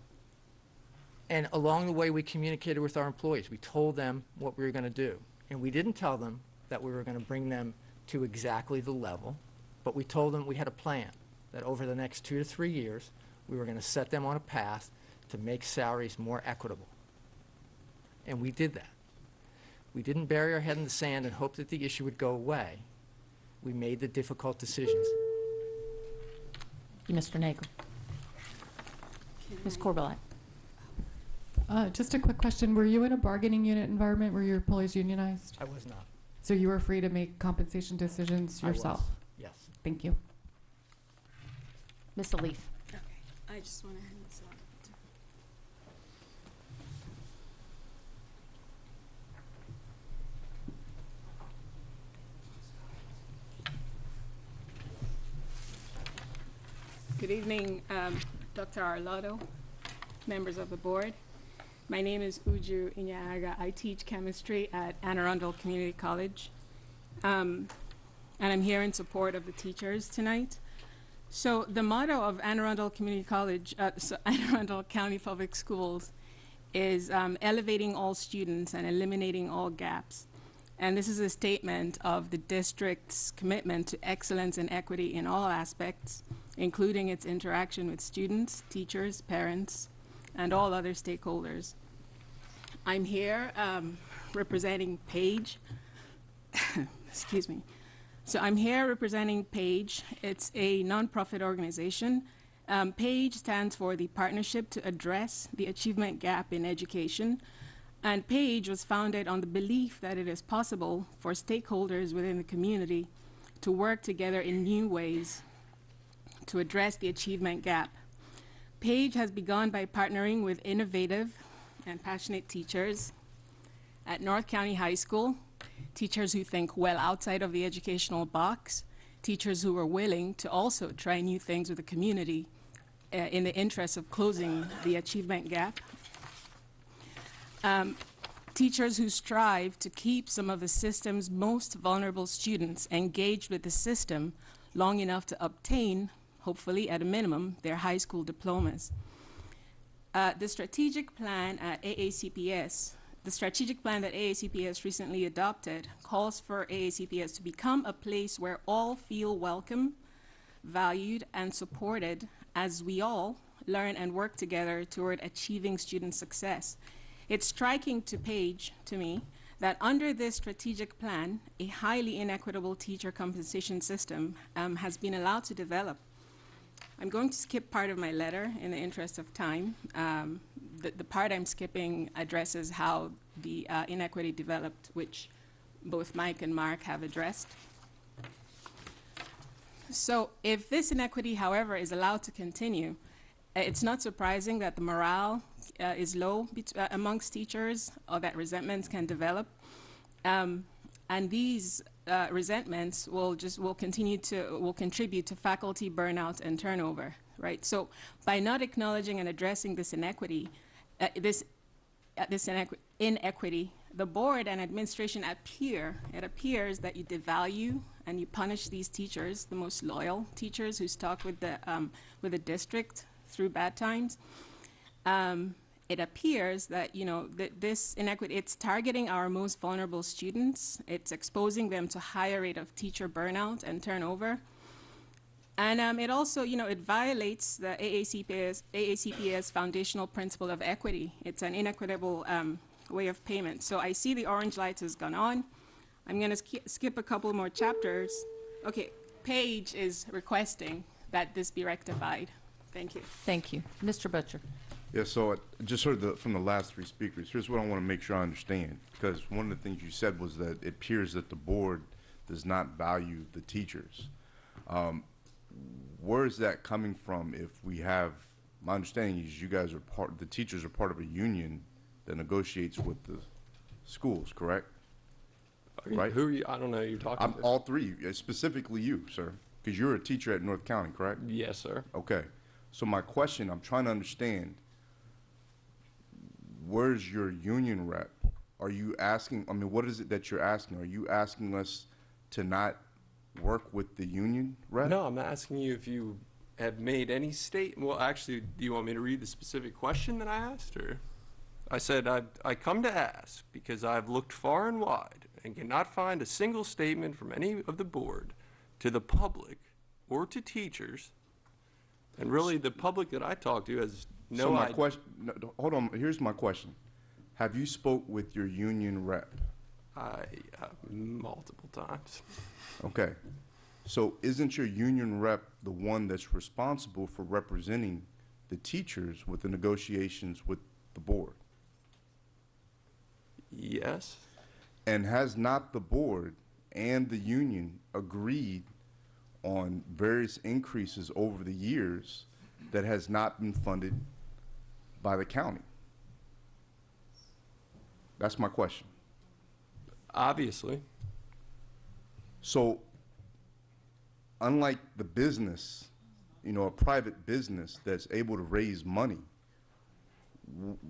along the way, we communicated with our employees. We told them what we were going to do. And we didn't tell them that we were going to bring them to exactly the level, but we told them we had a plan, that over the next 2 to 3 years, we were going to set them on a path to make salaries more equitable. And we did that. We didn't bury our head in the sand and hope that the issue would go away. We made the difficult decisions. Mr. Nagel. Ms. Korbelak. Just a quick question. Were you in a bargaining unit environment? Were your employees unionized? I was not. So you were free to make compensation decisions yourself? I was, yes. Thank you. Ms. Alif. Okay, I just want to hand this on. Good evening, Dr. Arlotto, members of the board. My name is Uju Inyaga. I teach chemistry at Arundel Community College. And I'm here in support of the teachers tonight. So the motto of Arundel Community College, Arundel County Public Schools, is elevating all students and eliminating all gaps. And this is a statement of the district's commitment to excellence and equity in all aspects, including its interaction with students, teachers, parents, and all other stakeholders. I'm here representing Page. Excuse me. So I'm here representing Page. It's a nonprofit organization. Page stands for the Partnership to Address the Achievement Gap in Education. And Page was founded on the belief that it is possible for stakeholders within the community to work together in new ways to address the achievement gap. Page has begun by partnering with innovative and passionate teachers at North County High School, teachers who think well outside of the educational box, teachers who are willing to also try new things with the community in the interest of closing the achievement gap. Teachers who strive to keep some of the system's most vulnerable students engaged with the system long enough to obtain, hopefully at a minimum, their high school diplomas. The strategic plan at AACPS, the strategic plan that AACPS recently adopted calls for AACPS to become a place where all feel welcome, valued, and supported as we all learn and work together toward achieving student success. It's striking to Page, to me, that under this strategic plan, a highly inequitable teacher compensation system has been allowed to develop. I'm going to skip part of my letter in the interest of time. The part I'm skipping addresses how the inequity developed, which both Mike and Mark have addressed. So if this inequity, however, is allowed to continue, it's not surprising that the morale is low amongst teachers, or that resentments can develop. And these resentments will contribute to faculty burnout and turnover, right? So by not acknowledging and addressing this inequity, inequity, the board and administration it appears that you devalue and you punish these teachers, the most loyal teachers who stuck with the district through bad times. It appears that, this inequity, it's targeting our most vulnerable students. It's exposing them to higher rate of teacher burnout and turnover. And it also, it violates the AACPS foundational principle of equity. It's an inequitable way of payment. So I see the orange light has gone on. I'm going to skip a couple more chapters. Okay, Page is requesting that this be rectified. Thank you. Thank you. Mr. Butcher. Yeah, so just heard from the last three speakers. Here's what I want to make sure I understand, because one of the things you said was that it appears that the board does not value the teachers. Where is that coming from? If we have, my understanding is you guys are the teachers are part of a union that negotiates with the schools, correct? Right? Who are you? I don't know who you're talking to. All three, specifically you, sir, because you're a teacher at North County, correct? Yes, sir. Okay. So my question, I'm trying to understand, where's your union rep? Are you asking, I mean, what is it that you're asking? Are you asking us to not work with the union rep? No, I'm asking you if you have made any statement. Well, actually, do you want me to read the specific question that I asked? Or I said, I come to ask because I've looked far and wide and cannot find a single statement from any of the board to the public or to teachers. And really, the public that I talk to has no So my idea. question, no, hold on, here's my question. Have you spoke with your union rep? Multiple times. Okay. So isn't your union rep the one that's responsible for representing the teachers with the negotiations with the board? Yes. And has not the board and the union agreed on various increases over the years that has not been funded by the county? That's my question. Obviously. So, unlike the business, you know, a private business that's able to raise money,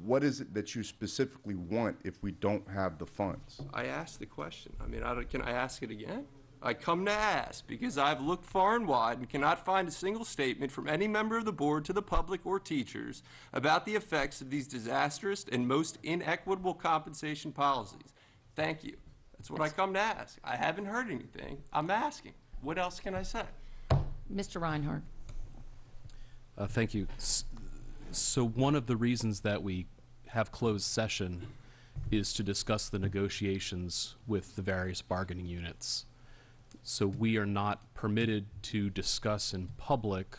what is it that you specifically want if we don't have the funds? I asked the question. I mean, can I ask it again? I come to ask because I've looked far and wide and cannot find a single statement from any member of the board to the public or teachers about the effects of these disastrous and most inequitable compensation policies. Thank you. That's what I come to ask. I haven't heard anything. I'm asking. What else can I say? Mr. Reinhard. Thank you. So one of the reasons that we have closed session is to discuss the negotiations with the various bargaining units. So we are not permitted to discuss in public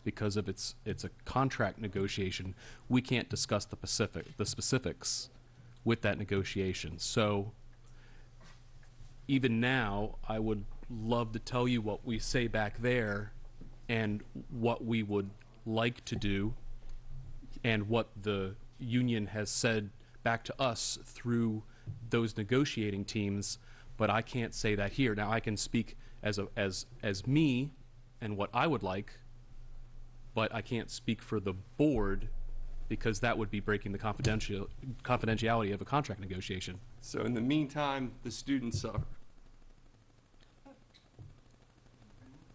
because of it's a contract negotiation. We can't discuss the specifics with that negotiation. So even now, I would love to tell you what we say back there and what we would like to do and what the union has said back to us through those negotiating teams, but I can't say that here. Now I can speak as me and what I would like, but I can't speak for the board because that would be breaking the confidentiality of a contract negotiation. So in the meantime, the students suffer.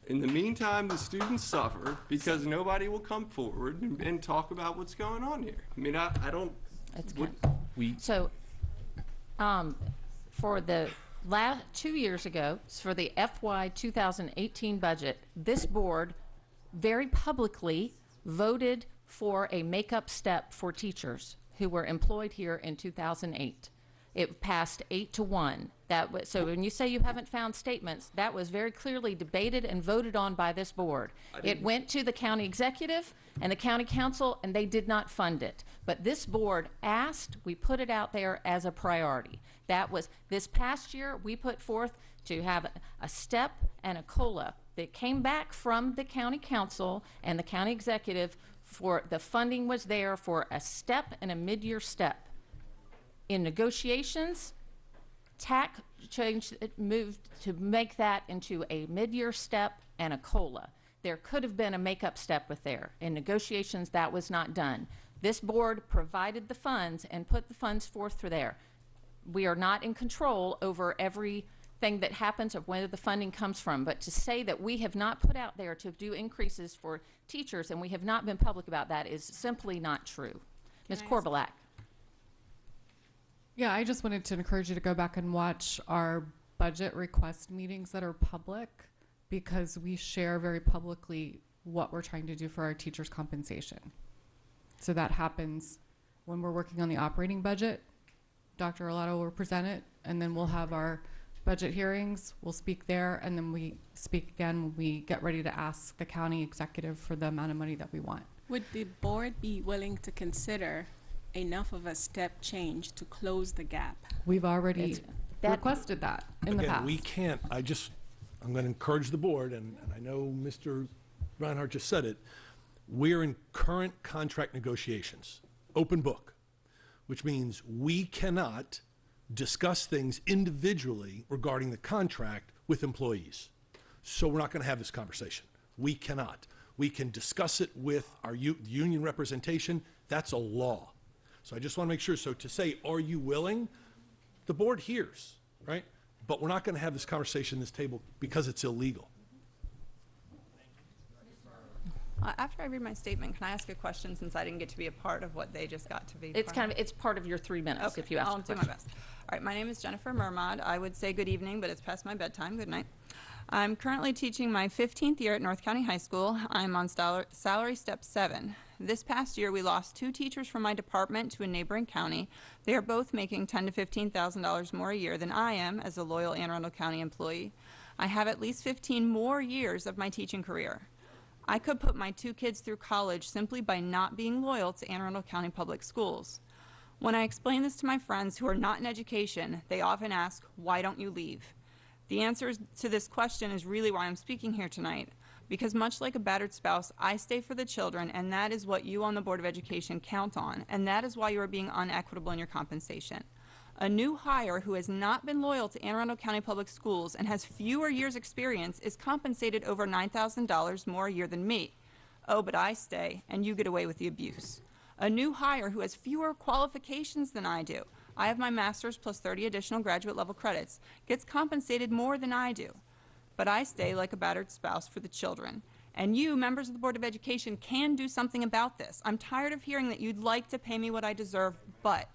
In the meantime, the students suffer because nobody will come forward and talk about what's going on here. I mean, I don't. That's good. So, for the last 2 years ago, for the FY 2018 budget, this board very publicly voted for a make-up step for teachers who were employed here in 2008. It passed 8-1. So when you say you haven't found statements, that was very clearly debated and voted on by this board. It went to the county executive and the county council, and they did not fund it. But this board asked, we put it out there as a priority. That was, this past year, we put forth to have a step and a COLA that came back from the county council and the county executive for the funding was there for a step and a mid-year step. In negotiations, TAC moved to make that into a mid-year step and a COLA. There could have been a make-up step with there. In negotiations, that was not done. This board provided the funds and put the funds forth for there. We are not in control over everything that happens or where the funding comes from, but to say that we have not put out there to do increases for teachers and we have not been public about that is simply not true. Ms. Korbelak. Yeah, I just wanted to encourage you to go back and watch our budget request meetings that are public because we share very publicly what we're trying to do for our teachers' compensation. So that happens when we're working on the operating budget. Dr. Arlato will present it, and then we'll have our budget hearings. We'll speak there, and then we speak again when we get ready to ask the county executive for the amount of money that we want. Would the board be willing to consider enough of a step change to close the gap? We've already requested that in the Again, past. we can't, I'm going to encourage the board, and I know Mr. Reinhard just said it, we're in current contract negotiations, open book, which means we cannot discuss things individually regarding the contract with employees. So we're not going to have this conversation. We cannot. We can discuss it with our union representation. That's a law. So I just want to make sure. So to say, are you willing? The board hears, right? But we're not going to have this conversation at this table because it's illegal. After I read my statement, can I ask a question since I didn't get to be a part of what they just got to be? It's part of your 3 minutes Okay, if you ask I'll a do my question. best. All right, my name is Jennifer Mermod. I would say good evening, but it's past my bedtime. Good night. I'm currently teaching my 15th year at North County High School. I'm on salary step 7. This past year, we lost 2 teachers from my department to a neighboring county. They are both making $10,000 to $15,000 more a year than I am as a loyal Anne Arundel County employee. I have at least 15 more years of my teaching career. I could put my 2 kids through college simply by not being loyal to Anne Arundel County Public Schools. When I explain this to my friends who are not in education, they often ask, why don't you leave? The answer to this question is really why I'm speaking here tonight, because much like a battered spouse, I stay for the children, and that is what you on the Board of Education count on, and that is why you are being unequitable in your compensation. A new hire who has not been loyal to Anne Arundel County Public Schools and has fewer years' experience is compensated over $9,000 more a year than me. Oh, but I stay, and you get away with the abuse. A new hire who has fewer qualifications than I do, I have my master's plus 30 additional graduate level credits, gets compensated more than I do. But I stay like a battered spouse for the children. And you, members of the Board of Education, can do something about this. I'm tired of hearing that you'd like to pay me what I deserve, but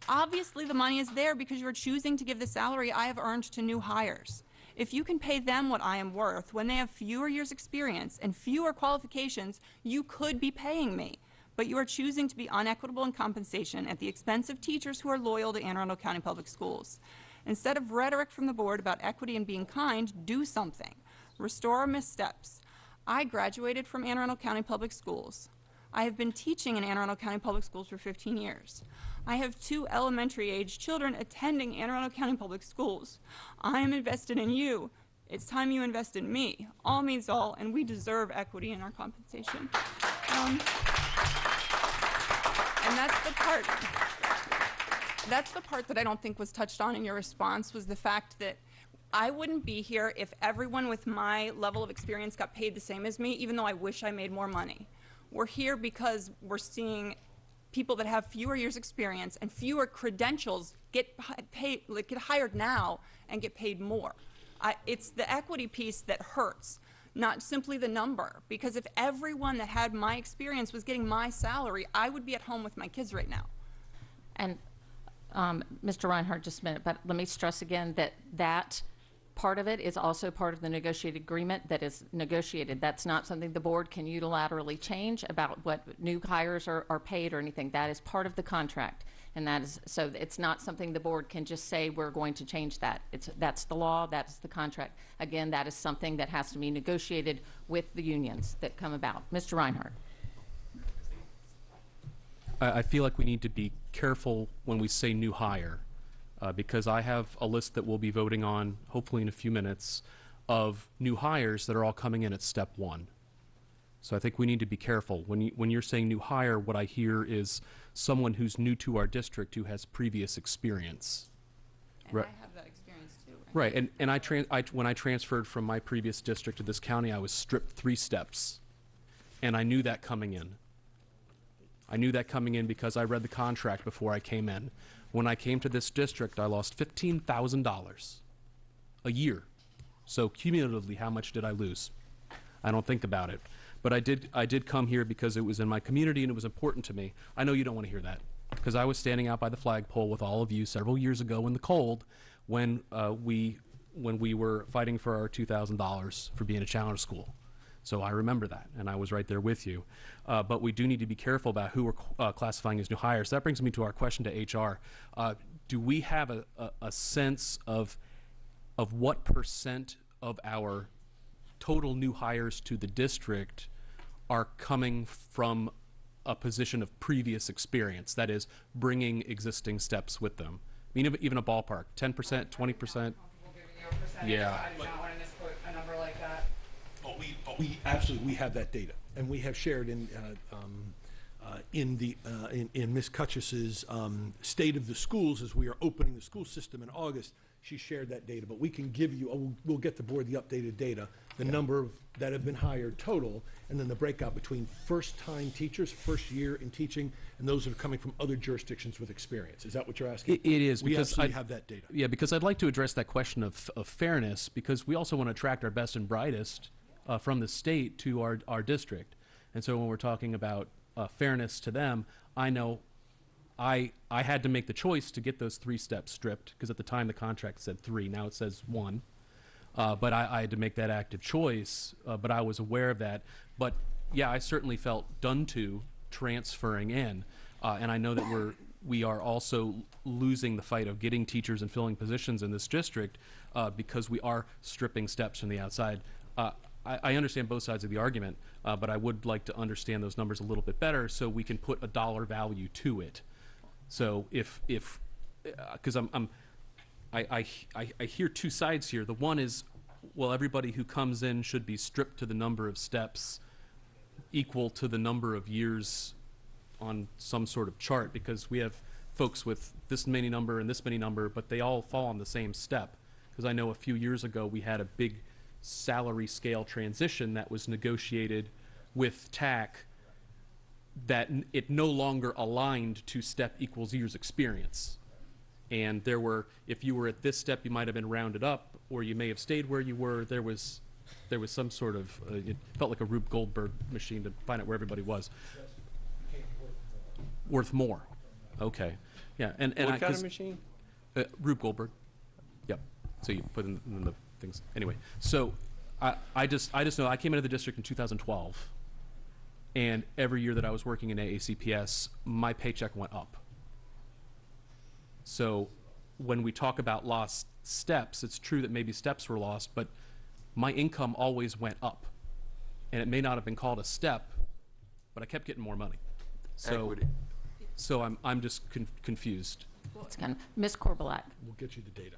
obviously the money is there because you're choosing to give the salary I have earned to new hires. If you can pay them what I am worth when they have fewer years experience and fewer qualifications, you could be paying me. But you are choosing to be unequitable in compensation at the expense of teachers who are loyal to Anne Arundel County Public Schools. Instead of rhetoric from the board about equity and being kind, do something. Restore our missteps. I graduated from Anne Arundel County Public Schools. I have been teaching in Anne Arundel County Public Schools for 15 years. I have 2 elementary-age children attending Anne Arundel County Public Schools. I am invested in you. It's time you invest in me. All means all, and we deserve equity in our compensation. And that's the part that I don't think was touched on in your response, was the fact that I wouldn't be here if everyone with my level of experience got paid the same as me, even though I wish I made more money. We're here because we're seeing people that have fewer years experience and fewer credentials get hired now and get paid more. It's the equity piece that hurts, not simply the number, because if everyone that had my experience was getting my salary, I would be at home with my kids right now. And Mr. Reinhard, just a minute, but let me stress again that that part of it is also part of the negotiated agreement that is negotiated. That's not something the board can unilaterally change about what new hires are paid or anything. That is part of the contract. And that is, so it's not something the board can just say we're going to change that. That's the law, that's the contract. Again, that is something that has to be negotiated with the unions that come about. Mr. Reinhard. I feel like we need to be careful when we say new hire, because I have a list that we'll be voting on, hopefully in a few minutes, of new hires that are all coming in at step 1. So I think we need to be careful. When you're saying new hire, what I hear is someone who's new to our district who has previous experience. And I have that experience too. Right, and when I transferred from my previous district to this county, I was stripped 3 steps. And I knew that coming in. I knew that coming in because I read the contract before I came in. When I came to this district, I lost $15,000 a year. So cumulatively, how much did I lose? I don't think about it. But I did come here because it was in my community and it was important to me. I know you don't want to hear that, because I was standing out by the flagpole with all of you several years ago in the cold when we were fighting for our $2,000 for being a challenger school. So I remember that, and I was right there with you. But we do need to be careful about who we're classifying as new hires. That brings me to our question to HR. Do we have a sense of what % of our total new hires to the district are coming from a position of previous experience, that is, bringing existing steps with them. I mean, even a ballpark, 10%, 20%. Yeah. I do not want to misquote a number like that. We absolutely, we have that data, and we have shared in Ms. Cutchess's State of the Schools, as we are opening the school system in August. She shared that data, but we can give you, we'll get the board the updated data, the number that have been hired total, and then the breakout between first-time teachers, first year in teaching, and those that are coming from other jurisdictions with experience. Is that what you're asking? It is. We because absolutely have that data. Yeah, because I'd like to address that question of fairness, because we also want to attract our best and brightest from the state to our district. And so when we're talking about fairness to them, I know I had to make the choice to get those 3 steps stripped, because at the time the contract said 3, now it says 1. But I had to make that active choice, but I was aware of that. But yeah, I certainly felt done to transferring in. And I know that we are also losing the fight of getting teachers and filling positions in this district because we are stripping steps from the outside. I understand both sides of the argument, but I would like to understand those numbers a little bit better so we can put a dollar value to it. So because I hear 2 sides here. The one is, well, everybody who comes in should be stripped to the number of steps equal to the number of years on some sort of chart, because we have folks with this many number and this many number, but they all fall on the same step. Because I know a few years ago we had a big salary scale transition that was negotiated with TAC that it no longer aligned to step equals years experience. And there were, if you were at this step, you might have been rounded up, or you may have stayed where you were. There was some sort of, it felt like a Rube Goldberg machine to find out where everybody was. Worth more. Okay. Yeah. And what kind of machine? Rube Goldberg. Yep. So you put in the things. Anyway, so I just know I came into the district in 2012, and every year that I was working in AACPS, my paycheck went up. So when we talk about lost steps, it's true that maybe steps were lost, but my income always went up. And it may not have been called a step, but I kept getting more money. So, Equity. So I'm just confused. It's kind of, Ms. Korbelak. We'll get you the data.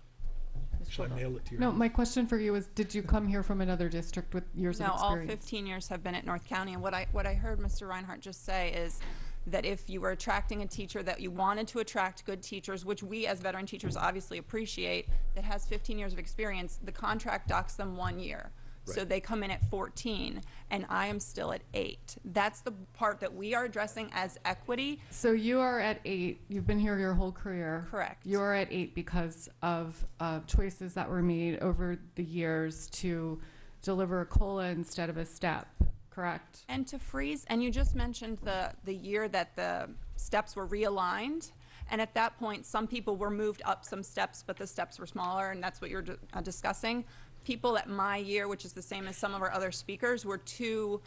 Shall I mail it to you? No, my question for you is, did you come here from another district with years of No, all experience? 15 years have been at North County. And what I heard Mr. Reinhard just say is that if you were attracting a teacher, that you wanted to attract good teachers, which we as veteran teachers obviously appreciate, that has 15 years of experience, the contract docks them 1 year. So they come in at 14, and I am still at 8. That's the part that we are addressing as equity. So you are at 8. You've been here your whole career. Correct. You are at 8 because of choices that were made over the years to deliver a COLA instead of a step, correct? And to freeze, and you just mentioned the year that the steps were realigned. And at that point, some people were moved up some steps, but the steps were smaller, and that's what you're discussing. People at my year, which is the same as some of our other speakers, were too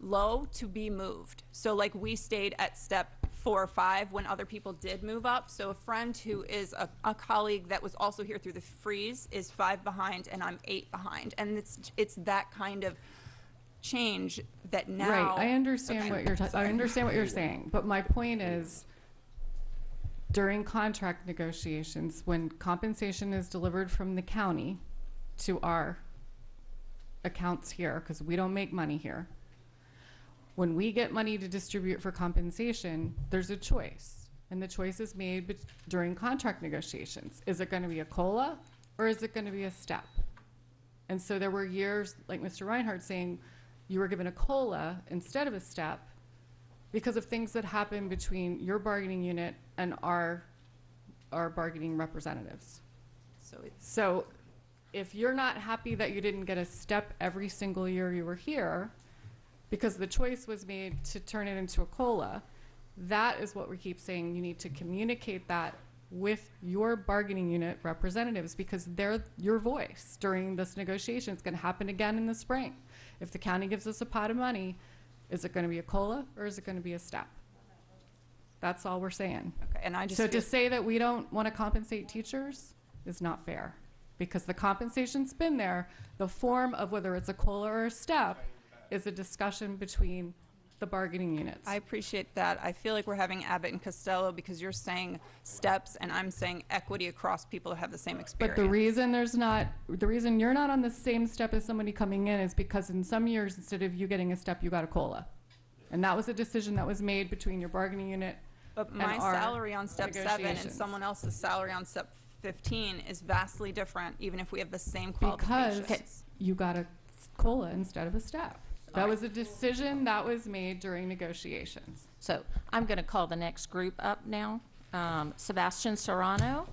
low to be moved. So like we stayed at step 4 or 5 when other people did move up. So a friend who is a colleague that was also here through the freeze is 5 behind, and I'm 8 behind. And it's that kind of change that now. Right, I understand what you're I understand what you're saying, but my point is, during contract negotiations, when compensation is delivered from the county to our accounts here, because we don't make money here, when we get money to distribute for compensation, there's a choice, and the choice is made during contract negotiations. Is it going to be a COLA or is it going to be a step? And so there were years, like Mr. Reinhard saying, you were given a COLA instead of a step because of things that happened between your bargaining unit and our bargaining representatives. So if you're not happy that you didn't get a step every single year you were here because the choice was made to turn it into a COLA, that is what we keep saying. You need to communicate that with your bargaining unit representatives, because they're your voice during this negotiation. It's going to happen again in the spring. If the county gives us a pot of money, is it going to be a COLA or is it going to be a step? That's all we're saying. Okay, and I just so to say that we don't want to compensate teachers is not fair, because the compensation's been there. The form of whether it's a COLA or a step is a discussion between the bargaining units. I appreciate that. I feel like we're having Abbott and Costello because you're saying steps and I'm saying equity across people that have the same experience. But the reason you're not on the same step as somebody coming in is because in some years, instead of you getting a step, you got a COLA. And that was a decision that was made between your bargaining unit But and my our salary on step 7 and negotiations. someone else's salary on step 15 is vastly different, even if we have the same qualifications. Because you got a COLA instead of a step. That was a decision that was made during negotiations. So I'm going to call the next group up now. Sebastian Serrano,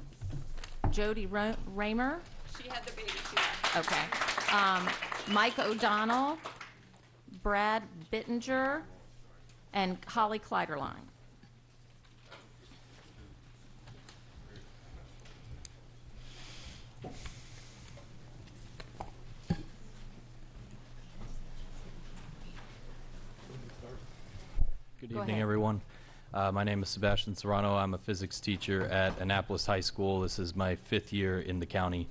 Jody Raymer. She had the baby too. Okay. Mike O'Donnell, Brad Bittinger, and Holly Kleiderline. Good Go evening, ahead. everyone. My name is Sebastian Serrano. I'm a physics teacher at Annapolis High School. This is my 5th year in the county.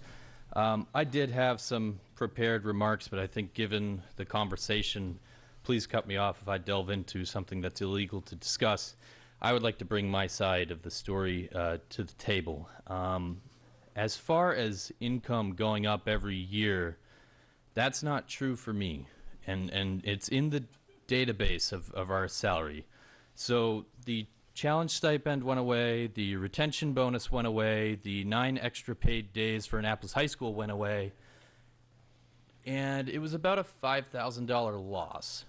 I did have some prepared remarks, but I think given the conversation, please cut me off if I delve into something that's illegal to discuss. I would like to bring my side of the story to the table. As far as income going up every year, that's not true for me. And it's in the database of our salary. So the challenge stipend went away, the retention bonus went away, the 9 extra paid days for Annapolis High School went away, and it was about a $5,000 loss.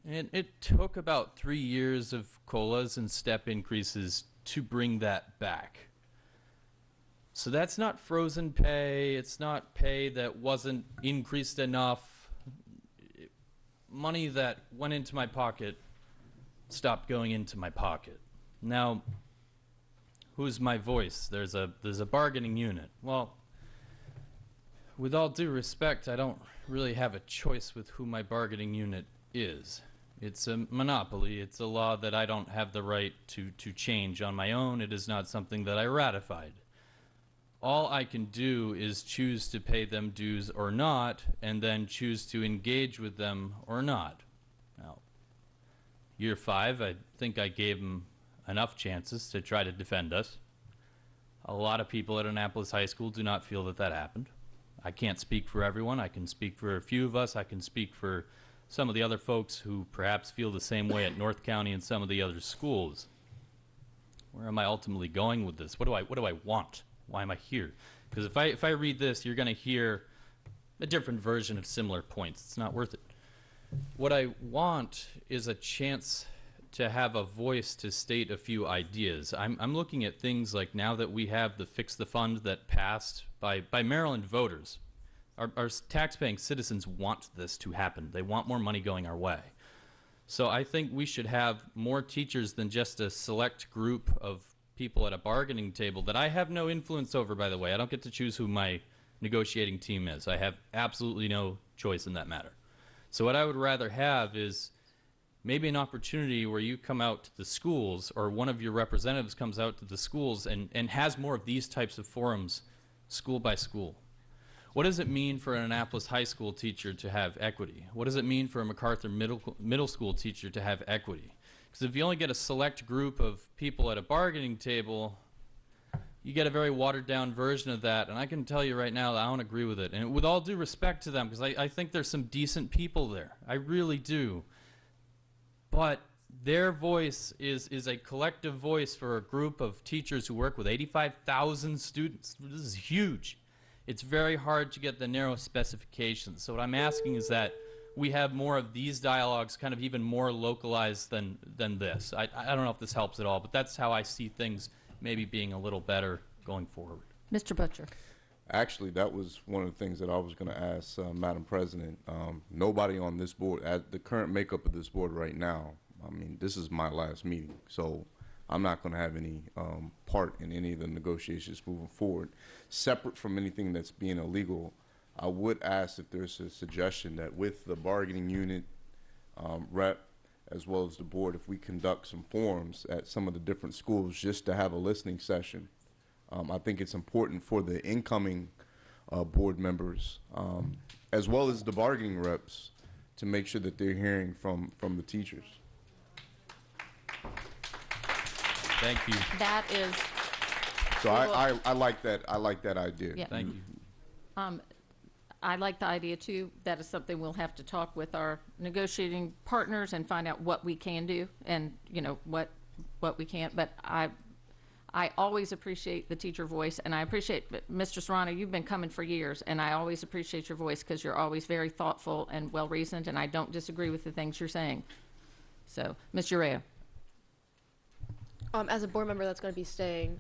And it took about 3 years of COLAs and step increases to bring that back. So that's not frozen pay, it's not pay that wasn't increased enough. Money that went into my pocket stopped going into my pocket. Now, who's my voice? There's a bargaining unit. Well, with all due respect, I don't really have a choice with who my bargaining unit is. It's a monopoly. It's a law that I don't have the right to change on my own. It is not something that I ratified. All I can do is choose to pay them dues or not, and then choose to engage with them or not. Now, year 5, I think I gave them enough chances to try to defend us. A lot of people at Annapolis High School do not feel that that happened. I can't speak for everyone. I can speak for a few of us. I can speak for some of the other folks who perhaps feel the same way at North County and some of the other schools. Where am I ultimately going with this? What do I want? Why am I here? Because if I read this, you're going to hear a different version of similar points. It's not worth it. What I want is a chance to have a voice to state a few ideas. I'm looking at things like now that we have the Fix the Fund that passed by Maryland voters. Our taxpaying citizens want this to happen. They want more money going our way. So I think we should have more teachers than just a select group of people at a bargaining table that I have no influence over, by the way. I don't get to choose who my negotiating team is. I have absolutely no choice in that matter. So what I would rather have is maybe an opportunity where you come out to the schools, or one of your representatives comes out to the schools and has more of these types of forums, school by school. What does it mean for an Annapolis High School teacher to have equity? What does it mean for a MacArthur middle school teacher to have equity? Because if you only get a select group of people at a bargaining table, you get a very watered down version of that, and I can tell you right now that I don't agree with it. And with all due respect to them, because I think there's some decent people there. I really do. But their voice is a collective voice for a group of teachers who work with 85,000 students. This is huge. It's very hard to get the narrow specifications. So what I'm asking is that we have more of these dialogues, kind of even more localized than this. I don't know if this helps at all, but that's how I see things maybe being a little better going forward. Mr. Butcher. Actually, that was one of the things that I was going to ask Madam President. Nobody on this board, at the current makeup of this board right now, I mean, this is my last meeting, so I'm not going to have any part in any of the negotiations moving forward. Separate from anything that's being illegal, I would ask if there's a suggestion that with the bargaining unit rep, as well as the board, if we conduct some forums at some of the different schools just to have a listening session. I think it's important for the incoming board members, as well as the bargaining reps, to make sure that they're hearing from the teachers. Thank you. That is. So I like that. I like that idea. Yeah. Thank you. I like the idea too. That is something we'll have to talk with our negotiating partners and find out what we can do and, you know, what we can't. But I always appreciate the teacher voice, and I appreciate, Mr. Serrano, you've been coming for years, and I always appreciate your voice because you're always very thoughtful and well-reasoned, and I don't disagree with the things you're saying. So, Ms. Urrea. As a board member that's going to be staying,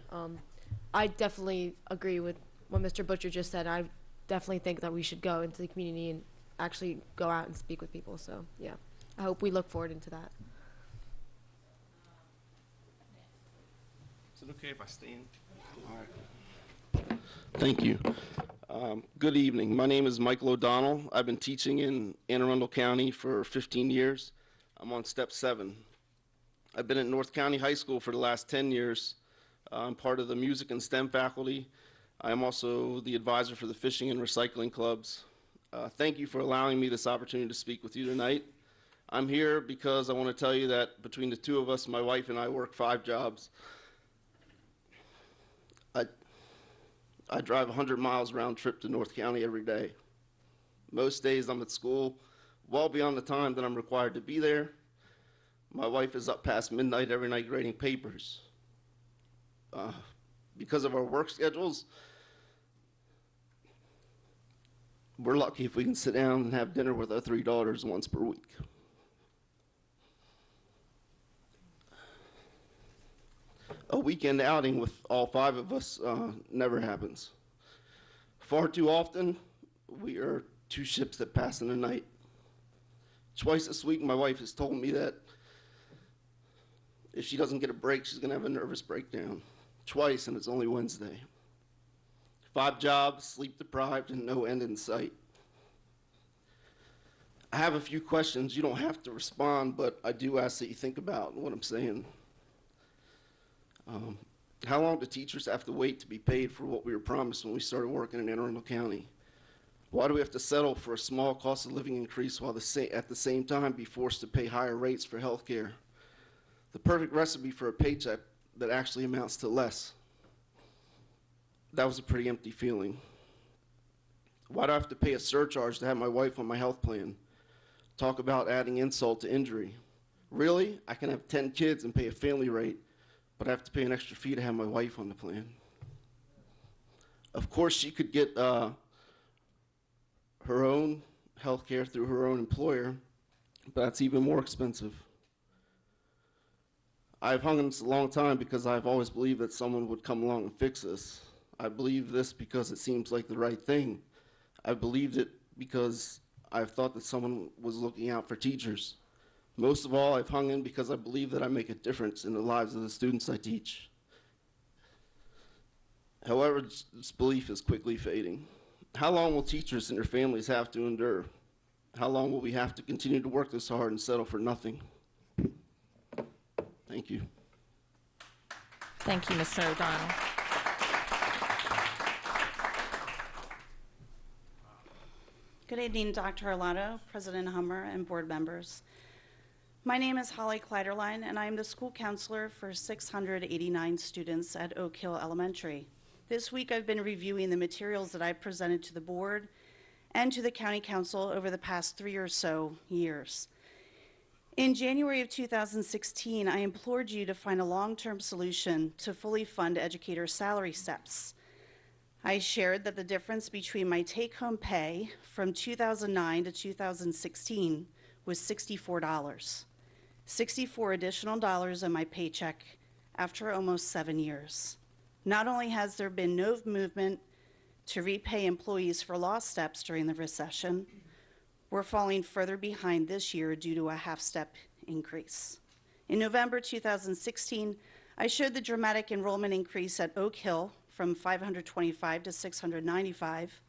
I definitely agree with what Mr. Butcher just said. I definitely think that we should go into the community and actually go out and speak with people. So, yeah, I hope we look forward into that. Is it okay if I stay in? All right. Thank you. Good evening. My name is Michael O'Donnell. I've been teaching in Anne Arundel County for 15 years. I'm on step 7. I've been at North County High School for the last 10 years. I'm part of the music and STEM faculty. I am also the advisor for the fishing and recycling clubs. Thank you for allowing me this opportunity to speak with you tonight. I'm here because I want to tell you that between the two of us, my wife and I work 5 jobs. I drive 100 miles round trip to North County every day. Most days I'm at school well beyond the time that I'm required to be there. My wife is up past midnight every night grading papers. Because of our work schedules, we're lucky if we can sit down and have dinner with our 3 daughters once per week. A weekend outing with all 5 of us never happens. Far too often, we are 2 ships that pass in the night. Twice this week, my wife has told me that if she doesn't get a break, she's gonna have a nervous breakdown. Twice, and it's only Wednesday. 5 jobs, sleep deprived, and no end in sight. I have a few questions. You don't have to respond, but I do ask that you think about what I'm saying. How long do teachers have to wait to be paid for what we were promised when we started working in Anne Arundel County? Why do we have to settle for a small cost of living increase while at the same time be forced to pay higher rates for health care? The perfect recipe for a paycheck that actually amounts to less. That was a pretty empty feeling. Why do I have to pay a surcharge to have my wife on my health plan? Talk about adding insult to injury. Really? I can have 10 kids and pay a family rate, but I have to pay an extra fee to have my wife on the plan. Of course, she could get her own health care through her own employer, but that's even more expensive. I've hung on this a long time because I've always believed that someone would come along and fix this. I believe this because it seems like the right thing. I believed it because I've thought that someone was looking out for teachers. Most of all, I've hung in because I believe that I make a difference in the lives of the students I teach. However, this belief is quickly fading. How long will teachers and their families have to endure? How long will we have to continue to work this hard and settle for nothing? Thank you. Thank you, Mr. O'Donnell. Good evening, Dr. Arlotto, President Hummer, and board members. My name is Holly Kleiderlein, and I am the school counselor for 689 students at Oak Hill Elementary. This week, I've been reviewing the materials that I presented to the board and to the county council over the past 3 or so years. In January of 2016, I implored you to find a long-term solution to fully fund educator salary steps. I shared that the difference between my take-home pay from 2009 to 2016 was $64. 64 additional dollars in my paycheck after almost 7 years. Not only has there been no movement to repay employees for lost steps during the recession, we're falling further behind this year due to a half-step increase. In November 2016, I showed the dramatic enrollment increase at Oak Hill from 525 to 695,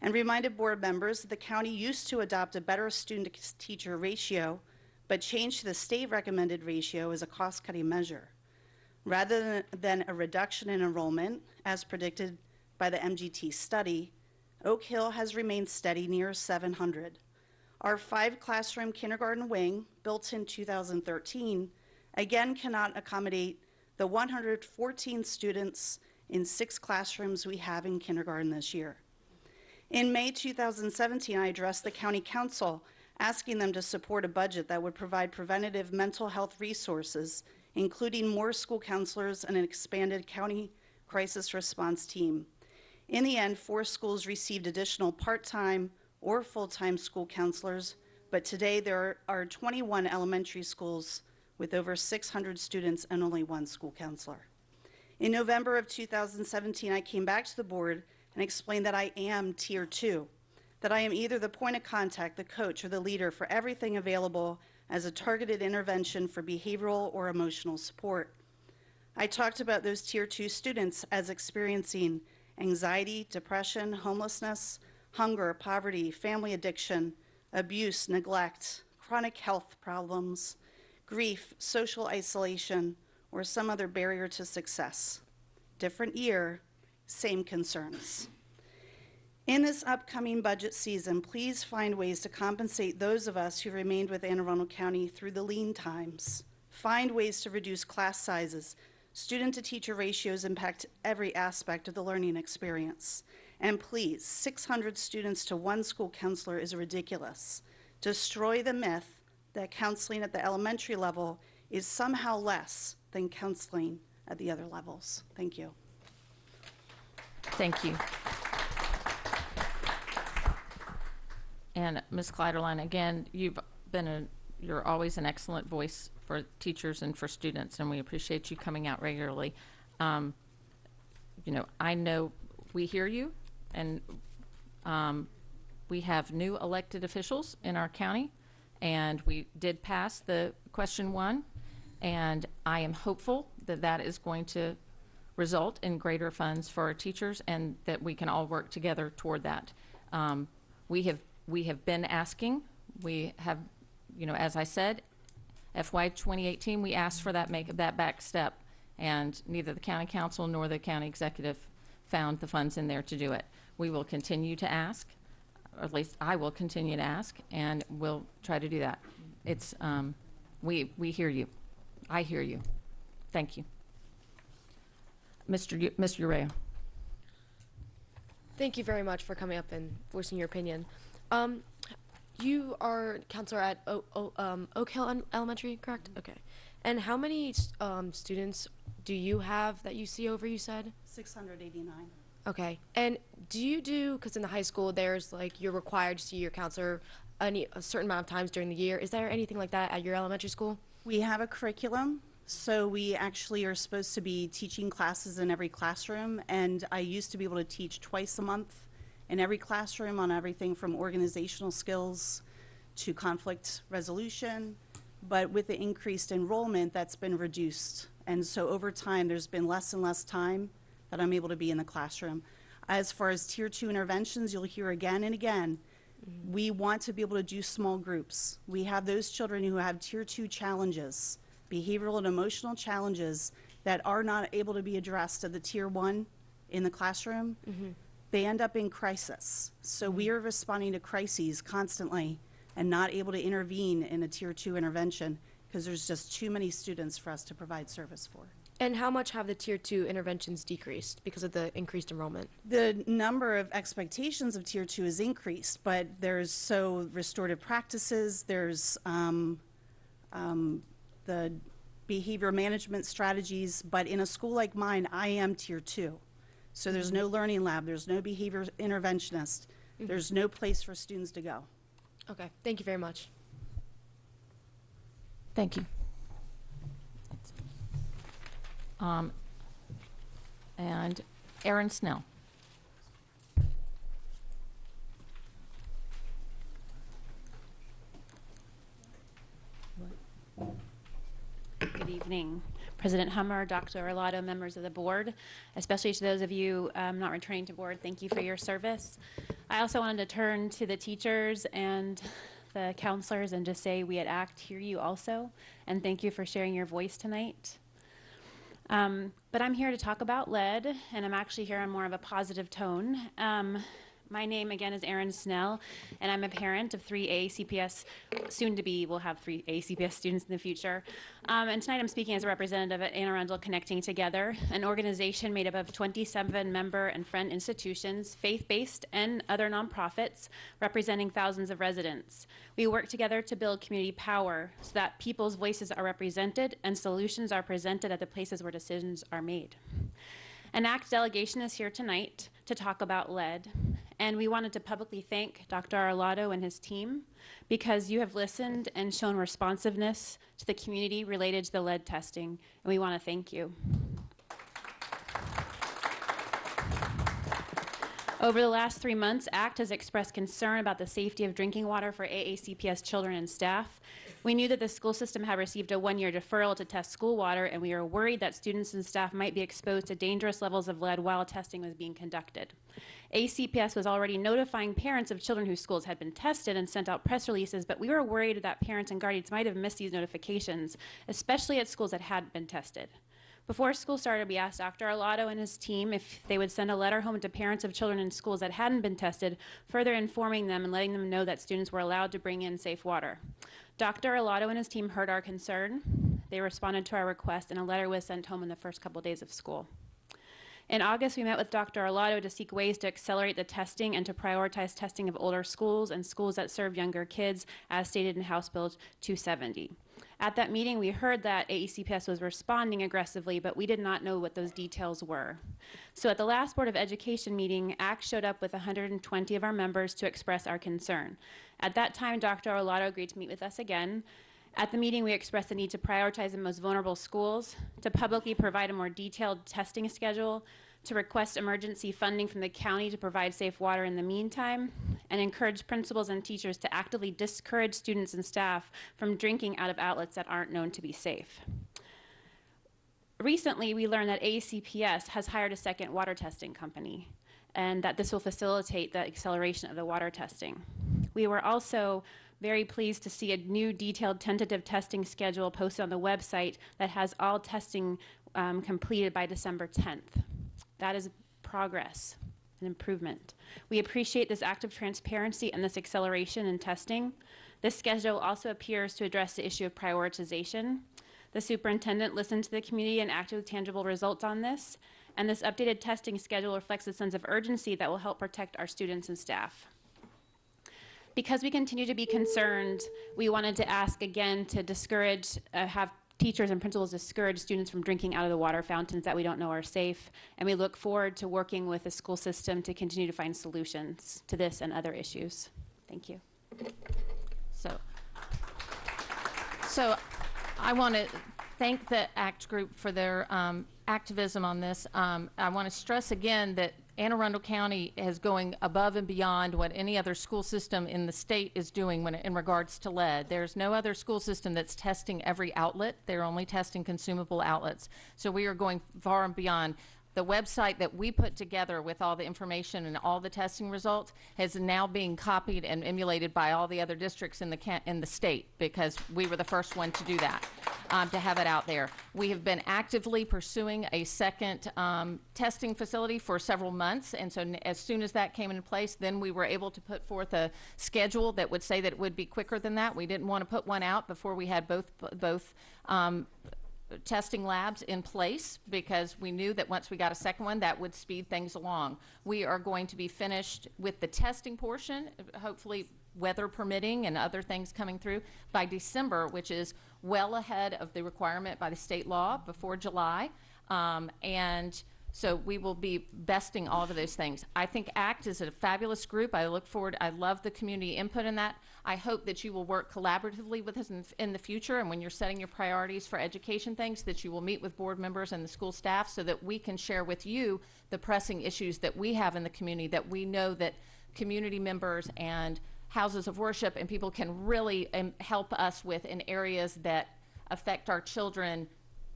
and reminded board members that the county used to adopt a better student-to-teacher ratio, but changed the state-recommended ratio as a cost-cutting measure. Rather than a reduction in enrollment, as predicted by the MGT study, Oak Hill has remained steady near 700. Our 5-classroom kindergarten wing, built in 2013, again cannot accommodate the 114 students in 6 classrooms we have in kindergarten this year. In May 2017, I addressed the County Council asking them to support a budget that would provide preventative mental health resources, including more school counselors and an expanded county crisis response team. In the end, 4 schools received additional part-time or full-time school counselors, but today there are 21 elementary schools with over 600 students and only 1 school counselor. In November of 2017, I came back to the board and explained that I am Tier 2, that I am either the point of contact, the coach, or the leader for everything available as a targeted intervention for behavioral or emotional support. I talked about those Tier 2 students as experiencing anxiety, depression, homelessness, hunger, poverty, family addiction, abuse, neglect, chronic health problems, grief, social isolation, or some other barrier to success. Different year, same concerns. In this upcoming budget season, please find ways to compensate those of us who remained with Anne Arundel County through the lean times. Find ways to reduce class sizes. Student-to-teacher ratios impact every aspect of the learning experience. And please, 600 students to 1 school counselor is ridiculous. Destroy the myth that counseling at the elementary level is somehow less than counseling at the other levels. Thank you. Thank you. And Ms. Kleiderlein, again, you're always an excellent voice for teachers and for students, and we appreciate you coming out regularly. You know, I know we hear you, and we have new elected officials in our county, and we did pass the question 1, and I am hopeful that that is going to result in greater funds for our teachers and that we can all work together toward that. We have been asking, we have, you know, as I said, FY 2018, we asked for that back step, and neither the county council nor the county executive found the funds in there to do it. We will continue to ask, or at least I will continue to ask, and we'll try to do that. It's, we hear you. I hear you. Thank you. Mr. Urrea. Thank you very much for coming up and voicing your opinion. You are counselor at Oak Hill Elementary, correct? Okay. And how many students do you have that you see over, you said? 689. Okay. And do you do, because in the high school there's like you're required to see your counselor a certain amount of times during the year. Is there anything like that at your elementary school? We have a curriculum, so we actually are supposed to be teaching classes in every classroom, and I used to be able to teach twice a month in every classroom on everything from organizational skills to conflict resolution, but with the increased enrollment, that's been reduced. And so over time, there's been less and less time that I'm able to be in the classroom. As far as Tier 2 interventions, you'll hear again and again, we want to be able to do small groups. We have those children who have Tier 2 challenges, behavioral and emotional challenges that are not able to be addressed at the Tier 1 in the classroom. They end up in crisis. So we are responding to crises constantly and not able to intervene in a Tier 2 intervention because there's just too many students for us to provide service for. And how much have the Tier 2 interventions decreased because of the increased enrollment? The number of expectations of Tier 2 is increased, but there's restorative practices, there's the behavior management strategies, but in a school like mine, I am Tier 2. So there's no learning lab, there's no behavior interventionist, there's no place for students to go. Okay, thank you very much. Thank you. And Aaron Snell. Good evening, President Hummer, Dr. Arlotto, members of the board, especially to those of you not returning to board, thank you for your service. I also wanted to turn to the teachers and the counselors and just say we at ACT hear you also, and thank you for sharing your voice tonight. But I'm here to talk about lead, and I'm actually here on more of a positive tone. My name again is Erin Snell, and I'm a parent of 3 ACPS, soon to be, we'll have 3 ACPS students in the future. And tonight I'm speaking as a representative at Anne Arundel Connecting Together, an organization made up of 27 member and friend institutions, faith-based and other nonprofits, representing thousands of residents. We work together to build community power so that people's voices are represented and solutions are presented at the places where decisions are made. An ACT delegation is here tonight to talk about lead, and we wanted to publicly thank Dr. Arlotto and his team because you have listened and shown responsiveness to the community related to the lead testing, and we want to thank you. Over the last 3 months, ACT has expressed concern about the safety of drinking water for AACPS children and staff. We knew that the school system had received a 1-year deferral to test school water, and we were worried that students and staff might be exposed to dangerous levels of lead while testing was being conducted. ACPS was already notifying parents of children whose schools had been tested and sent out press releases, but we were worried that parents and guardians might have missed these notifications, especially at schools that hadn't been tested. Before school started, we asked Dr. Arlotto and his team if they would send a letter home to parents of children in schools that hadn't been tested, further informing them and letting them know that students were allowed to bring in safe water. Dr. Arlotto and his team heard our concern. They responded to our request, and a letter was sent home in the first couple days of school. In August, we met with Dr. Arlotto to seek ways to accelerate the testing and to prioritize testing of older schools and schools that serve younger kids, as stated in House Bill 270. At that meeting, we heard that AECPS was responding aggressively, but we did not know what those details were. So at the last Board of Education meeting, ACT showed up with 120 of our members to express our concern. At that time, Dr. Arlotto agreed to meet with us again. At the meeting, we expressed the need to prioritize the most vulnerable schools, to publicly provide a more detailed testing schedule, to request emergency funding from the county to provide safe water in the meantime, and encourage principals and teachers to actively discourage students and staff from drinking out of outlets that aren't known to be safe. Recently, we learned that ACPS has hired a second water testing company, and that this will facilitate the acceleration of the water testing. We were also very pleased to see a new detailed tentative testing schedule posted on the website that has all testing completed by December 10th. That is progress, an improvement. We appreciate this act of transparency and this acceleration in testing. This schedule also appears to address the issue of prioritization. The superintendent listened to the community and acted with tangible results on this, and this updated testing schedule reflects a sense of urgency that will help protect our students and staff. Because we continue to be concerned, we wanted to ask again to discourage, have teachers and principals discourage students from drinking out of the water fountains that we don't know are safe, and we look forward to working with the school system to continue to find solutions to this and other issues. Thank you. So I want to thank the ACT group for their activism on this. I want to stress again that Anne Arundel County is going above and beyond what any other school system in the state is doing in regards to lead. There's no other school system that's testing every outlet. They're only testing consumable outlets. So we are going far and beyond. The website that we put together with all the information and all the testing results is now being copied and emulated by all the other districts in the state, because we were the first one to do that, to have it out there. We have been actively pursuing a second testing facility for several months, and so as soon as that came into place, then we were able to put forth a schedule that would say that it would be quicker than that. We didn't want to put one out before we had both testing labs in place, because we knew that once we got a second one, that would speed things along. We are going to be finished with the testing portion, hopefully weather permitting and other things coming through, by December, which is well ahead of the requirement by the state law before July. And so we will be besting all of those things. I think ACT is a fabulous group. I look forward, I love the community input in that. I hope that you will work collaboratively with us in the future, and when you're setting your priorities for education things, that you will meet with board members and the school staff so that we can share with you the pressing issues that we have in the community, that we know that community members and houses of worship and people can really help us with in areas that affect our children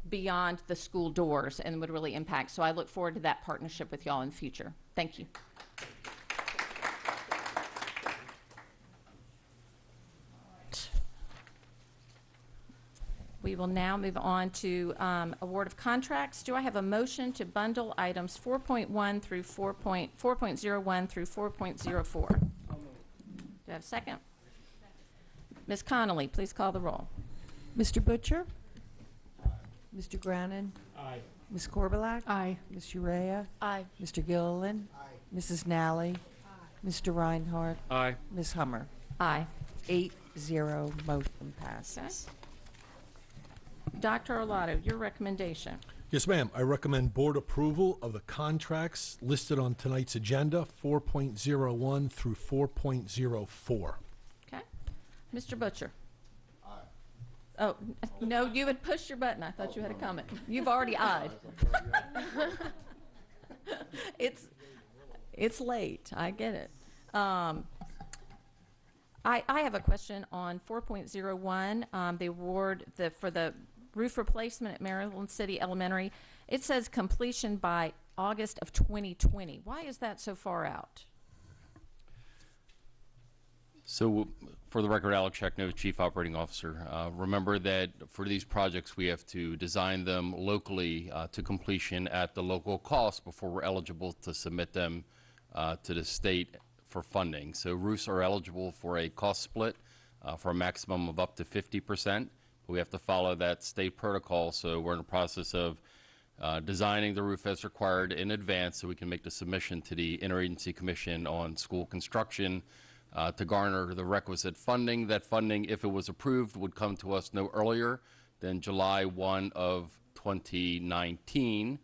beyond the school doors and would really impact. So I look forward to that partnership with y'all in the future. Thank you. We will now move on to award of contracts. Do I have a motion to bundle items 4.1 through 4.01 through 4.04? Do I have a second? Ms. Connolly, please call the roll. Mr. Butcher? Mr. Grannon? Aye. Ms. Korbelak? Aye. Ms. Urrea? Aye. Mr. Gilleland? Aye. Mrs. Nalley? Mr. Reinhard? Aye. Ms. Hummer? Aye. 8-0, motion passes. Dr. Arlotto, your recommendation. Yes, ma'am. I recommend board approval of the contracts listed on tonight's agenda, 4.01 through 4.04. Okay. Mr. Butcher. Aye. Oh, no, you had pushed your button. I thought you had a comment. You've already ayed. It's late. I get it. I have a question on 4.01, the award for the roof replacement at Maryland City Elementary. It says completion by August of 2020. Why is that so far out? So for the record, Alex Checkno, Chief Operating Officer. Remember that for these projects, we have to design them locally to completion at the local cost before we're eligible to submit them to the state for funding. So roofs are eligible for a cost split for a maximum of up to 50%. We have to follow that state protocol, so we're in the process of designing the roof as required in advance so we can make the submission to the Interagency Commission on School Construction to garner the requisite funding. That funding, if it was approved, would come to us no earlier than July 1 of 2019.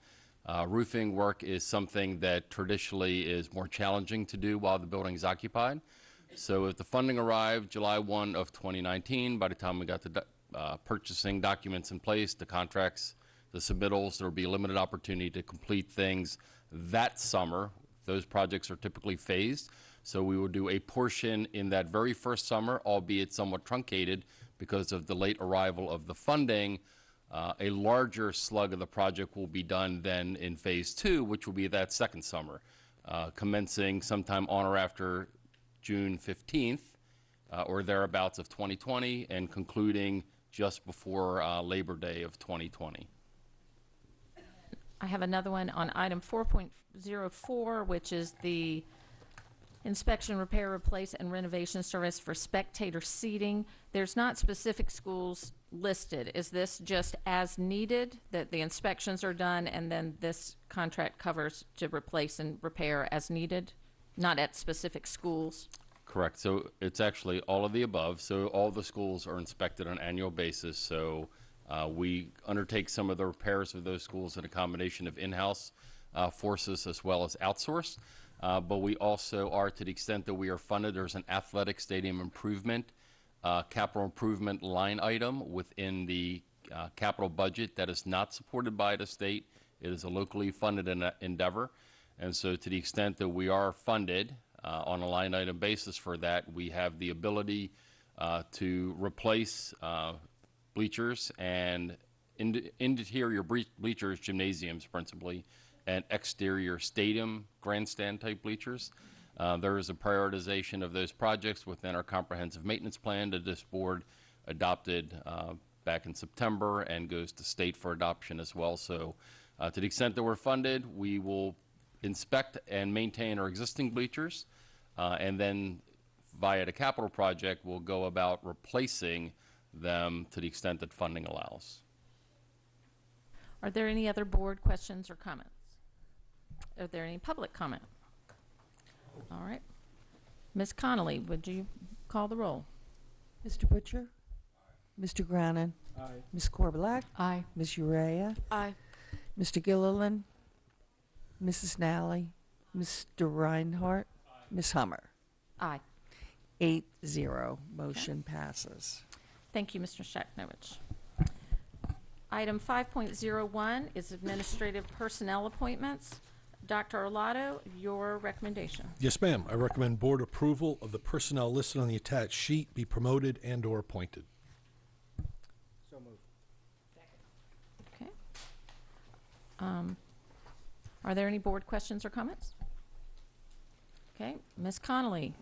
Roofing work is something that traditionally is more challenging to do while the building is occupied. So if the funding arrived July 1 of 2019, by the time we got the purchasing documents in place, the contracts, the submittals, there will be a limited opportunity to complete things that summer. Those projects are typically phased. So we will do a portion in that very first summer, albeit somewhat truncated because of the late arrival of the funding. A larger slug of the project will be done then in phase 2, which will be that second summer, commencing sometime on or after June 15th or thereabouts of 2020 and concluding just before Labor Day of 2020. I have another one on item 4.04, which is the inspection, repair, replace, and renovation service for spectator seating. There's not specific schools listed. Is this just as needed, that the inspections are done and then this contract covers to replace and repair as needed, not at specific schools? Correct. So it's actually all of the above. So all the schools are inspected on an annual basis. So we undertake some of the repairs of those schools in a combination of in-house forces as well as outsourced. But we also are, to the extent that we are funded, there's an athletic stadium improvement, capital improvement line item within the capital budget that is not supported by the state. It is a locally funded endeavor. And so to the extent that we are funded on a line item basis for that, we have the ability to replace bleachers and interior bleachers, gymnasiums principally, and exterior stadium grandstand type bleachers. There is a prioritization of those projects within our comprehensive maintenance plan that this board adopted back in September and goes to state for adoption as well. So to the extent that we're funded, we will inspect and maintain our existing bleachers, and then via the capital project, we'll go about replacing them to the extent that funding allows. Are there any other board questions or comments? Are there any public comment? All right. Ms. Connolly, would you call the roll? Mr. Butcher? Mr. Grannon? Aye. Ms. Korbelak? Aye. Ms. Urrea? Aye. Mr. Gilleland? Mrs. Nalley? Mr. Reinhardt? Ms. Hummer? Aye. 8-0, motion passes. Thank you, Mr. Shaknovich. Item 5.01 is administrative personnel appointments. Dr. Arlotto, your recommendation. Yes, ma'am. I recommend board approval of the personnel listed on the attached sheet be promoted and or appointed. So moved. Okay. Are there any board questions or comments? Okay. Ms. Connolly,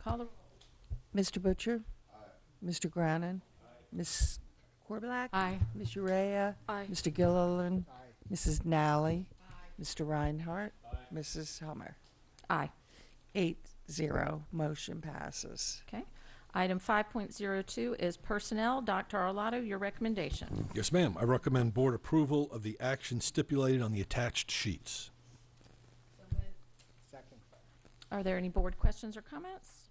call the roll. Mr. Butcher? Mr. Grannon? Ms. Korbelak. Aye. Ms. Urrea. Aye. Mr. Gilleland. Mrs. Nalley. Mr. Reinhard. Mrs. Hummer. Aye. 8-0, motion passes. Okay. Item 5.02 is personnel. Dr. Arlotto, your recommendation. Yes, ma'am. I recommend board approval of the action stipulated on the attached sheets. Second. Are there any board questions or comments?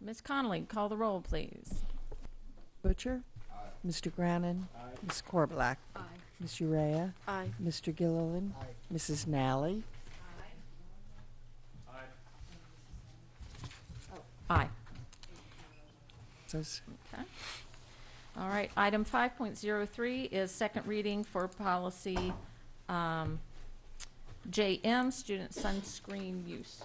Ms. Connolly, call the roll, please. Butcher. Mr. Grannon. Ms. Korbelak. Ms. Urrea. Aye. Mr. Gilleland. Mrs. Nalley. Aye. Says Okay. All right. Item 5.03 is second reading for policy JM, student sunscreen use.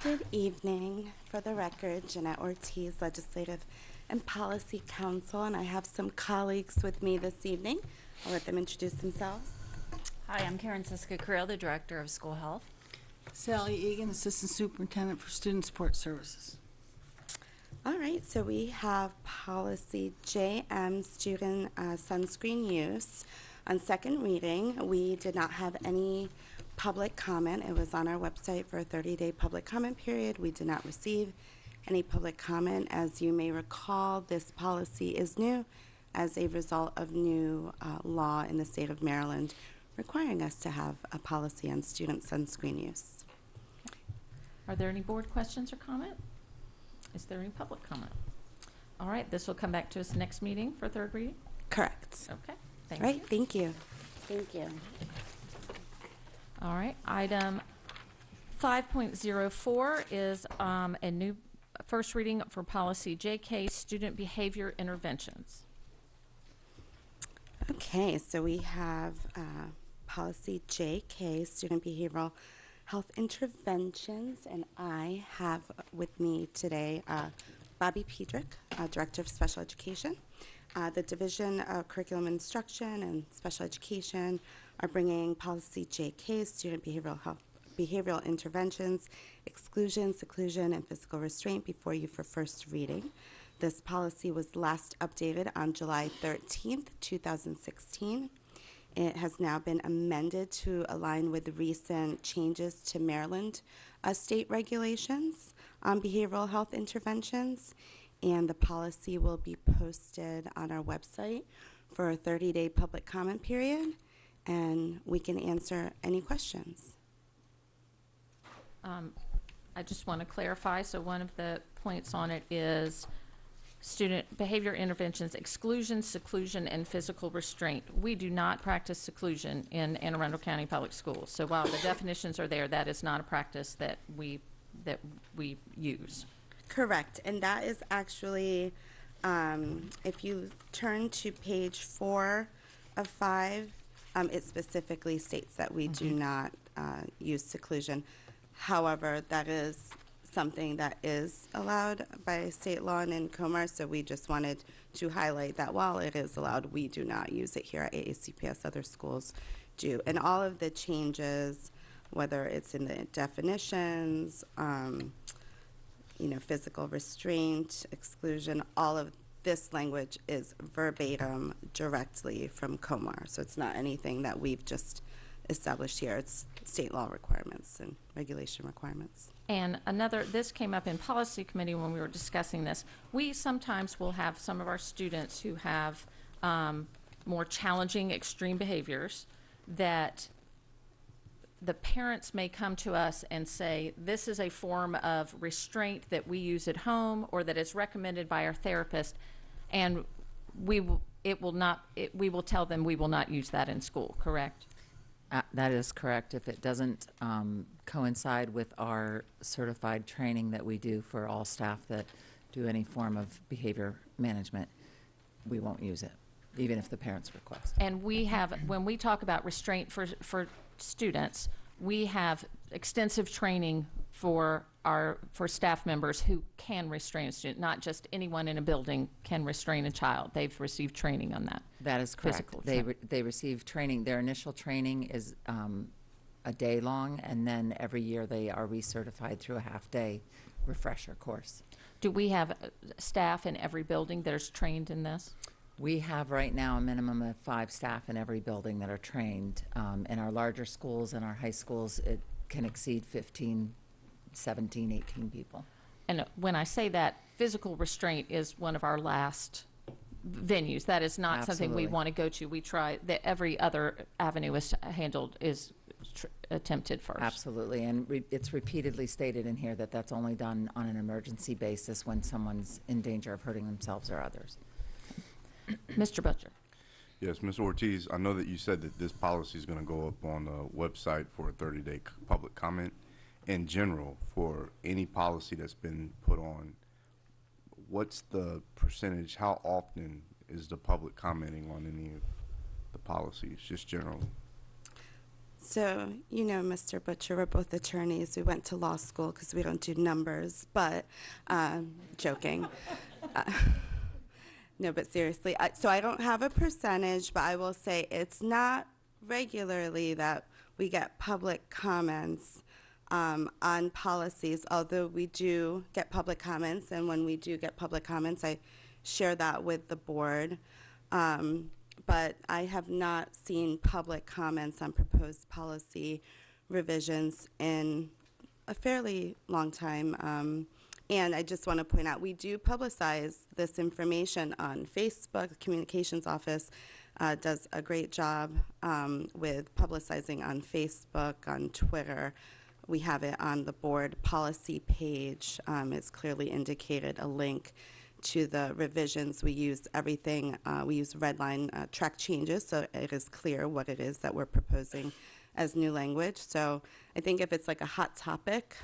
Good evening. For the record, Jeanette Ortiz, Legislative and Policy Counsel, and I have some colleagues with me this evening. I'll let them introduce themselves. Hi, I'm Karen Siska-Creel, the Director of School Health. Sally Egan, Assistant Superintendent for Student Support Services. All right, so we have policy JM, student sunscreen use. On second reading, we did not have any public comment. It was on our website for a 30-day public comment period. We did not receive any public comment. As you may recall, this policy is new as a result of new law in the state of Maryland requiring us to have a policy on student sunscreen use. Are there any board questions or comment? Is there any public comment? All right, this will come back to us next meeting for third reading? Correct. Okay, thank All right, you. thank you. Thank you. All right, item 5.04 is a new first reading for policy JK, student behavior interventions. Okay, so we have policy JK, student behavioral health interventions, and I have with me today Bobby Pedrick, Director of Special Education. The Division of Curriculum Instruction and Special Education are bringing policy JK, student behavioral interventions, exclusion, seclusion, and physical restraint before you for first reading. This policy was last updated on July 13th, 2016. It has now been amended to align with the recent changes to Maryland state regulations on behavioral health interventions, and the policy will be posted on our website for a 30-day public comment period, and we can answer any questions. I just want to clarify, so one of the points on it is student behavior interventions, exclusion, seclusion, and physical restraint. We do not practice seclusion in Anne Arundel County Public Schools. So while the definitions are there, that is not a practice that we use. Correct, and that is actually, if you turn to page 4 of 5, it specifically states that we do not use seclusion. However, that is something that is allowed by state law and in COMAR, so we just wanted to highlight that while it is allowed, we do not use it here at AACPS. Other schools do. And all of the changes, whether it's in the definitions, physical restraint, exclusion, all of this language is verbatim directly from COMAR. So it's not anything that we've just established here. It's state law requirements and regulation requirements. And this came up in policy committee when we were discussing this. We sometimes will have some of our students who have more challenging extreme behaviors that the parents may come to us and say, this is a form of restraint that we use at home or that is recommended by our therapist, and we will tell them we will not use that in school, correct? That is correct. If it doesn't coincide with our certified training that we do for all staff that do any form of behavior management, we won't use it, even if the parents request. And we have, when we talk about restraint for students, we have extensive training for for staff members who can restrain a student, not just anyone in a building can restrain a child. They've received training on that. That is correct. Physical They receive training. Their initial training is a day long, and then every year they are recertified through a half-day refresher course. Do we have staff in every building that is trained in this? We have right now a minimum of 5 staff in every building that are trained. In our larger schools and our high schools, it can exceed 15, 17, 18 people. And when I say that, physical restraint is one of our last venues. That is not something we Absolutely. want to go to. We try that every other avenue is handled, is attempted first. Absolutely, and it's repeatedly stated in here that that's only done on an emergency basis when someone's in danger of hurting themselves or others. Mr. Butcher. Yes, Ms. Ortiz, I know that you said that this policy is going to go up on the website for a 30-day public comment. In general, for any policy that's been put on, what's the percentage, how often is the public commenting on any of the policies, just generally? So, you know, Mr. Butcher, we're both attorneys. We went to law school because we don't do numbers, but joking. No, but seriously, so I don't have a percentage, but I will say it's not regularly that we get public comments on policies, although we do get public comments, and when we do get public comments, I share that with the board. But I have not seen public comments on proposed policy revisions in a fairly long time. And I just want to point out, we do publicize this information on Facebook. The Communications Office does a great job with publicizing on Facebook, on Twitter. We have it on the board policy page. It's clearly indicated a link to the revisions. We use everything. We use redline track changes, so it is clear what it is that we're proposing as new language. So I think if it's like a hot topic,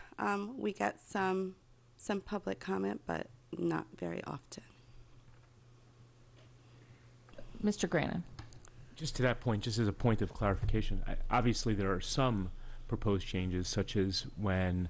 we get some public comment, but not very often. Mr. Grannon. Just to that point, just as a point of clarification, obviously there are some proposed changes, such as when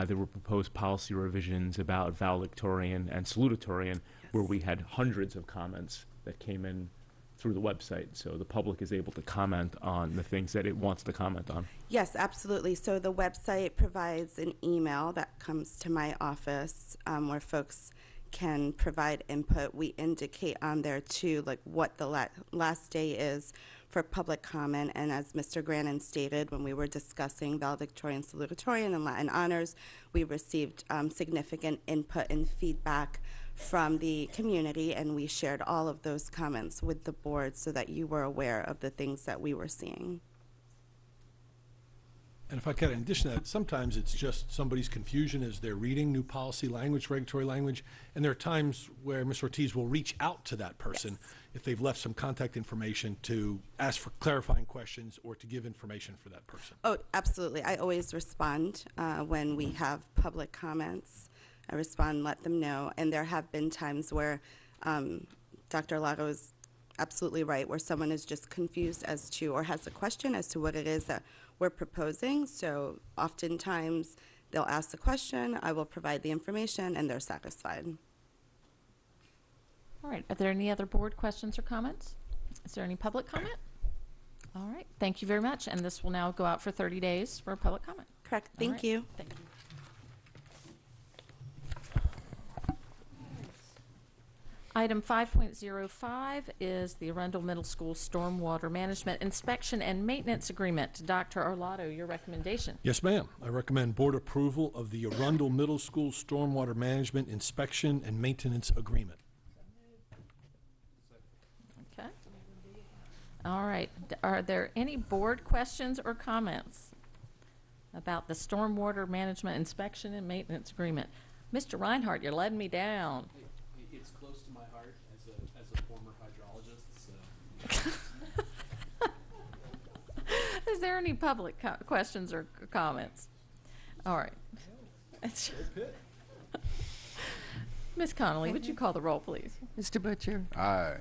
there were proposed policy revisions about valedictorian and salutatorian, where we had hundreds of comments that came in through the website, so the public is able to comment on the things that it wants to comment on. Yes, absolutely. So the website provides an email that comes to my office where folks can provide input. We indicate on there too, like what the last day is for public comment. And as Mr. Grannon stated, when we were discussing valedictorian, salutatorian, and Latin honors, we received significant input and feedback from the community, and we shared all of those comments with the board so that you were aware of the things that we were seeing. And if I can, in addition to that, sometimes it's just somebody's confusion as they're reading new policy language, regulatory language, and there are times where Ms. Ortiz will reach out to that person if they've left some contact information to ask for clarifying questions or to give information for that person. Oh, absolutely. I always respond when we have public comments. I respond, let them know. And there have been times where Dr. Arlotto is absolutely right, where someone is just confused as to, or has a question as to what it is that we're proposing. So oftentimes they'll ask the question, I will provide the information, and they're satisfied. All right. Are there any other board questions or comments? Is there any public comment? All right. Thank you very much. And this will now go out for 30 days for public comment. Correct. All Thank right. you. Thank you. Item 5.05 is the Arundel Middle School Stormwater Management Inspection and Maintenance Agreement. Dr. Arlotto, your recommendation. Yes, ma'am. I recommend board approval of the Arundel Middle School Stormwater Management Inspection and Maintenance Agreement. Okay. All right. Are there any board questions or comments about the Stormwater Management Inspection and Maintenance Agreement? Mr. Reinhard, you're letting me down. It's close to my heart as a former hydrologist. So. Is there any public questions or comments? All right. Ms. Connolly, would you call the roll, please? Mr. Butcher. Aye.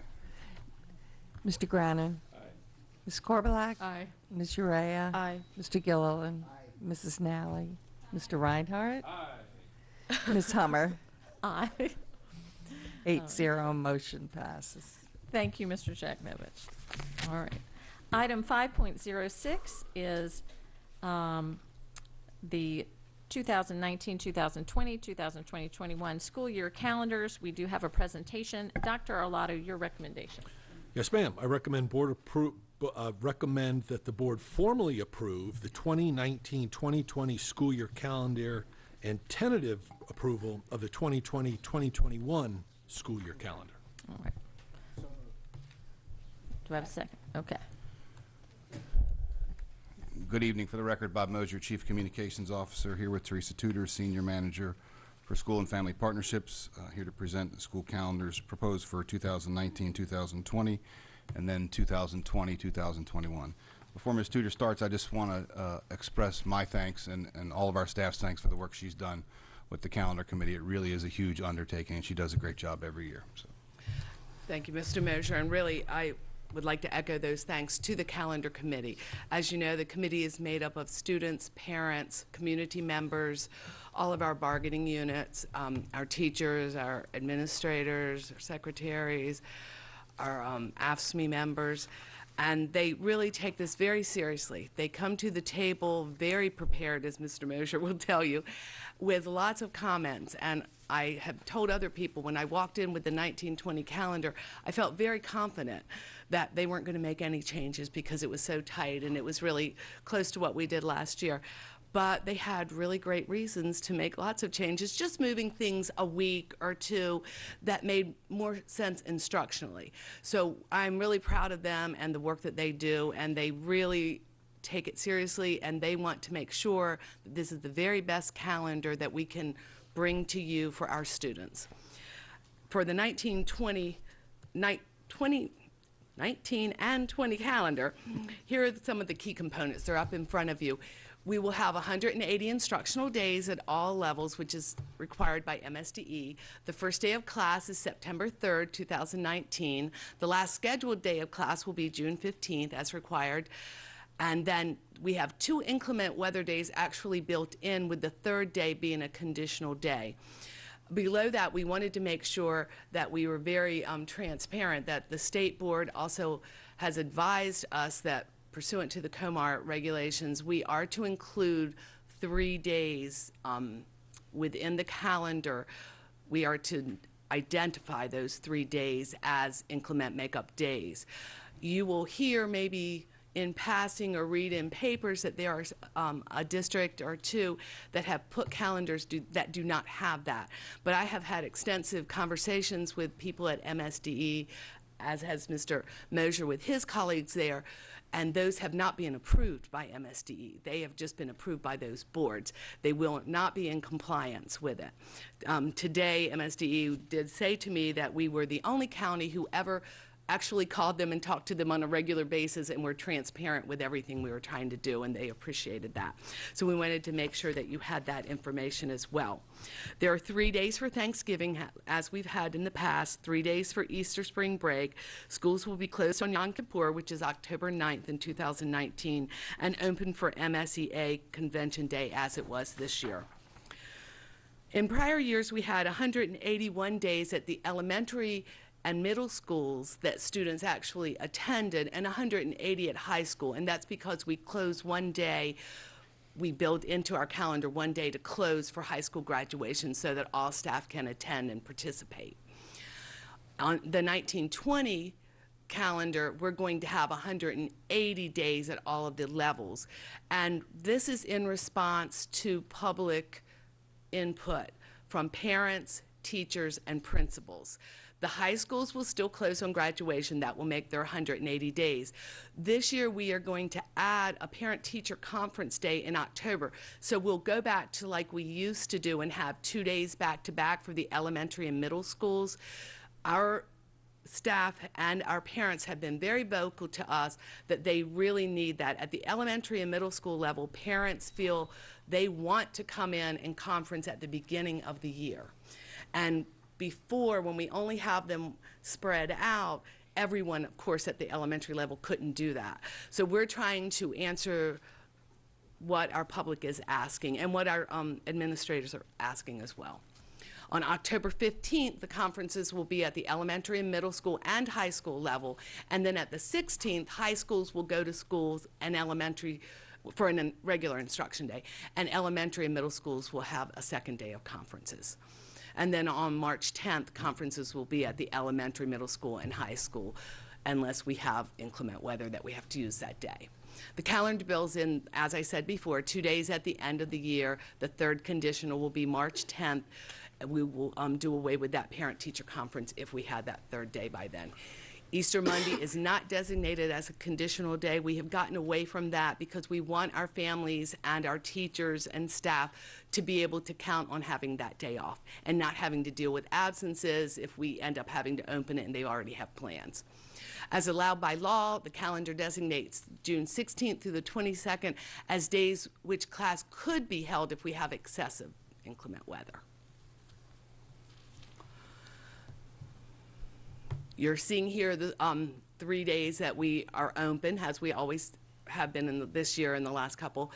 Mr. Grannon. Aye. Ms. Korbelak. Aye. Ms. Urrea. Aye. Mr. Gilleland. Mrs. Nalley. Mr. Reinhard. Aye. Ms. Hummer. Aye. 8-0, motion passes. Thank you, Mr. Jaknovich. All right. Item 5.06 is the 2019-2020, 2020-2021 school year calendars. We do have a presentation. Dr. Arlotto, your recommendation. Yes, ma'am. I recommend recommend that the board formally approve the 2019-2020 school year calendar and tentative approval of the 2020-2021 school year calendar. All right. Do I have a second? Okay. Good evening. For the record, Bob Mosier, Chief Communications Officer, here with Teresa Tudor, Senior Manager for School and Family Partnerships, here to present the school calendars proposed for 2019-2020 and then 2020-2021. Before Ms. Tudor starts, I just want to express my thanks and all of our staff's thanks for the work she's done with the calendar committee. It really is a huge undertaking, and she does a great job every year. So. Thank you, Mr. Mosier, and really I would like to echo those thanks to the calendar committee. As you know, the committee is made up of students, parents, community members, all of our bargaining units, our teachers, our administrators, our secretaries, our AFSCME members, and they really take this very seriously. They come to the table very prepared, as Mr. Mosier will tell you, with lots of comments. And I have told other people when I walked in with the 1920 calendar, I felt very confident that they weren't going to make any changes because it was so tight and it was really close to what we did last year. But they had really great reasons to make lots of changes, just moving things a week or two that made more sense instructionally. So I'm really proud of them and the work that they do, and they really take it seriously, and they want to make sure that this is the very best calendar that we can bring to you for our students. For the 19 and 20 calendar, here are some of the key components. They're up in front of you. We will have 180 instructional days at all levels, which is required by MSDE. The first day of class is September 3rd, 2019. The last scheduled day of class will be June 15th, as required. And then we have 2 inclement weather days actually built in, with the third day being a conditional day. Below that, we wanted to make sure that we were very transparent, that the state board also has advised us that pursuant to the COMAR regulations, we are to include 3 days within the calendar. We are to identify those 3 days as inclement makeup days. You will hear maybe in passing or read in papers that there are a district or two that have put calendars that do not have that. But I have had extensive conversations with people at MSDE, as has Mr. Mosier with his colleagues there, and those have not been approved by MSDE. They have just been approved by those boards. They will not be in compliance with it. Today, MSDE did say to me that we were the only county who ever actually called them and talked to them on a regular basis and were transparent with everything we were trying to do, and they appreciated that. So we wanted to make sure that you had that information as well. There are 3 days for Thanksgiving, as we've had in the past, 3 days for Easter spring break. Schools will be closed on Yom Kippur, which is October 9th in 2019, and open for MSEA Convention Day, as it was this year. In prior years, we had 181 days at the elementary and middle schools that students actually attended, and 180 at high school, and that's because we close one day. We build into our calendar one day to close for high school graduation so that all staff can attend and participate. On the 1920 calendar, we're going to have 180 days at all of the levels, and this is in response to public input from parents, teachers, and principals. The high schools will still close on graduation. That will make their 180 days. This year, we are going to add a parent-teacher conference day in October. So we'll go back to like we used to do and have 2 days back-to-back for the elementary and middle schools. Our staff and our parents have been very vocal to us that they really need that. At the elementary and middle school level, parents feel they want to come in and conference at the beginning of the year. And before, when we only have them spread out, everyone, of course, at the elementary level couldn't do that. So we're trying to answer what our public is asking and what our administrators are asking as well. On October 15th, the conferences will be at the elementary and middle school and high school level. And then at the 16th, high schools will go to schools and elementary for a regular instruction day. And elementary and middle schools will have a second day of conferences. And then on March 10th, conferences will be at the elementary, middle school, and high school, unless we have inclement weather that we have to use that day. The calendar builds in, as I said before, 2 days at the end of the year. The third conditional will be March 10th. We will do away with that parent-teacher conference if we had that third day by then. Easter Monday is not designated as a conditional day. We have gotten away from that because we want our families and our teachers and staff to be able to count on having that day off and not having to deal with absences if we end up having to open it and they already have plans. As allowed by law, the calendar designates June 16th through the 22nd as days which class could be held if we have excessive inclement weather. You're seeing here the 3 days that we are open, as we always have been in this year and the last couple.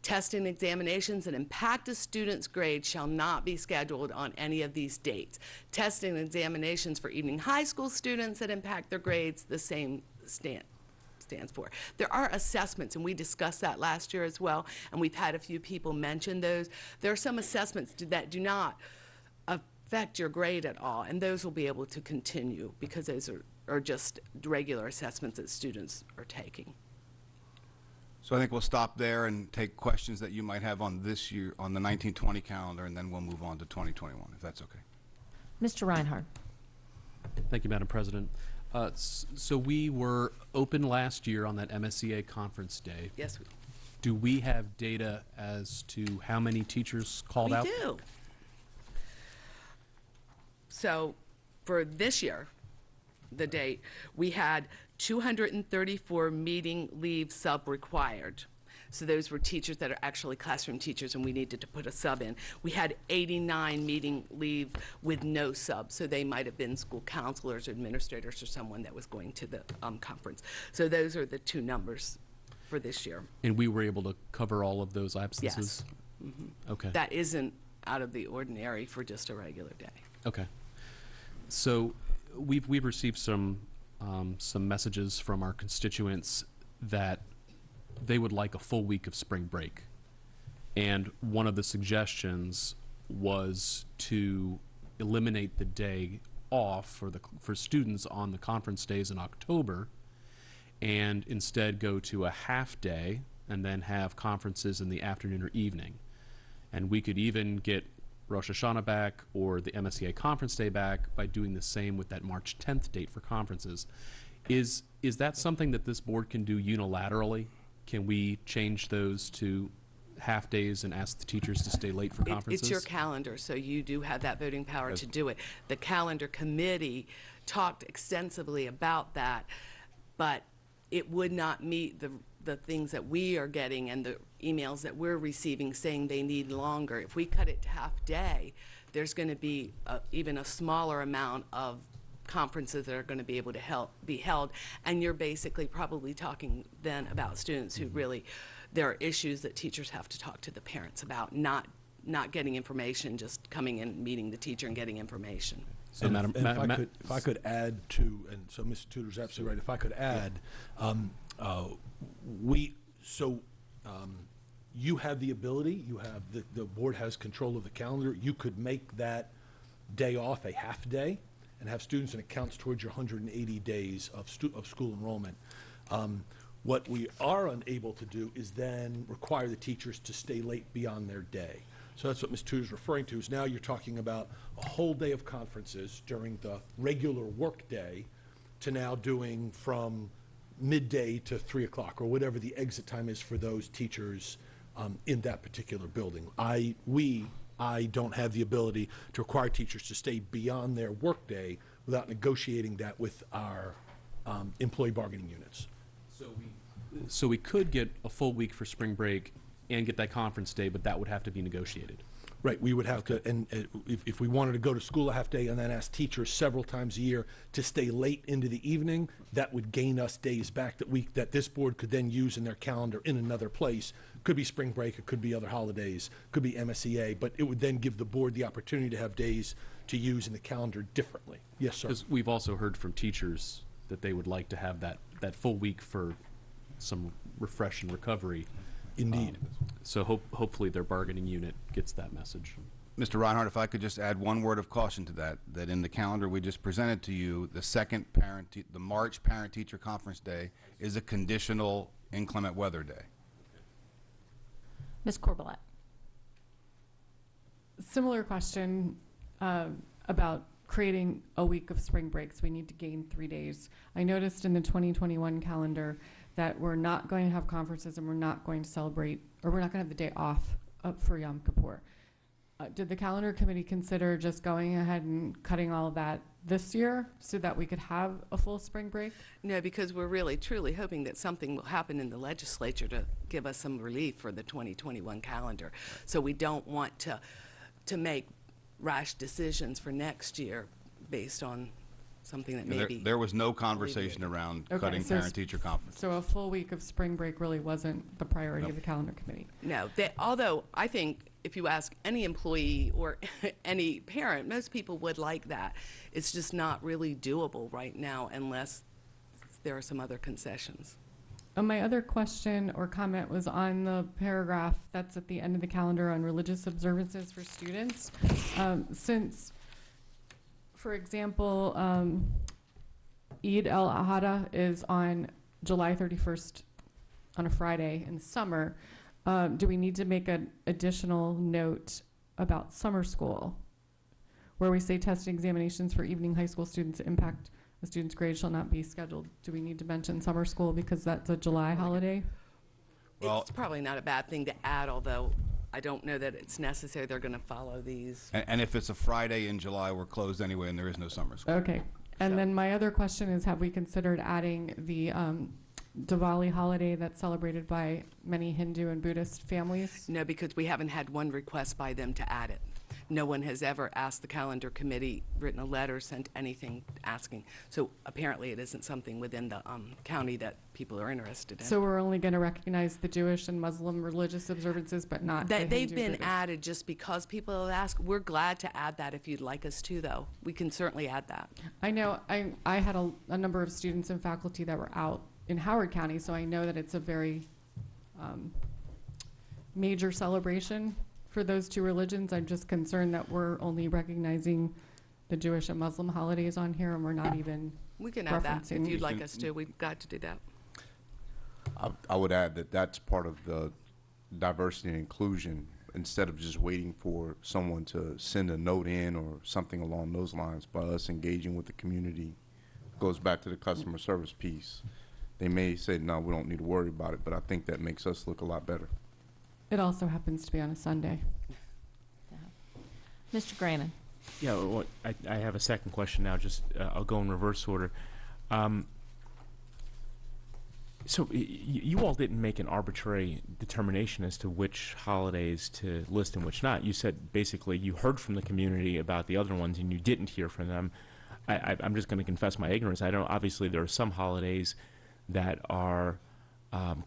Testing examinations that impact a student's grade shall not be scheduled on any of these dates. Testing examinations for evening high school students that impact their grades, the same stands for. There are assessments, and we discussed that last year as well, and we've had a few people mention those. There are some assessments that do not affect your grade at all, and those will be able to continue because those are just regular assessments that students are taking. So I think we'll stop there and take questions that you might have on this year, on the 1920 calendar, and then we'll move on to 2021, if that's okay. Mr. Reinhard. Thank you, Madam President. So we were open last year on that MSEA conference day. Yes. Do we have data as to how many teachers called out? We do. So for this year, the date, we had 234 meeting leave sub required. So those were teachers that are actually classroom teachers and we needed to put a sub in. We had 89 meeting leave with no sub. So they might have been school counselors or administrators or someone that was going to the conference. So those are the two numbers for this year. And we were able to cover all of those absences? Yes. Mm-hmm. Okay. That isn't out of the ordinary for just a regular day. Okay. So we've received some messages from our constituents that they would like a full week of spring break. And one of the suggestions was to eliminate the day off for students on the conference days in October and instead go to a half day and then have conferences in the afternoon or evening. And we could even get Rosh Hashanah back or the MSEA conference day back by doing the same with that March 10th date for conferences. Is that something that this board can do unilaterally? Can we change those to half days and ask the teachers to stay late for conferences? It's your calendar, so you do have that voting power to do it. The calendar committee talked extensively about that, but it would not meet the things that we are getting and the emails that we're receiving saying they need longer. If we cut it to half day, there's going to be even a smaller amount of conferences that are going to be able to be held, and you're basically probably talking then about students who really, there are issues that teachers have to talk to the parents about, not getting information, just coming in, meeting the teacher and getting information. So, if I could add to, and so Mr. Tudor's absolutely right, if I could add, you have the ability, you have the board has control of the calendar. You could make that day off a half day and have students, and it counts towards your 180 days of school enrollment. What we are unable to do is then require the teachers to stay late beyond their day. So that's what Ms. Tudor's referring to, is now you're talking about a whole day of conferences during the regular work day to now doing from midday to 3 o'clock or whatever the exit time is for those teachers in that particular building. I don't have the ability to require teachers to stay beyond their work day without negotiating that with our employee bargaining units. So we could get a full week for spring break and get that conference day, but that would have to be negotiated. Right, we would have to, and if we wanted to go to school a half day and then ask teachers several times a year to stay late into the evening, that would gain us days back that this board could then use in their calendar in another place. Could be spring break, it could be other holidays, could be MSEA, but it would then give the board the opportunity to have days to use in the calendar differently. Yes, sir. Because we've also heard from teachers that they would like to have that full week for some refresh and recovery. Indeed. So hopefully their bargaining unit gets that message. Mr. Reinhard, if I could just add one word of caution to that in the calendar we just presented to you, the March Parent-Teacher Conference Day is a conditional inclement weather day. Ms. Korbelak. Similar question about creating a week of spring breaks. We need to gain 3 days. I noticed in the 2021 calendar that we're not going to have conferences and we're not going to celebrate, or we're not going to have the day off for Yom Kippur. Did the calendar committee consider just going ahead and cutting all of that this year so that we could have a full spring break? No, because we're really truly hoping that something will happen in the legislature to give us some relief for the 2021 calendar. So we don't want to make rash decisions for next year based on something that maybe... There was no conversation around cutting parent-teacher conference. So a full week of spring break really wasn't the priority of the calendar committee? No, although I think if you ask any employee or any parent, most people would like that. It's just not really doable right now unless there are some other concessions. My other question or comment was on the paragraph that's at the end of the calendar on religious observances for students. Since, for example, Eid al-Adha is on July 31st on a Friday in the summer, do we need to make an additional note about summer school where we say testing examinations for evening high school students impact a student's grade shall not be scheduled? Do we need to mention summer school because that's a July holiday? Well, it's probably not a bad thing to add, although I don't know that it's necessary. They're going to follow these. And if it's a Friday in July, we're closed anyway and there is no summer school. Okay. And then my other question is, have we considered adding the Diwali holiday that's celebrated by many Hindu and Buddhist families? No, because we haven't had one request by them to add it. No one has ever asked the calendar committee, written a letter, sent anything asking. So apparently it isn't something within the county that people are interested in. So we're only going to recognize the Jewish and Muslim religious observances, but not the They've Hindu been Buddhist. added just because people have asked. We're glad to add that if you'd like us to, though. We can certainly add that. I know I had a number of students and faculty that were out in Howard County, so I know that it's a very major celebration for those two religions. I'm just concerned that we're only recognizing the Jewish and Muslim holidays on here, and we're not even We can add that if referencing- you'd like us to. We've got to do that. I would add that that's part of the diversity and inclusion. Instead of just waiting for someone to send a note in or something along those lines, by us engaging with the community, goes back to the customer service piece. They may say, no, we don't need to worry about it, but I think that makes us look a lot better. It also happens to be on a Sunday. Mr. Grannon. Yeah, well, I have a second question now. Just I'll go in reverse order. So you all didn't make an arbitrary determination as to which holidays to list and which not. You said basically you heard from the community about the other ones and you didn't hear from them. I'm just going to confess my ignorance. I don't. Obviously, there are some holidays that are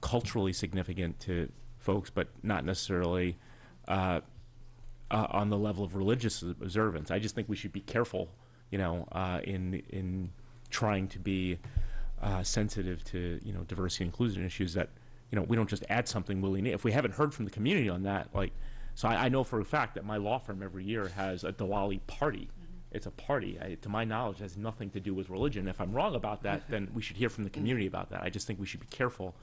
culturally significant to folks, but not necessarily on the level of religious observance. I just think we should be careful, in trying to be sensitive to diversity and inclusion issues. That we don't just add something willy-nilly. If we haven't heard from the community on that, so I know for a fact that my law firm every year has a Diwali party. It's a party. To my knowledge, it has nothing to do with religion. If I'm wrong about that, then we should hear from the community about that. I just think we should be careful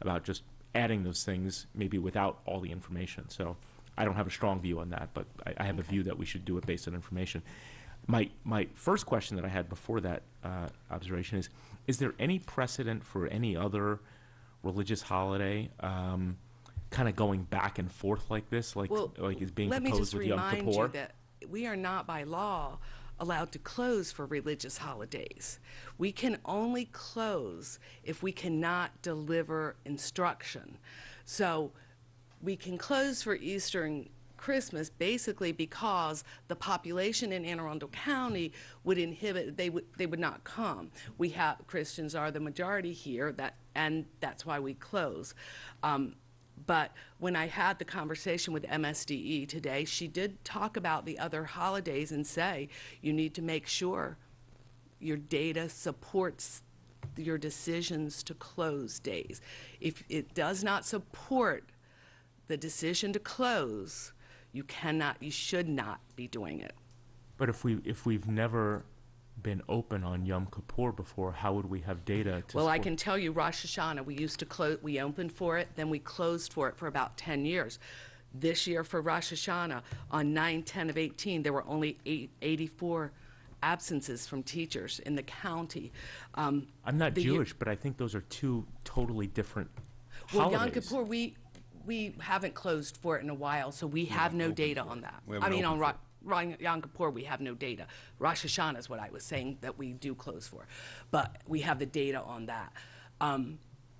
about just adding those things maybe without all the information. So I don't have a strong view on that, but I have a view that we should do it based on information. My first question that I had before that observation is there any precedent for any other religious holiday kind of going back and forth like this, like is being proposed with Yom Kippur? Let me just remind you that we are not by law allowed to close for religious holidays. We can only close if we cannot deliver instruction. So we can close for Easter and Christmas basically because the population in Anne Arundel County would inhibit, they would not come. We have, Christians are the majority here, and that's why we close. But when I had the conversation with MSDE today, she did talk about the other holidays and say, you need to make sure your data supports your decisions to close days. If it does not support the decision to close, you should not be doing it. But if we've never been open on Yom Kippur before, how would we have data to Well, I can tell you Rosh Hashanah, we used to close, we opened for it, then we closed for it for about 10 years. This year for Rosh Hashanah, on 9/10 of 18, there were only 84 absences from teachers in the county. I'm not Jewish, but I think those are two totally different Well, holidays. Yom Kippur, we haven't closed for it in a while, so we have no data on that. I mean, on Yom Kippur, we have no data. Rosh Hashanah is what I was saying that we do close for, but we have the data on that.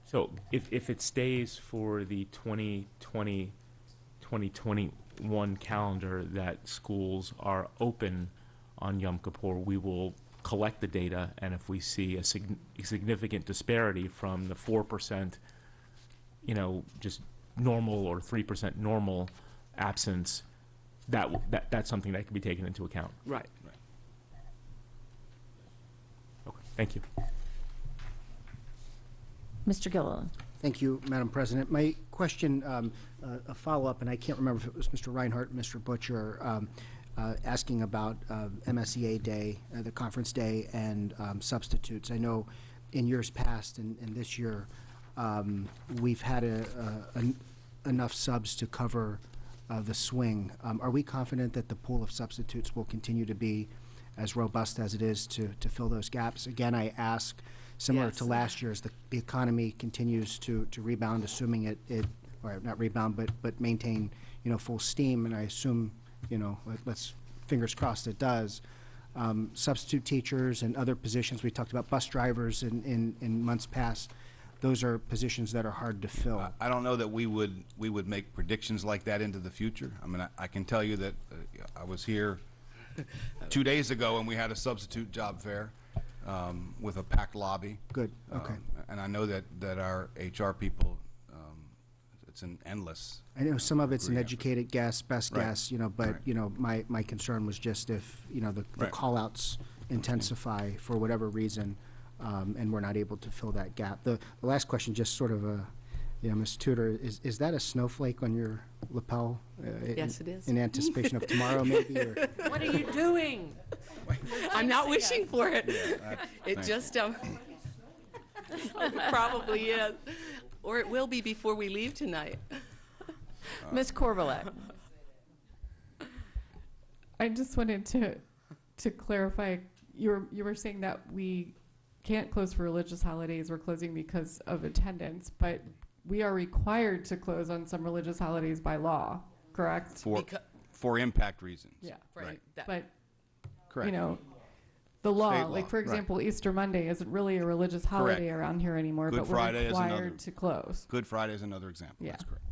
So if it stays for the 2020-2021 calendar that schools are open on Yom Kippur, we will collect the data, and if we see a significant disparity from the 4%, just normal or 3% normal absence, that's something that can be taken into account. Right. Okay, thank you. Mr. Gilleland. Thank you, Madam President. My question, a follow-up, and I can't remember if it was Mr. Reinhard or Mr. Butcher, asking about MSEA Day, the conference day, and substitutes. I know in years past and this year, we've had enough subs to cover the swing. Are we confident that the pool of substitutes will continue to be as robust as it is to fill those gaps? Again, I ask, similar to last year, as the economy continues to rebound, assuming it or not rebound, but maintain, full steam, and I assume, let's fingers crossed it does. Substitute teachers and other positions, we talked about bus drivers in months past. Those are positions that are hard to fill. I don't know that we would make predictions like that into the future. I mean, I can tell you that I was here 2 days ago and we had a substitute job fair with a packed lobby. Good. Okay. And I know that our HR people, it's an endless. I know some of it's an educated guess, best Right. guess, but my concern was just if the Right. call-outs intensify for whatever reason, and we're not able to fill that gap. The last question, just sort of Ms. Tudor, is that a snowflake on your lapel? Yes, it is. In anticipation of tomorrow, maybe? Or? What are you doing? I'm not wishing for it. It just probably is. Or it will be before we leave tonight. Ms. Korbelak. I just wanted to clarify, you were saying that we can't close for religious holidays. We're closing because of attendance, but we are required to close on some religious holidays by law, correct? For impact reasons. Yeah. Right. But, Correct. the law, State like law, for example, Easter Monday isn't really a religious holiday around here anymore, Good but Friday we're is another. required to close. Good Friday is another example. Yeah. That's correct.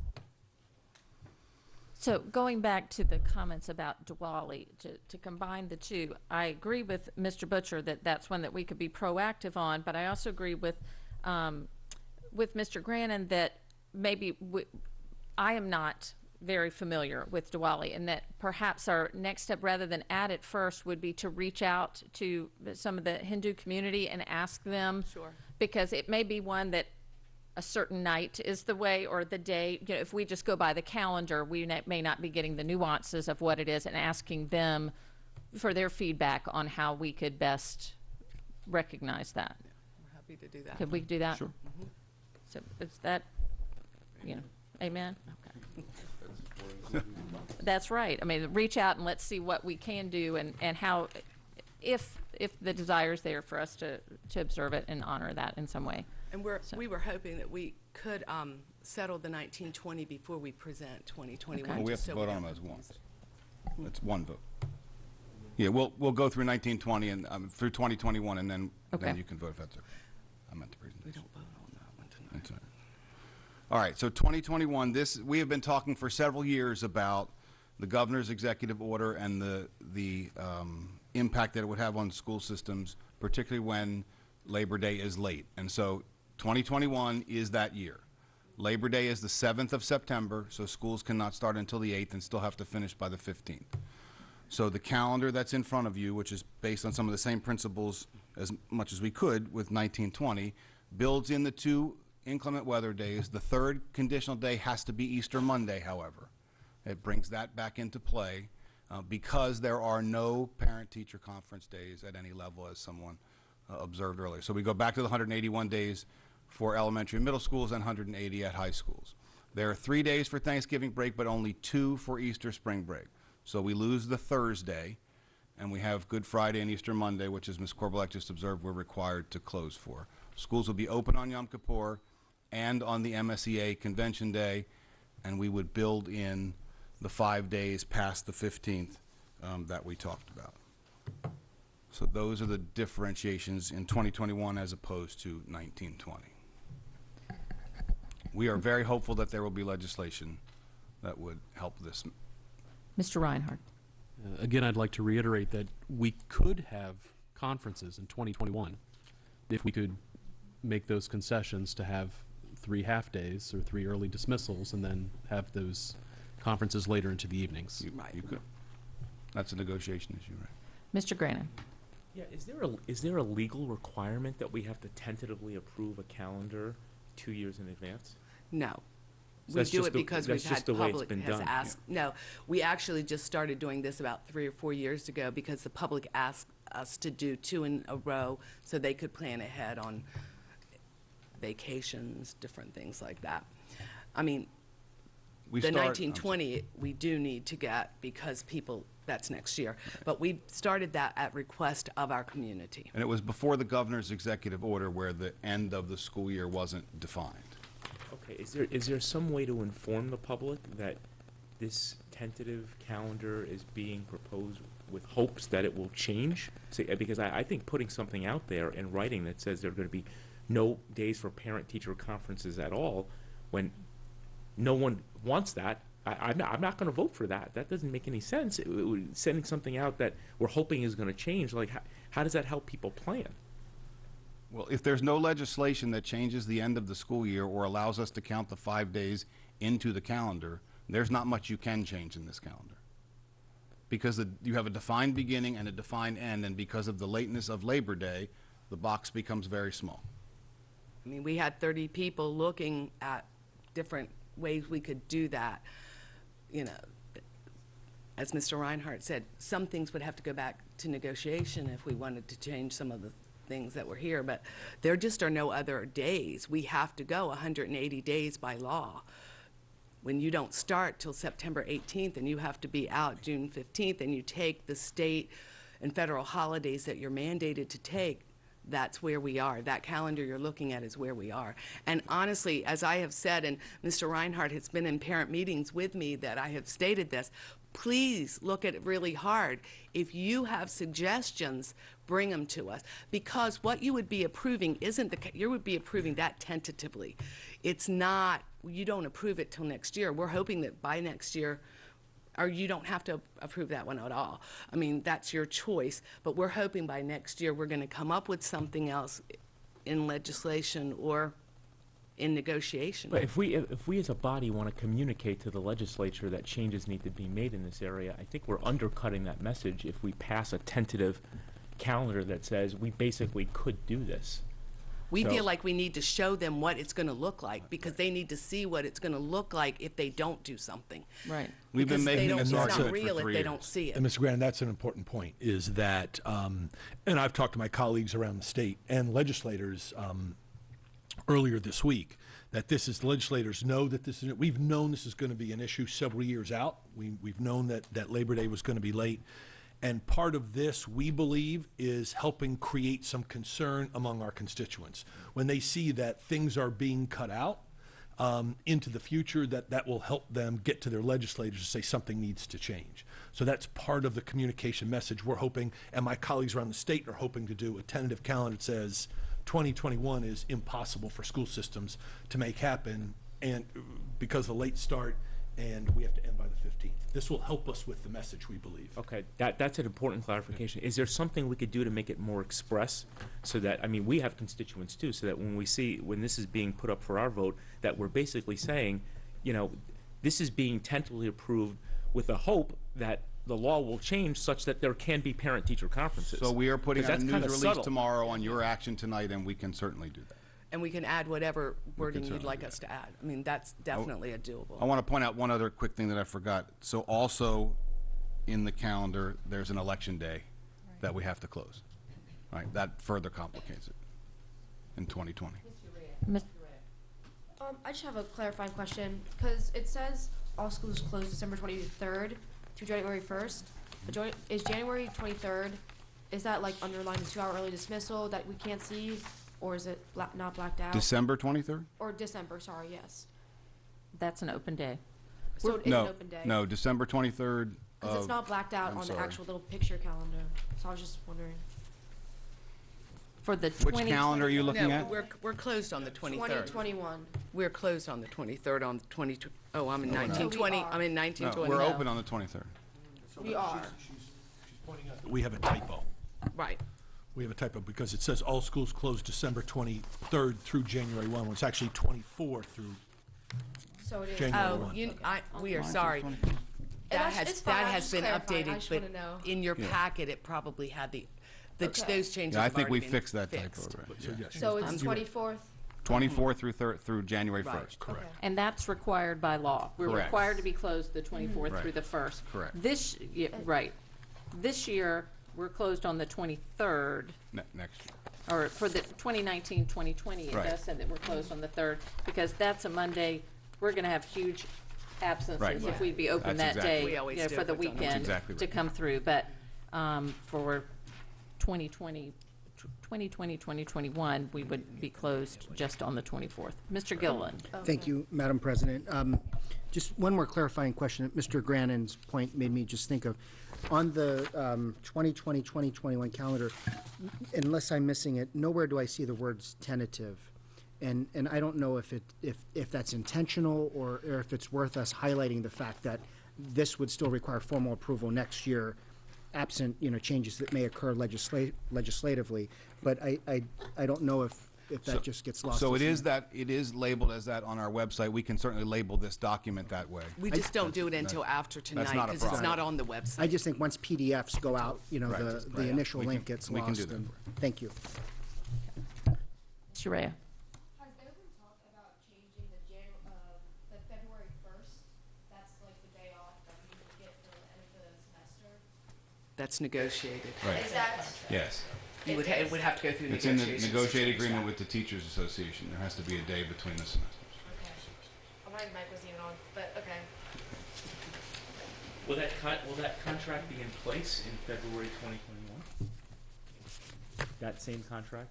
So going back to the comments about Diwali, to combine the two, I agree with Mr. Butcher that that's one that we could be proactive on, but I also agree with Mr. Grannon that maybe I am not very familiar with Diwali, and that perhaps our next step, rather than add it first, would be to reach out to some of the Hindu community and ask them. Sure. Because it may be one that a certain night is the way, or the day, if we just go by the calendar, we may not be getting the nuances of what it is, and asking them for their feedback on how we could best recognize that. Yeah, we're happy to do that. Could we do that? Sure. So is that, amen? Okay. That's right. I mean, reach out and let's see what we can do and how, if the desire is there for us to observe it and honor that in some way. And we were hoping that we could settle the 1920 before we present 2021. Well, we have just to so vote we on them have- as one. It's one vote. Yeah, we'll go through 1920 and through 2021, and then Okay. you can vote if that's okay. I meant to present. We don't vote on that one tonight. That's all All right, so 2021, we have been talking for several years about the governor's executive order and the impact that it would have on school systems, particularly when Labor Day is late. And so 2021 is that year. Labor Day is the 7th of September, so schools cannot start until the 8th and still have to finish by the 15th. So the calendar that's in front of you, which is based on some of the same principles as much as we could with 1920, builds in the 2 inclement weather days. The 3rd conditional day has to be Easter Monday, however. It brings that back into play because there are no parent-teacher conference days at any level, as someone observed earlier. So we go back to the 181 days for elementary and middle schools and 180 at high schools. There are 3 days for Thanksgiving break, but only 2 for Easter spring break. So we lose the Thursday, and we have Good Friday and Easter Monday, which, as Ms. Korbelak just observed, we're required to close for. Schools will be open on Yom Kippur and on the MSEA Convention Day, and we would build in the 5 days past the 15th that we talked about. So those are the differentiations in 2021 as opposed to 1920. We are very hopeful that there will be legislation that would help this. Mr. Reinhard. Again, I'd like to reiterate that we could have conferences in 2021 if we could make those concessions to have 3 half-days or 3 early dismissals and then have those conferences later into the evenings. You could. That's a negotiation issue, right? Mr. Grannon. Yeah, is there a legal requirement that we have to tentatively approve a calendar 2 years in advance? No. So We do it because we've that's just had the way it's public been has done. asked. No, we actually just started doing this about 3 or 4 years ago because the public asked us to do 2 in a row so they could plan ahead on vacations, different things like that. I mean, the 1920 we do need to get because people, that's next year. But we started that at request of our community. And it was before the governor's executive order where the end of the school year wasn't defined. Okay, is there some way to inform the public that this tentative calendar is being proposed with hopes that it will change? Because I think putting something out there in writing that says there are going to be no days for parent-teacher conferences at all, when no one wants that, I'm not going to vote for that. That doesn't make any sense. Sending something out that we're hoping is going to change, like how does that help people plan? Well, if there's no legislation that changes the end of the school year or allows us to count the 5 days into the calendar, there's not much you can change in this calendar. Because you have a defined beginning and a defined end, and because of the lateness of Labor Day, the box becomes very small. I mean, we had 30 people looking at different ways we could do that. You know, as Mr. Reinhardt said, some things would have to go back to negotiation if we wanted to change some of the things that were here, but there just are no other days. We have to go 180 days by law. When you don't start till September 18th and you have to be out June 15th and you take the state and federal holidays that you're mandated to take, that's where we are. That calendar you're looking at is where we are. And honestly, as I have said, and Mr. Reinhardt has been in parent meetings with me that I have stated this, please look at it really hard. If you have suggestions, bring them to us. Because what you would be approving isn't you would be approving that tentatively. It's not, you don't approve it till next year. We're hoping that by next year, or you don't have to approve that one at all. I mean, that's your choice, but we're hoping by next year we're going to come up with something else in legislation or in negotiation. But if we as a body want to communicate to the legislature that changes need to be made in this area, I think we're undercutting that message if we pass a tentative calendar that says we basically could do this. We feel like we need to show them what it's going to look like because they need to see what it's going to look like if they don't do something. Right. We've been making it's this not real if they don't see it. And Mr. Grannon, that's an important point, is that, and I've talked to my colleagues around the state and legislators earlier this week, that the legislators know that we've known this is going to be an issue several years out. We've known that Labor Day was going to be late. And part of this, we believe, is helping create some concern among our constituents. When they see that things are being cut out into the future, that will help them get to their legislators to say something needs to change. So that's part of the communication message we're hoping, and my colleagues around the state are hoping to do a tentative calendar that says 2021 is impossible for school systems to make happen and because of the late start, and we have to end by the 15th. This will help us with the message, we believe. Okay, that's an important clarification. Is there something we could do to make it more express so that, I mean, we have constituents too, so that when we see, when this is being put up for our vote, that we're basically saying, you know, this is being tentatively approved with the hope that the law will change such that there can be parent-teacher conferences. So we are putting 'Cause out a that's news kinda release subtle. tomorrow on your action tonight, and we can certainly do that. And we can add whatever wording you'd certainly like do us to add. I mean, that's definitely a doable. I want to point out one other quick thing that I forgot. So also in the calendar, there's an election day that we have to close. Right? That further complicates it in 2020. I just have a clarifying question, because it says all schools close December 23rd to January 1st. Is January 23rd, is that like underlined a 2-hour early dismissal that we can't see, or is it not blacked out? December 23rd? Or December, sorry, yes. That's an open day. So it is an open day? No, December 23rd. Because it's not blacked out I'm on sorry. the actual little picture calendar, so I was just wondering. For the Which calendar are you looking No, at? we're closed on the 23rd. 2021. We're closed on the 23rd on the 20, oh, I'm in No, we're not. 1920, No, we are. I'm in No, 1920. we're open on the 23rd. We are. We have a typo. Right. We have a typo because it says all schools close December 23rd through January 1, when it's actually 24 through So it is. January Oh, 1. we are sorry. It's fine, That I'm has just been clarifying. I updated, just but wanna know. in your Yeah. packet, it probably had Okay. those changes Yeah, I have think we already been fixed that typo fixed. already. So, Yeah. yes, So you're it's right. 24th? 24 through January Right. 1st. Correct. And that's required by law. We're Correct. required to be closed the 24th Right. through the 1st. Correct. Right. This year, we're closed on the 23rd, Next year. or for the 2019-2020, it Right. does say that we're closed on the 3rd, because that's a Monday. We're going to have huge absences Right. if we'd be open That's that exactly- day, We always do for if the it's on the- weekend That's exactly to right. come through. But for 2020-2021, we would be closed just on the 24th. Mr. Gilleland. Thank you, Madam President. Just one more clarifying question. Mr. Grannon's point made me just think of, on the 2020-2021 calendar, unless I'm missing it, nowhere do I see the words tentative. And I don't know if that's intentional or if it's worth us highlighting the fact that this would still require formal approval next year, absent, changes that may occur legislatively. But I don't know if that just gets lost. So in it some- is labeled as that on our website. We can certainly label this document that way. We just don't do it until after tonight not a because it's problem. not on the website. I just think once PDFs go out, Right. the Right. initial We link can- gets we can do lost. that and- for you. Thank you. Mr. Urrea. Has there been talk about changing the February 1st? That's like the day off that we usually get for the end of the semester. That's negotiated. Right. Is that? Yes. It would have to go through It's in the negotiations. negotiated agreement with the Teachers Association. There has to be a day between the semesters. Okay. I'm not even mic was even on, but okay. Will that contract be in place in February 2021? That same contract?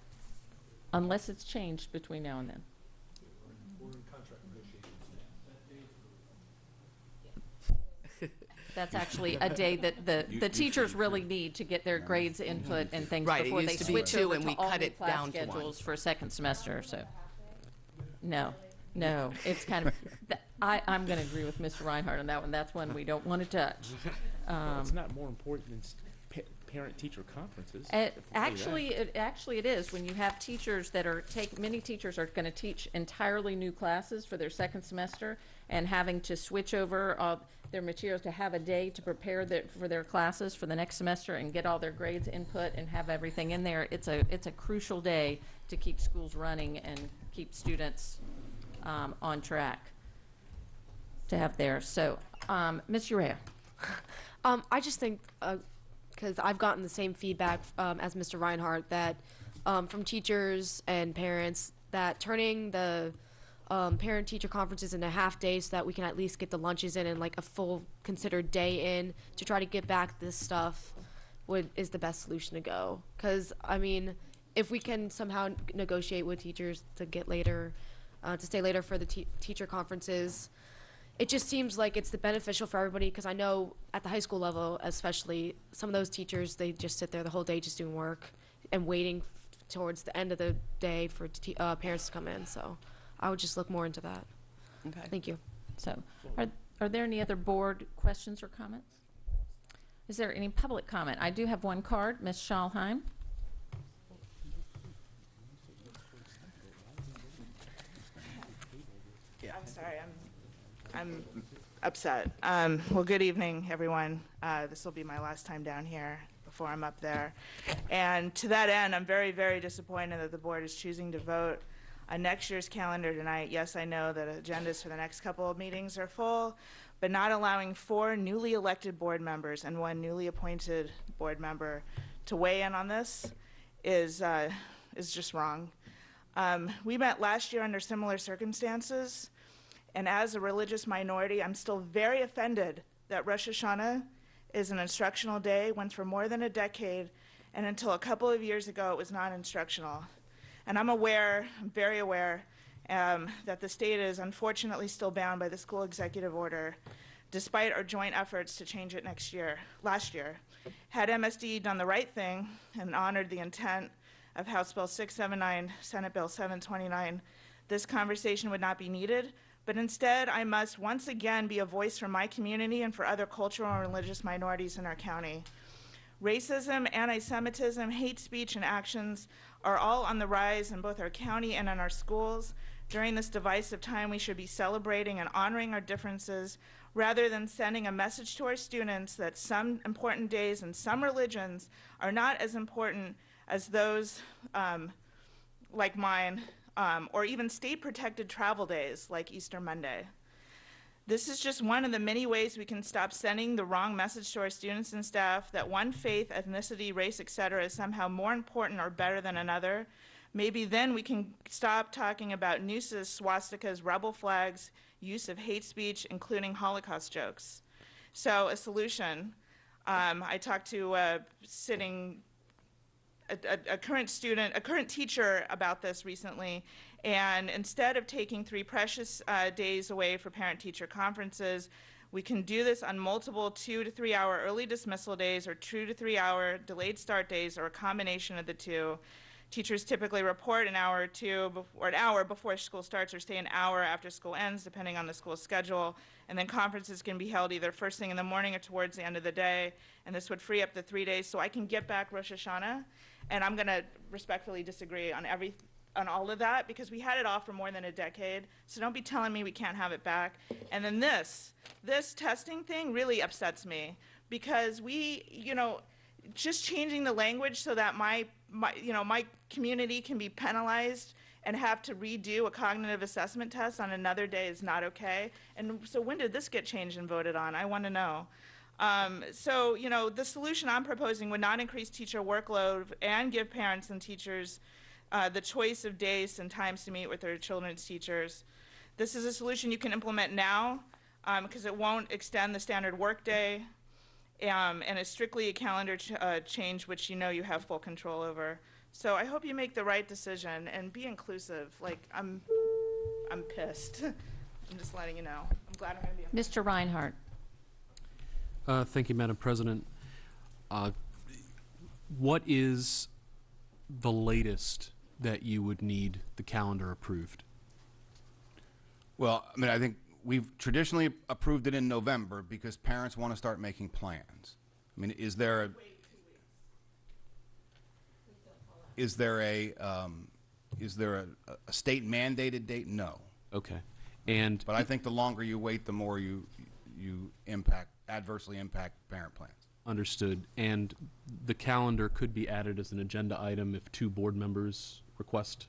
Unless it's changed between now and then. That's actually a day that the teachers really need to get their grades input and things Right, it before they used to be switch 2 over and to we all cut new it class down to 1. schedules for a second semester, so. No, it's kind of, I'm going to agree with Mr. Reinhard on that one. That's one we don't want to touch. It's not more important than parent-teacher conferences. Actually, it is. When you have teachers that many teachers are going to teach entirely new classes for their second semester and having to switch over their materials to have a day to prepare for their classes for the next semester and get all their grades input and have everything in there. It's a crucial day to keep schools running and keep students on track to have there. So, Ms. Urrea. I just think, because I've gotten the same feedback as Mr. Reinhardt, that from teachers and parents, that turning the parent-teacher conferences into half days so that we can at least get the lunches in and like a full considered day in to try to get back this stuff is the best solution to go. Because, I mean, if we can somehow negotiate with teachers to get later, to stay later for the teacher conferences, it just seems like it's the beneficial for everybody, because I know at the high school level especially, some of those teachers, they just sit there the whole day just doing work and waiting towards the end of the day for parents to come in. So I would just look more into that. Okay. Thank you. So, are there any other board questions or comments? Is there any public comment? I do have one card, Ms. Schalheim. I'm sorry, I'm upset. Well, good evening, everyone. This will be my last time down here before I'm up there. And to that end, I'm very, very disappointed that the board is choosing to vote on next year's calendar tonight. Yes, I know that agendas for the next couple of meetings are full, but not allowing 4 newly elected board members and 1 newly appointed board member to weigh in on this is just wrong. We met last year under similar circumstances, and as a religious minority, I'm still very offended that Rosh Hashanah is an instructional day when for more than a decade, and until a couple of years ago, it was not instructional. And I'm very aware, that the state is unfortunately still bound by the school executive order, despite our joint efforts to change it last year. Had MSD done the right thing and honored the intent of House Bill 679, Senate Bill 729, this conversation would not be needed. But instead, I must once again be a voice for my community and for other cultural and religious minorities in our county. Racism, anti-Semitism, hate speech, and actions are all on the rise in both our county and in our schools. During this divisive time, we should be celebrating and honoring our differences rather than sending a message to our students that some important days and some religions are not as important as those like mine, or even state-protected travel days like Easter Monday. This is just one of the many ways we can stop sending the wrong message to our students and staff that one faith, ethnicity, race, etc. is somehow more important or better than another. Maybe then we can stop talking about nooses, swastikas, rebel flags, use of hate speech, including Holocaust jokes. So a solution. I talked to a current teacher about this recently, and instead of taking 3 precious days away for parent-teacher conferences, we can do this on multiple 2 to 3 hour early dismissal days or 2 to 3 hour delayed start days, or a combination of the two. Teachers typically report an hour or two or an hour before school starts, or stay an hour after school ends, depending on the school schedule. And then conferences can be held either first thing in the morning or towards the end of the day. And this would free up the 3 days so I can get back Rosh Hashanah. And I'm going to respectfully disagree on all of that, because we had it off for more than a decade. So don't be telling me we can't have it back. And then this testing thing really upsets me, because just changing the language so that my community can be penalized and have to redo a cognitive assessment test on another day is not okay. And so when did this get changed and voted on? I want to know. The solution I'm proposing would not increase teacher workload and give parents and teachers the choice of days and times to meet with their children's teachers. This is a solution you can implement now, because it won't extend the standard workday, and it's strictly a calendar change, which you have full control over. So I hope you make the right decision and be inclusive. I'm pissed. I'm just letting you know. I'm glad I'm going to be. Mr. Reinhard. Thank you, Madam President. What is the latest that you would need the calendar approved? Well, I think we've traditionally approved it in November because parents want to start making plans. Is there a state mandated date? No. Okay. But I think the longer you wait, the more you adversely impact parent plans. Understood. And the calendar could be added as an agenda item if 2 board members request?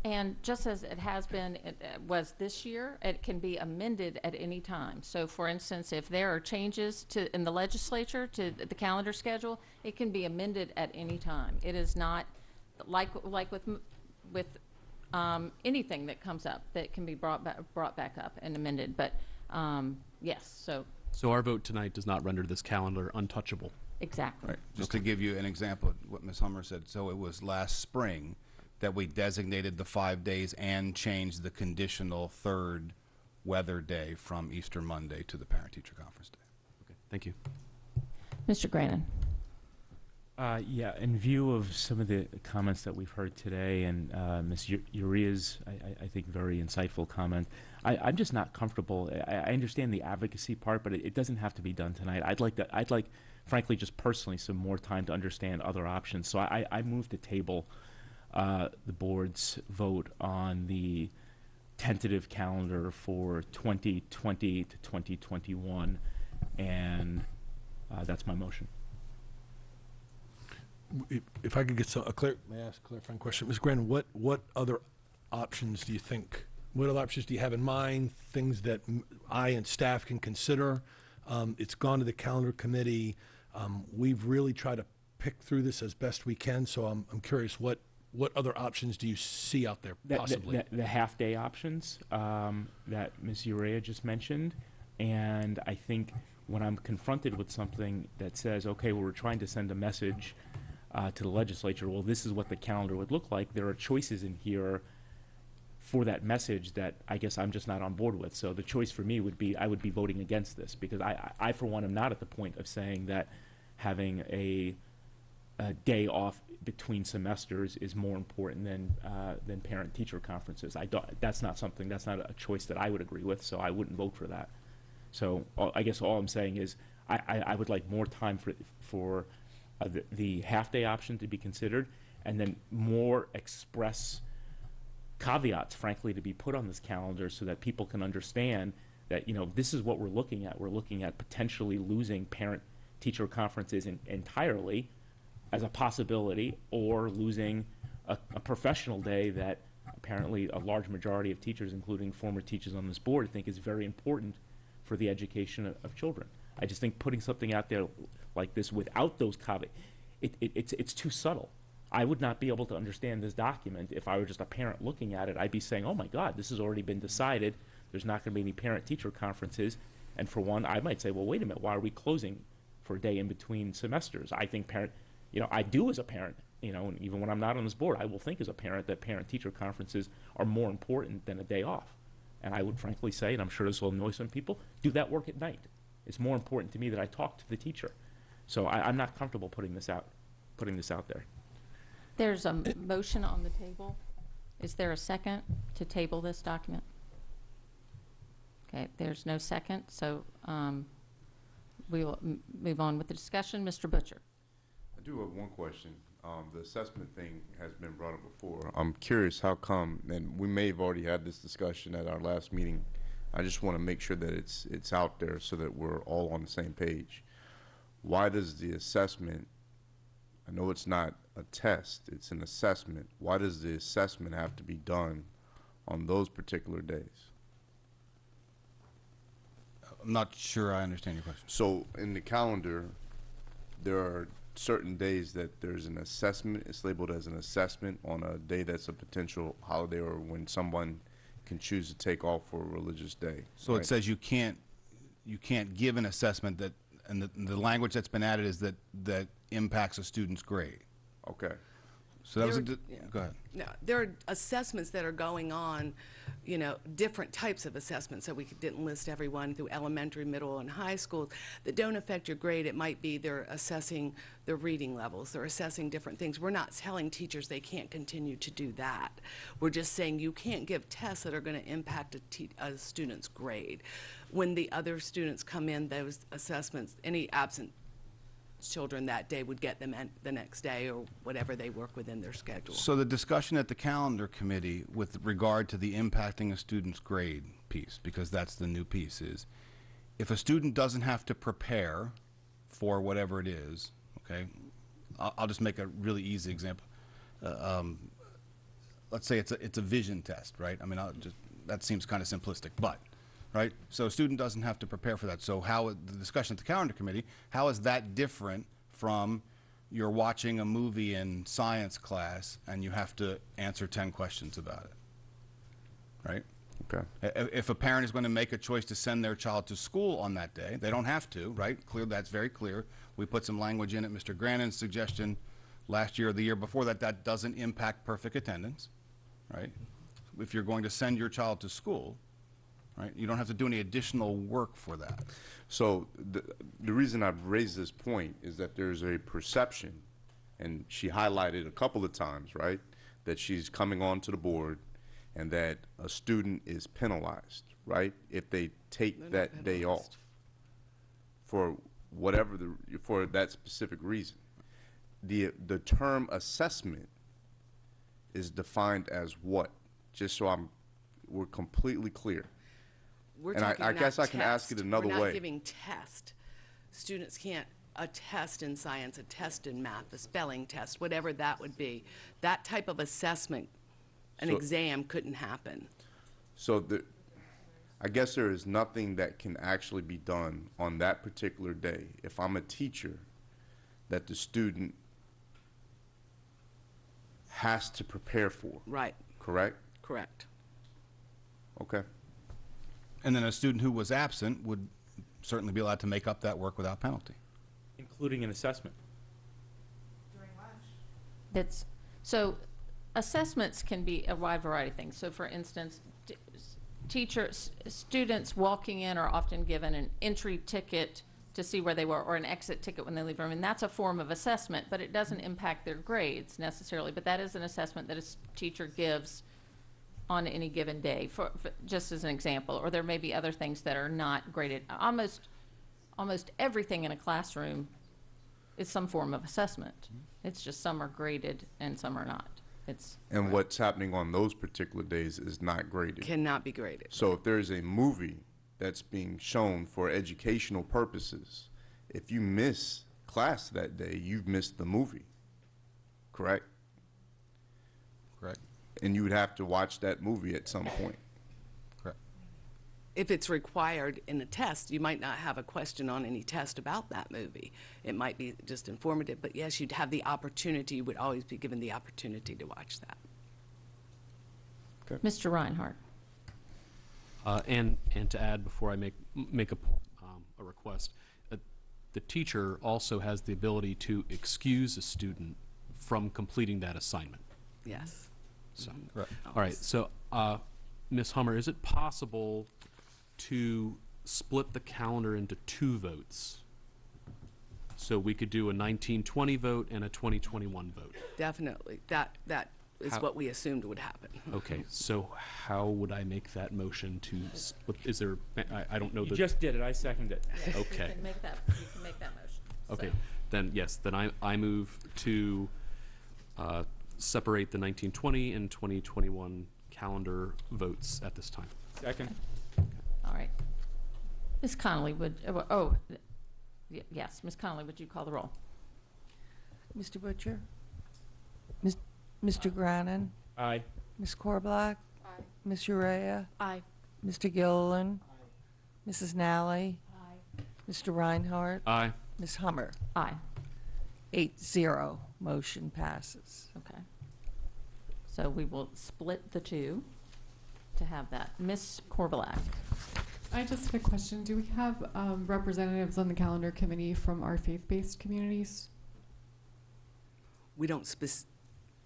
And just as it has been, was this year, it can be amended at any time. So for instance, if there are changes in the legislature to the calendar schedule, it can be amended at any time. It is not like with anything that comes up that can be brought back up and amended. But yes, So our vote tonight does not render this calendar untouchable. Exactly. Right. Just to give you an example of what Ms. Hummer said, so it was last spring that we designated the 5 days and changed the conditional 3rd weather day from Easter Monday to the parent-teacher conference day. Okay, thank you. Mr. Grannon. Yeah, in view of some of the comments that we've heard today and Ms. Urrea's, I think, very insightful comment, I'm just not comfortable. I understand the advocacy part, but it doesn't have to be done tonight. I'd like, frankly, just personally, some more time to understand other options. So I move to table the board's vote on the tentative calendar for 2020 to 2021, and that's my motion. If I could get may I ask a clarifying question? Ms. Grannon, what other options do you think, what other options do you have in mind, things that I and staff can consider? It's gone to the calendar committee. We've really tried to pick through this as best we can, so I'm curious, what other options do you see out there possibly? The half-day options that Ms. Urrea just mentioned, and I think when I'm confronted with something that says, okay, well, we're trying to send a message to the legislature, well, this is what the calendar would look like, there are choices in here for that message that I guess I'm just not on board with. So the choice for me would be, I would be voting against this, because I for one, am not at the point of saying that having a day off between semesters is more important than parent-teacher conferences. That's not a choice that I would agree with, so I wouldn't vote for that. So I guess all I'm saying is I would like more time for the half-day option to be considered, and then more express caveats, frankly, to be put on this calendar so that people can understand that, this is what we're looking at. We're looking at potentially losing parent-teacher conferences entirely as a possibility, or losing a professional day that apparently a large majority of teachers, including former teachers on this board, think is very important for the education of children. I just think putting something out there like this without those caveats, it's too subtle. I would not be able to understand this document if I were just a parent looking at it. I'd be saying, oh my God, this has already been decided. There's not going to be any parent-teacher conferences. And for one, I might say, well, wait a minute, why are we closing for a day in between semesters? I think I do as a parent, and even when I'm not on this board, I will think as a parent that parent-teacher conferences are more important than a day off. And I would frankly say, and I'm sure this will annoy some people, do that work at night. It's more important to me that I talk to the teacher. So I'm not comfortable putting this out there. There's a motion on the table. Is there a second to table this document? Okay, there's no second, so we will move on with the discussion. Mr. Butcher. I do have one question. The assessment thing has been brought up before. I'm curious how come, and we may have already had this discussion at our last meeting. I just want to make sure that it's out there so that we're all on the same page. Why does the assessment, I know it's not a test, it's an assessment. Why does the assessment have to be done on those particular days? I'm not sure I understand your question. So in the calendar, there are certain days that there's an assessment, it's labeled as an assessment on a day that's a potential holiday or when someone can choose to take off for a religious day. So right? It says you can't give an assessment that, and the language that's been added is that impacts a student's grade. Okay. So that was go ahead. No, there are assessments that are going on, different types of assessments. So we didn't list everyone through elementary, middle, and high school that don't affect your grade. It might be they're assessing the reading levels. They're assessing different things. We're not telling teachers they can't continue to do that. We're just saying you can't give tests that are going to impact a student's grade. When the other students come in, those assessments, any absent children that day would get them the next day or whatever they work within their schedule. So the discussion at the calendar committee with regard to the impacting a student's grade piece, because that's the new piece, is if a student doesn't have to prepare for whatever it is, okay, I'll just make a really easy example. Let's say it's a vision test, right? I mean, that seems kind of simplistic, but right? So a student doesn't have to prepare for that. So the discussion at the calendar committee, how is that different from you're watching a movie in science class and you have to answer 10 questions about it, right? Okay. If a parent is going to make a choice to send their child to school on that day, they don't have to, right? That's very clear. We put some language in it. Mr. Grannon's suggestion last year or the year before that doesn't impact perfect attendance, right? If you're going to send your child to school, right, you don't have to do any additional work for that. So the reason I've raised this point is that there's a perception and she highlighted a couple of times, right, that she's coming on to the board and that a student is penalized, right, if they take that day off for whatever for that specific reason. The term assessment is defined as what? Just so we're completely clear. We're And talking I guess not I can ask it another We're not way. giving test. Students can't, a test in science, a test in math, a spelling test, whatever that would be. That type of assessment, an So- exam couldn't happen. So I guess there is nothing that can actually be done on that particular day if I'm a teacher that the student has to prepare for. Right. Correct? Correct. Okay. And then a student who was absent would certainly be allowed to make up that work without penalty. Including an assessment. It's, so assessments can be a wide variety of things. So for instance, students walking in are often given an entry ticket to see where they were, or an exit ticket when they leave the room, and that's a form of assessment, but it doesn't impact their grades necessarily, but that is an assessment that a teacher gives on any given day, for just as an example. Or there may be other things that are not graded. Almost everything in a classroom is some form of assessment. It's just some are graded and some are not. And what's happening on those particular days is not graded. Cannot be graded. So if there's a movie that's being shown for educational purposes, if you miss class that day, you've missed the movie. Correct? Correct. And you would have to watch that movie at some point. Correct. If it's required in a test, you might not have a question on any test about that movie. It might be just informative, but yes, you'd have the opportunity, you would always be given the opportunity to watch that. Okay. Mr. Reinhard. And to add before I make a request, the teacher also has the ability to excuse a student from completing that assignment. Yes. So, Right. all right. So, Ms. Hummer, is it possible to split the calendar into 2 votes? So we could do a 1920 vote and a 2021 vote. Definitely. That is what we assumed would happen. Okay. So how would I make that motion to split? Is there? I don't know. You just did it. I second it. Okay. You can make that motion. Okay. So. Then yes. Then I move to separate the 1920 and 2021 calendar votes at this time. Second. All right. Ms. Connolly would, yes, Ms. Connolly, would you call the roll? Mr. Butcher? Mr. Grannon? Aye. Ms. Korbelak? Aye. Ms. Urrea? Aye. Mr. Gilleland? Mrs. Nalley? Aye. Mr. Reinhardt? Aye. Ms. Hummer? Aye. 8-0, motion passes. Okay. So we will split the 2 to have that. Ms. Korbelak. I just had a question. Do we have representatives on the calendar committee from our faith-based communities? We don't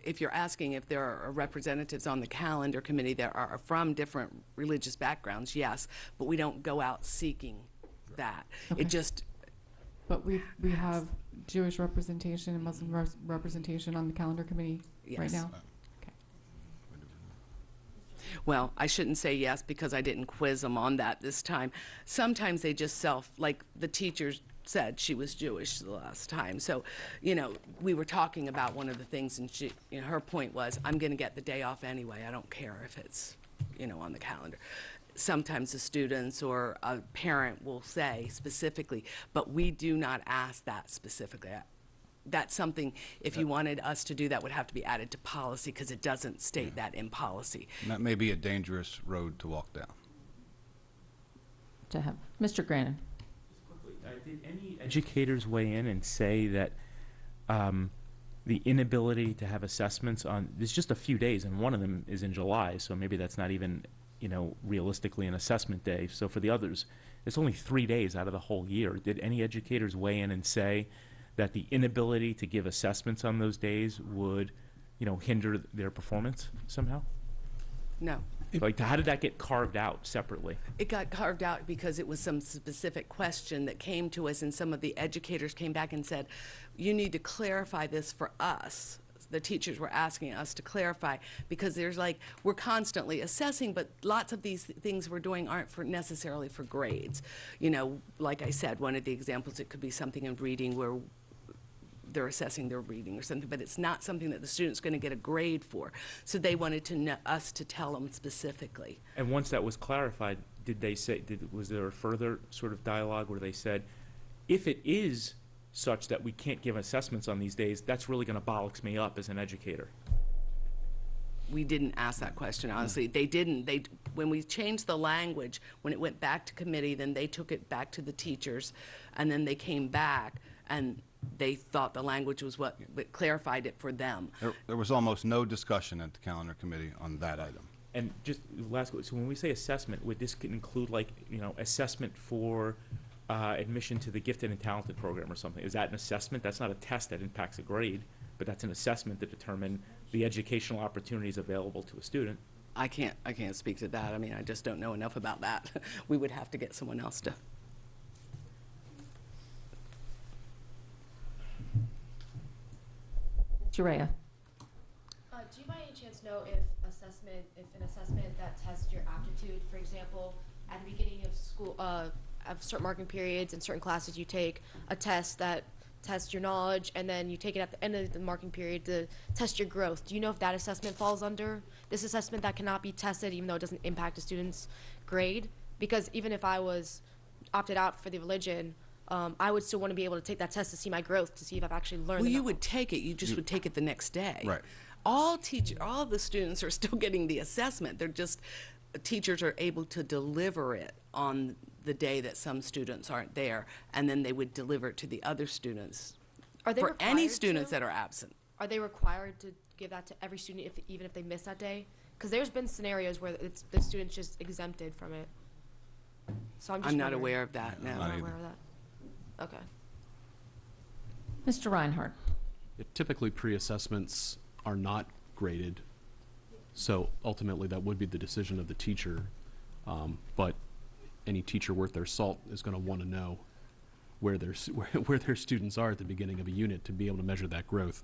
if you're asking if there are representatives on the calendar committee that are from different religious backgrounds, yes, but we don't go out seeking that. Okay. It just, But we have Jewish representation and Muslim representation on the calendar committee right Yes. now? well, I shouldn't say yes because I didn't quiz them on that this time. Sometimes they just like the teachers said she was Jewish the last time. So, we were talking about one of the things, and she, her point was, I'm going to get the day off anyway. I don't care if it's, on the calendar. Sometimes the students or a parent will say specifically, but we do not ask that specifically. That's something, if you wanted us to do that, would have to be added to policy because it doesn't state that in policy. And that may be a dangerous road to walk down. To have Mr. Grannon. Did any educators weigh in and say that the inability to have assessments on, there's just a few days, and one of them is in July, so maybe that's not even, realistically an assessment day. So for the others, it's only 3 days out of the whole year. Did any educators weigh in and say that the inability to give assessments on those days would, hinder their performance somehow? No. Like, how did that get carved out separately? It got carved out because it was some specific question that came to us, and some of the educators came back and said, you need to clarify this for us. The teachers were asking us to clarify, because there's like, we're constantly assessing, but lots of these things we're doing aren't necessarily for grades. You know, like I said, one of the examples, it could be something in reading where they're assessing their reading or something, but it's not something that the student's going to get a grade for. So they wanted to us to tell them specifically. And once that was clarified, did they say, was there a further sort of dialogue where they said, if it is such that we can't give assessments on these days, that's really going to bollocks me up as an educator? We didn't ask that question, honestly. They didn't. When we changed the language, when it went back to committee, then they took it back to the teachers, and then they came back, and they thought the language was what clarified it for them. There was almost no discussion at the calendar committee on that item. And just last, so when we say assessment, would this include, like, you know, assessment for admission to the gifted and talented program or something? Is that an assessment? That's not a test that impacts a grade, but that's an assessment to determine the educational opportunities available to a student. I can't speak to that. I mean, I just don't know enough about that. We would have to get someone else to. Urrea. Do you by any chance know if an assessment that tests your aptitude, for example, at the beginning of school, of certain marking periods and certain classes, you take a test that tests your knowledge, and then you take it at the end of the marking period to test your growth. Do you know if that assessment falls under this assessment that cannot be tested even though it doesn't impact a student's grade? Because even if I was opted out for the religion, I would still want to be able to take that test to see my growth, to see if I've actually learned. Well, you would take it. You just would take it the next day. Right. All the students are still getting the assessment. They're just, teachers are able to deliver it on the day that some students aren't there, and then they would deliver it to the other students. Are they for any required students to? that are absent? Are they required to give that to every student, even if they miss that day? Because there's been scenarios where the student's just exempted from it. So I'm not wondering. aware of that. No. I'm not aware of that. Okay. Mr. Reinhard. Typically, pre-assessments are not graded, so ultimately that would be the decision of the teacher. But any teacher worth their salt is going to want to know where their students are at the beginning of a unit to be able to measure that growth.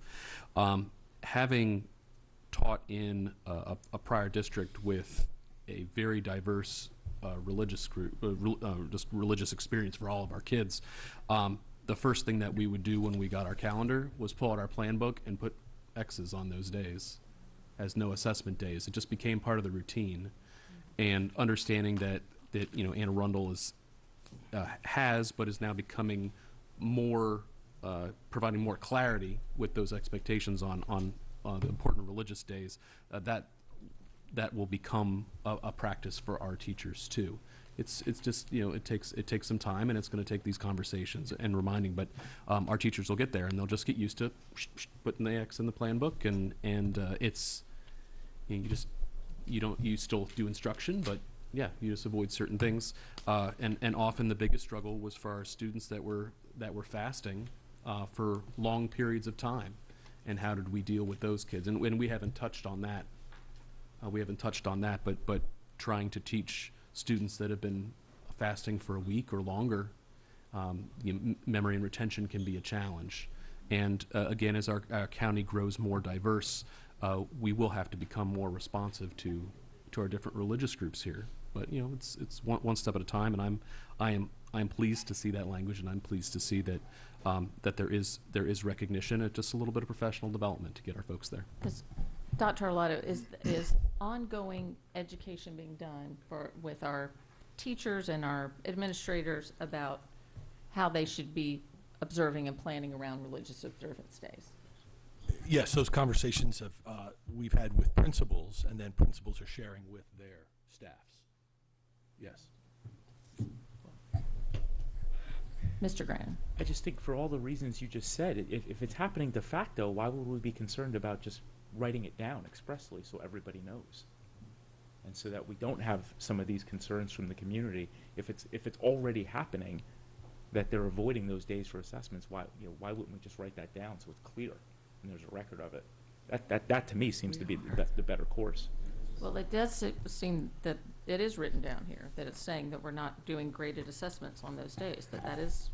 Having taught in a prior district with a very diverse religious group, just religious experience for all of our kids, the first thing that we would do when we got our calendar was pull out our plan book and put X's on those days as no assessment days. It just became part of the routine, and understanding that you know, Arundel has but is now becoming more providing more clarity with those expectations on the important religious days. That will become a practice for our teachers too. It's just, you know, it takes some time, and it's going to take these conversations and reminding. But our teachers will get there, and they'll just get used to putting the X in the plan book, and it's, you know, you still do instruction, but yeah, you just avoid certain things. And often the biggest struggle was for our students that were fasting for long periods of time, and how did we deal with those kids? And we haven't touched on that. But trying to teach students that have been fasting for a week or longer, memory and retention can be a challenge. And again, as our county grows more diverse, we will have to become more responsive to our different religious groups here. But you know, it's one step at a time, and I am pleased to see that language, and I'm pleased to see that that there is recognition and just a little bit of professional development to get our folks there. Dr. Arlato, is ongoing education being done with our teachers and our administrators about how they should be observing and planning around religious observance days? Yes, those conversations we've had with principals, and then principals are sharing with their staffs. Yes. Mr. Grannon. I just think for all the reasons you just said, if it's happening de facto, why would we be concerned about just writing it down expressly so everybody knows? And so that we don't have some of these concerns from the community. If it's already happening, that they're avoiding those days for assessments, why wouldn't we just write that down so it's clear and there's a record of it? That to me seems to be the better course. Well, it does seem that it is written down here, that it's saying that we're not doing graded assessments on those days, that is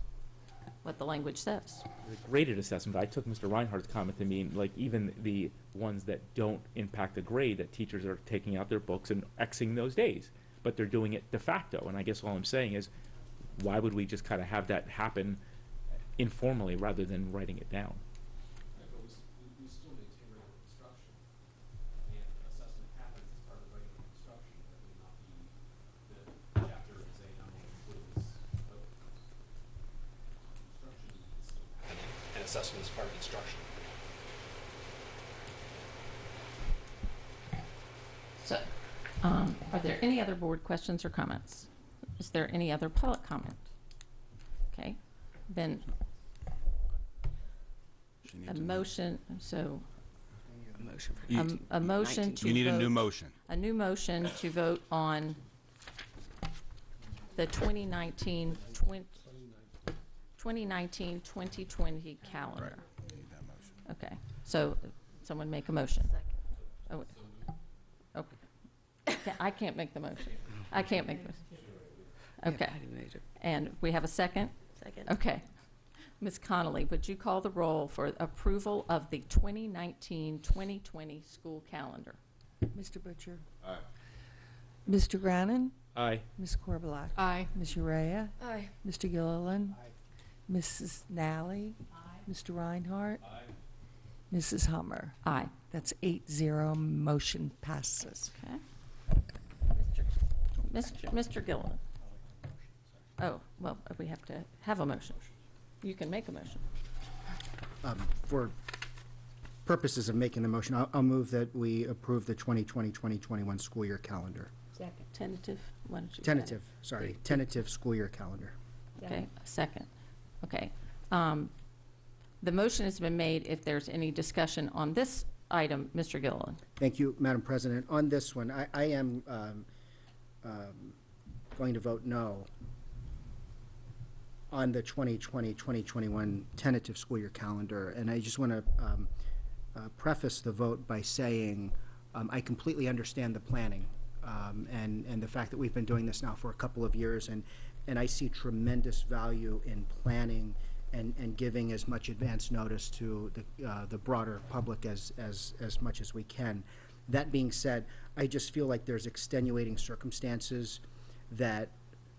what the language says. The graded assessment, I took Mr. Reinhardt's comment to mean, like, even the ones that don't impact the grade, that teachers are taking out their books and Xing those days, but they're doing it de facto. And I guess all I'm saying is, why would we just kind of have that happen informally rather than writing it down? We still maintain regular instruction, and assessment happens as part of regular instruction. That would not be the chapter is saying I'm going to include this. Instruction is still happening, and assessment is part of instruction. So, are there any other board questions or comments? Is there any other public comment? Okay, then a motion, so. A motion for A motion to You need a new vote- motion. A new motion to vote on the 2019-2020 calendar. Okay, so someone make a motion. Oh, okay. I can't make the motion. I can't make the motion. Okay. And we have a second? Second. Okay. Ms. Connolly, would you call the roll for approval of the 2019-2020 school calendar? Mr. Butcher? Aye. Mr. Grannon? Aye. Ms. Korbelak? Aye. Ms. Urrea? Aye. Mr. Gilleland? Mrs. Nalley? Mr. Reinhardt? Mrs. Hummer? Aye. That's 8-0. Motion passes. Okay. Mr. Gilleland. Oh, well, we have to have a motion. You can make a motion. For purposes of making the motion, I'll move that we approve the 2020-2021 school year calendar. Second. Tentative? Why don't you? Tentative, sorry, tentative school year calendar. Okay, a second. Okay. The motion has been made. If there's any discussion on this item, Mr. Gilleland. Thank you, Madam President. On this one, I am going to vote no on the 2020-2021 tentative school year calendar. And I just want to preface the vote by saying I completely understand the planning and the fact that we've been doing this now for a couple of years, and I see tremendous value in planning and giving as much advance notice to the broader public as much as we can. That being said, I just feel like there's extenuating circumstances that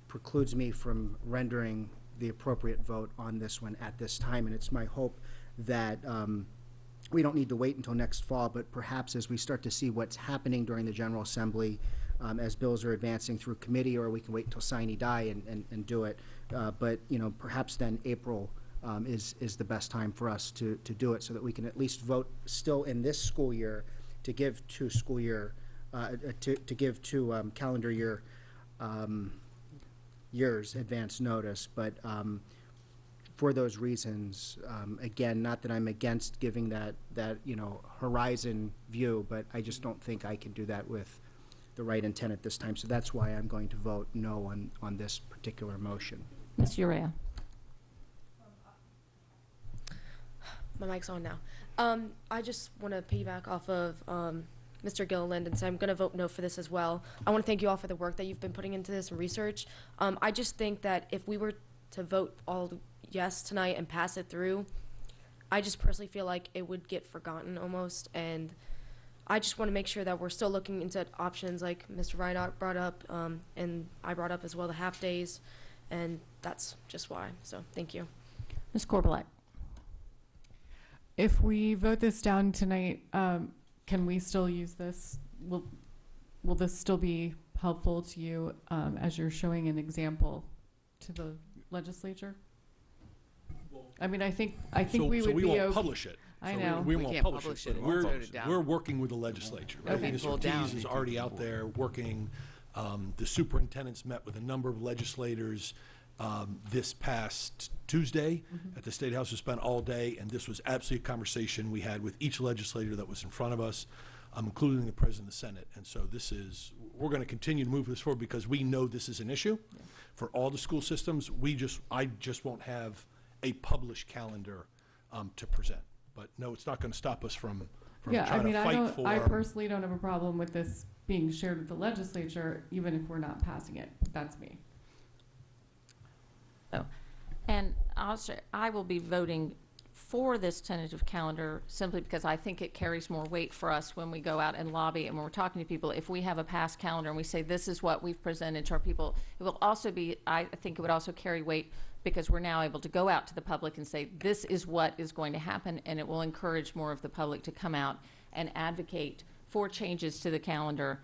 precludes me from rendering the appropriate vote on this one at this time, and it's my hope that we don't need to wait until next fall, but perhaps as we start to see what's happening during the General Assembly, as bills are advancing through committee, or we can wait until sine die and do it. But perhaps then April is the best time for us to do it, so that we can at least vote still in this school year to give two school year to give two calendar year years advance notice. But for those reasons, again, not that I'm against giving that horizon view, but I just don't think I can do that with the right intent at this time. So that's why I'm going to vote no on this particular motion. Ms. Urrea. My mic's on now. I just want to piggyback off of Mr. Gilleland and say I'm going to vote no for this as well. I want to thank you all for the work that you've been putting into this and research. I just think that if we were to vote all yes tonight and pass it through, I just personally feel like it would get forgotten almost, and I just want to make sure that we're still looking into options like Mr. Reinhard brought up, and I brought up as well, the half days, and that's just why. So thank you. Ms. Korbelak. If we vote this down tonight, can we still use this? Will this still be helpful to you as you're showing an example to the legislature? I mean, I think we would be won't okay. publish it. I So know. we We won't can't publish it. publish But it. Vote it down. we're working with the legislature. Right? Okay. Ms. Pull down. Ortiz is already out there working. The superintendents met with a number of legislators this past Tuesday at the State House. We spent all day, and this was absolutely a conversation we had with each legislator that was in front of us, including the President of the Senate. And so we're going to continue to move this forward because we know this is an issue for all the school systems. I just won't have a published calendar to present. But no, it's not going to stop us from Yeah, I trying mean, to fight for. I personally don't have a problem with this being shared with the legislature, even if we're not passing it. That's me. Oh, and I will be voting for this tentative calendar simply because I think it carries more weight for us when we go out and lobby and when we're talking to people. If we have a past calendar and we say this is what we've presented to our people, it will also be, I think it would also carry weight because we're now able to go out to the public and say this is what is going to happen, and it will encourage more of the public to come out and advocate for changes to the calendar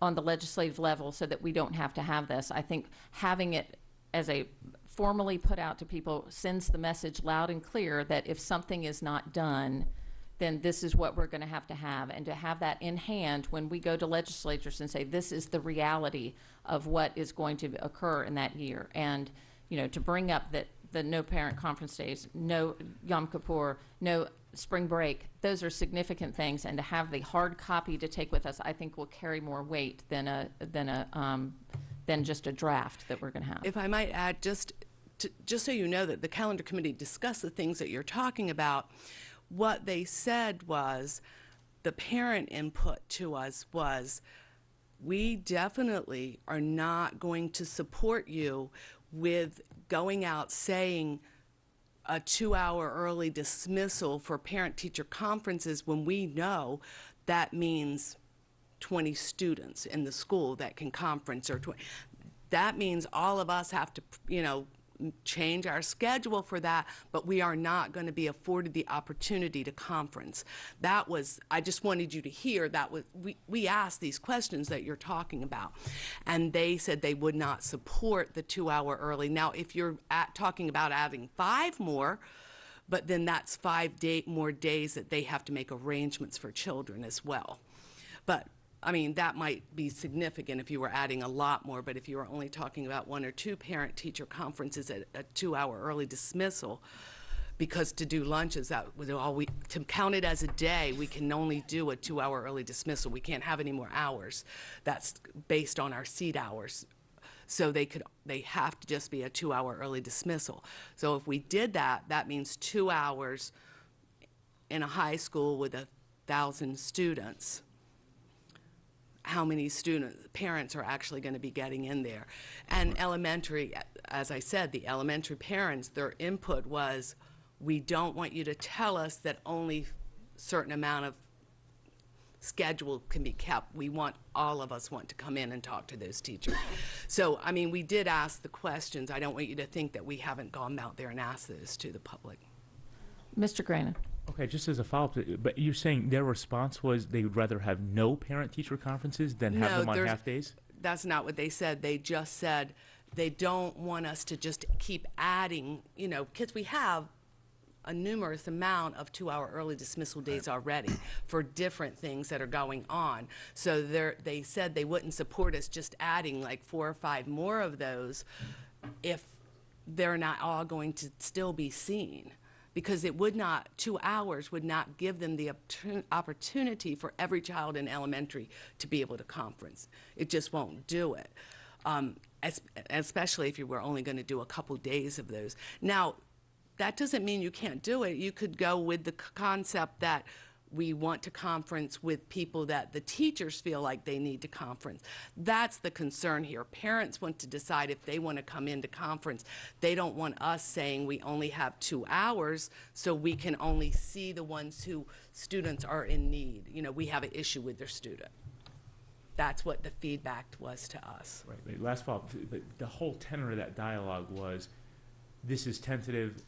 on the legislative level so that we don't have to have this. I think having it as a formally put out to people sends the message loud and clear that if something is not done, then this is what we're going to have, and to have that in hand when we go to legislatures and say this is the reality of what is going to occur in that year. And to bring up that the no parent conference days, no Yom Kippur, no spring break, those are significant things, and to have the hard copy to take with us, I think will carry more weight than just a draft that we're going to have. If I might add, just so you know that the calendar committee discussed the things that you're talking about, what they said was, the parent input to us was, we definitely are not going to support you with going out saying a 2-hour early dismissal for parent-teacher conferences when we know that means 20 students in the school that can conference, or 20. That means all of us have to, change our schedule for that, but we are not going to be afforded the opportunity to conference. That was, I just wanted you to hear that was, we asked these questions that you're talking about, and they said they would not support the 2-hour early. Now, if you're talking about adding 5 more, but then that's 5 more days that they have to make arrangements for children as well. But I mean, that might be significant if you were adding a lot more, but if you were only talking about 1 or 2 parent-teacher conferences at a 2-hour early dismissal, because to do lunches, that would to count it as a day, we can only do a 2-hour early dismissal. We can't have any more hours. That's based on our seat hours. So they have to just be a 2-hour early dismissal. So if we did that, that means 2 hours in a high school with 1,000 students. How many parents are actually going to be getting in there? And elementary, as I said, the elementary parents, their input was, we don't want you to tell us that only a certain amount of schedule can be kept. All of us want to come in and talk to those teachers. So, I mean, we did ask the questions. I don't want you to think that we haven't gone out there and asked those to the public. Mr. Grannon. Okay, just as a follow-up, but you're saying their response was they would rather have no parent-teacher conferences than have them on half-days? That's not what they said. They just said they don't want us to just keep adding, because we have a numerous amount of 2-hour early dismissal days already for different things that are going on. So they said they wouldn't support us just adding like 4 or 5 more of those if they're not all going to still be seen. Because 2 hours would not give them the opportunity for every child in elementary to be able to conference. It just won't do it, especially if you were only going to do a couple days of those. Now, that doesn't mean you can't do it. You could go with the concept that we want to conference with people that the teachers feel like they need to conference. That's the concern here. Parents want to decide if they want to come into conference. They don't want us saying we only have 2 hours so we can only see the ones who students are in need. We have an issue with their student. That's what the feedback was to us. Right. Last follow-up, the whole tenor of that dialogue was, this is tentative.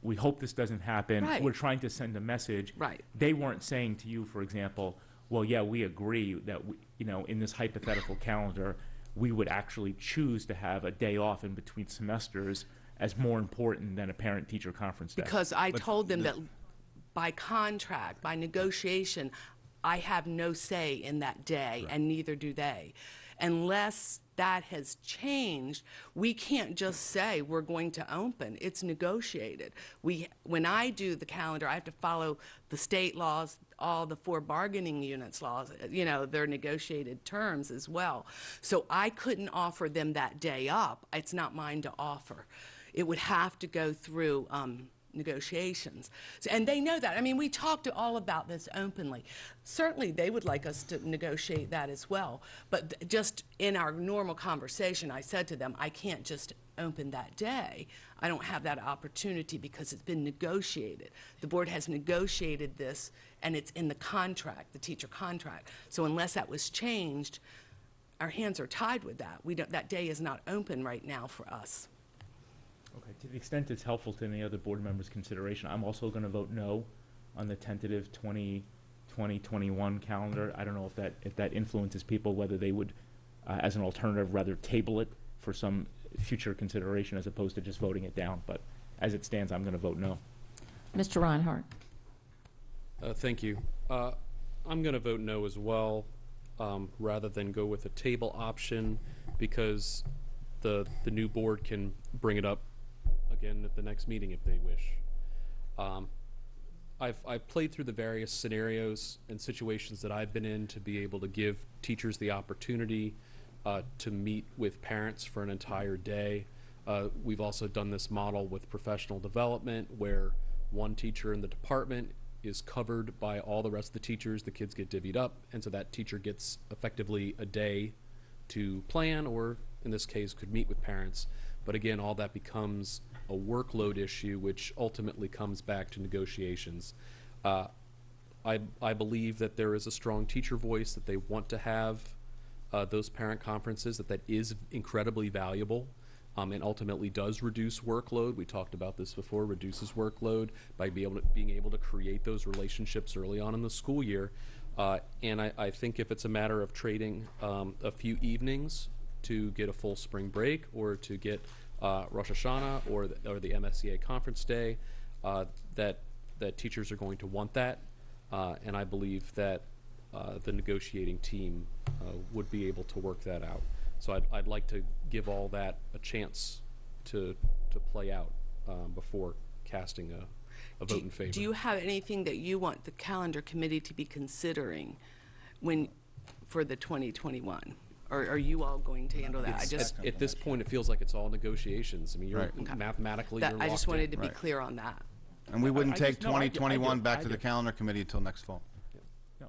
We hope this doesn't happen. Right. We're trying to send a message. Right. They weren't saying to you, for example, well, yeah, we agree that in this hypothetical calendar, we would actually choose to have a day off in between semesters as more important than a parent-teacher conference day. Because I told them that by contract, by negotiation, I have no say in that day, right, and neither do they. Unless that has changed, we can't just say we're going to open. It's negotiated. When I do the calendar, I have to follow the state laws, all the 4 bargaining units laws, their negotiated terms as well. So I couldn't offer them that day up. It's not mine to offer. It would have to go through negotiations. And they know that. I mean, we talked all about this openly. Certainly, they would like us to negotiate that as well. But just in our normal conversation, I said to them, I can't just open that day. I don't have that opportunity because it's been negotiated. The board has negotiated this, and it's in the contract, the teacher contract. So unless that was changed, our hands are tied with that. That day is not open right now for us. Okay, to the extent it's helpful to any other board members' consideration, I'm also going to vote no on the tentative 2020-21 calendar. I don't know if that influences people, whether they would, as an alternative, rather table it for some future consideration as opposed to just voting it down. But as it stands, I'm going to vote no. Mr. Reinhard. Thank you. I'm going to vote no as well, rather than go with a table option, because the new board can bring it up again at the next meeting if they wish. I've played through the various scenarios and situations that I've been in to be able to give teachers the opportunity to meet with parents for an entire day. We've also done this model with professional development, where one teacher in the department is covered by all the rest of the teachers. The kids get divvied up, and so that teacher gets effectively a day to plan, or in this case could meet with parents. But again, all that becomes a workload issue, which ultimately comes back to negotiations. I believe that there is a strong teacher voice, that they want to have those parent conferences, that is incredibly valuable, and ultimately does reduce workload. We talked about this before, reduces workload by being able to create those relationships early on in the school year. And I think if it's a matter of trading a few evenings to get a full spring break, or to get Rosh Hashanah or the MSCA conference day, that teachers are going to want that, and I believe that the negotiating team would be able to work that out. So I'd like to give all that a chance to play out before casting a vote in favor. Do you have anything that you want the calendar committee to be considering for the 2021? Or are you all going to handle that? At this point, it feels like it's all negotiations. I mean, you're mathematically, you're I just locked wanted in. to be clear on that. And we wouldn't take No, I do. 2021 back I to the do. calendar committee until next fall. No.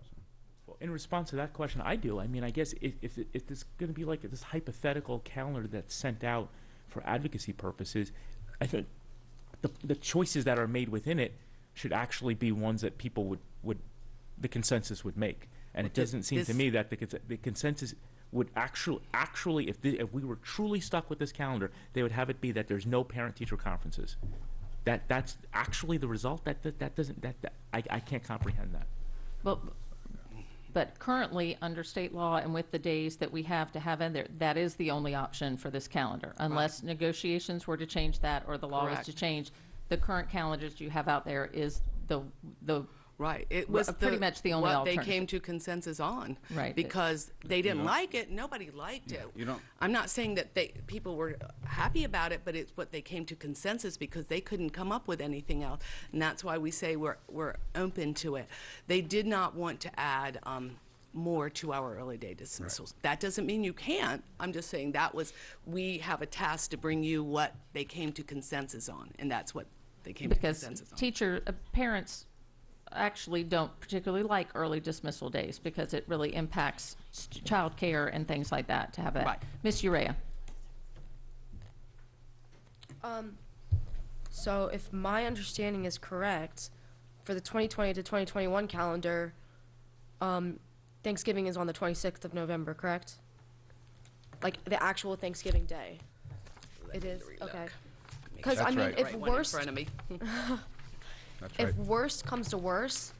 Well, in response to that question, I do. I mean, I guess if there's going to be like this hypothetical calendar that's sent out for advocacy purposes, I think the choices that are made within it should actually be ones that people would the consensus would make. And it doesn't seem to me that the consensus would actually if we were truly stuck with this calendar, they would have it be that there's no parent-teacher conferences. That's actually the result. I can't comprehend that. But currently, under state law and with the days that we have to have in there, that is the only option for this calendar. Unless negotiations were to change that, or the law was to change, the current calendars you have out there is the Right. It was pretty much the only what alternative. they came to consensus on. Right. Because they didn't like it. Nobody liked it. I'm not saying that people were happy about it, but it's what they came to consensus because they couldn't come up with anything else. And that's why we say we're open to it. They did not want to add more to our early day dismissals. Right. That doesn't mean you can't. I'm just saying we have a task to bring you what they came to consensus on, and that's what they came to consensus on. Because parents actually don't particularly like early dismissal days because it really impacts child care and things like that to have that. Right. Ms. Urrea. So if my understanding is correct, for the 2020 to 2021 calendar, Thanksgiving is on the 26th of November, correct? Like the actual Thanksgiving day. It is? Okay. Because I mean, if worst... in front of me. If worst comes to worst,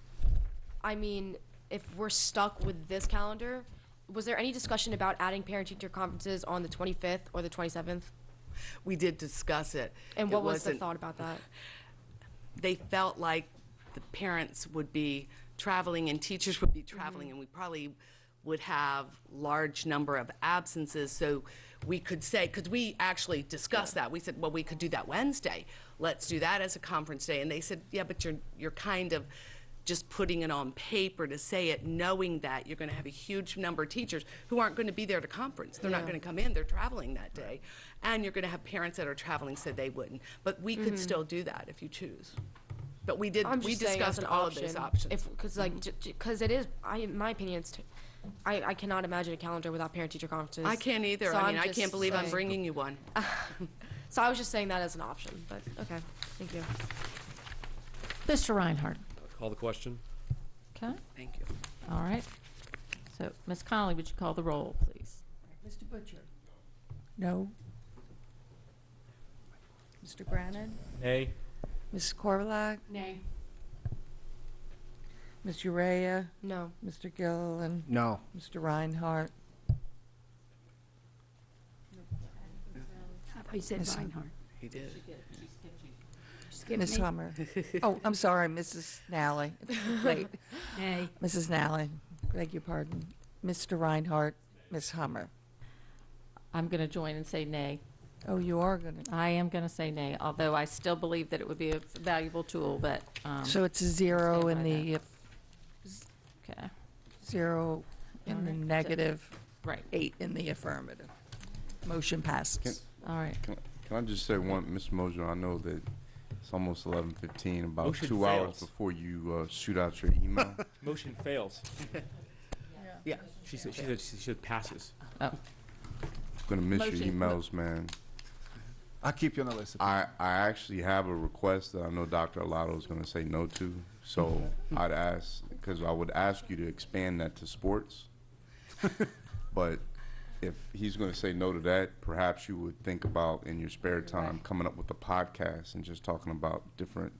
I mean, if we're stuck with this calendar, was there any discussion about adding parent-teacher conferences on the 25th or the 27th? We did discuss it. And what was the thought about that? They felt like the parents would be traveling and teachers would be traveling, and we probably would have large number of absences. So we could say, because we actually discussed that. We said, well, we could do that Wednesday. Let's do that as a conference day. And they said, yeah, but you're kind of just putting it on paper to say it, knowing that you're going to have a huge number of teachers who aren't going to be there to conference. They're not going to come in. They're traveling that day. And you're going to have parents that are traveling said they wouldn't. But we could still do that if you choose. But we discussed all of those options. Because it is, in my opinion, I cannot imagine a calendar without parent-teacher conferences. I can't either. So I mean, I just can't believe I'm saying- bringing you one. So I was just saying that as an option, but okay, thank you. Mr. Reinhard. Call the question. Okay. Thank you. All right. So, Ms. Connolly, would you call the roll, please? Mr. Butcher? No. Mr. Grannon? Nay. Ms. Korbelak? Nay. Ms. Urrea? No. Mr. Gilleland? No. Mr. Reinhardt? I thought you said Miss- Reinhardt. He did. Skip Ms. me. Hummer? Oh, I'm sorry, Mrs. Nalley. It's late. Nay. Mrs. Nalley, beg your pardon. Mr. Reinhardt, Ms. Hummer. I'm going to join and say nay. Oh, you are going to. I am going to say nay, although I still believe that it would be a valuable tool, but. So it's a 0 stand in by the, Okay. 0 in the Alright. negative, Right. 8 in the affirmative. Motion passes. All right. Can I just say one, Mr. Moser, I know that it's almost 11:15, about Motion 2 hours fails. before you shoot out your email. Motion fails. Yeah. She said passes. Oh. I'm gonna miss your Motion- emails, man. I'll keep you on the list. I actually have a request that I know Dr. Alato is gonna say no to, so I'd ask, because I would ask you to expand that to sports. But if he's gonna say no to that, perhaps you would think about, in your spare time, coming up with a podcast and just talking about different.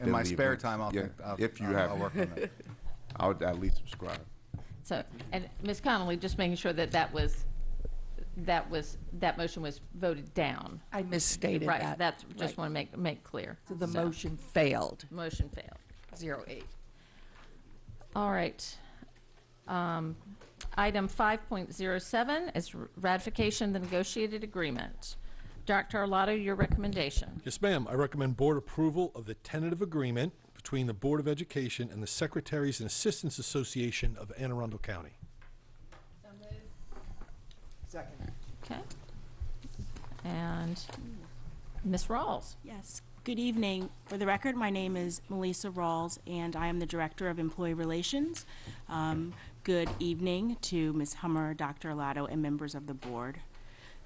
In my deadly spare events. time, Yeah, if you I'll have. work on that. I would at least subscribe. So, and Ms. Connolly, just making sure that that motion was voted down. I misstated Right, that. that's, just Right. want to make clear. So the motion failed. Motion failed. 0-8. All right. Item 5.07 is ratification of the negotiated agreement. Dr. Arlato, your recommendation. Yes, ma'am. I recommend board approval of the tentative agreement between the Board of Education and the Secretaries and Assistants Association of Anne Arundel County. Second. Okay. And Ms. Rawls. Yes. Good evening. For the record, my name is Melissa Rawls, and I am the Director of Employee Relations. Good evening to Ms. Hummer, Dr. Alato, and members of the board.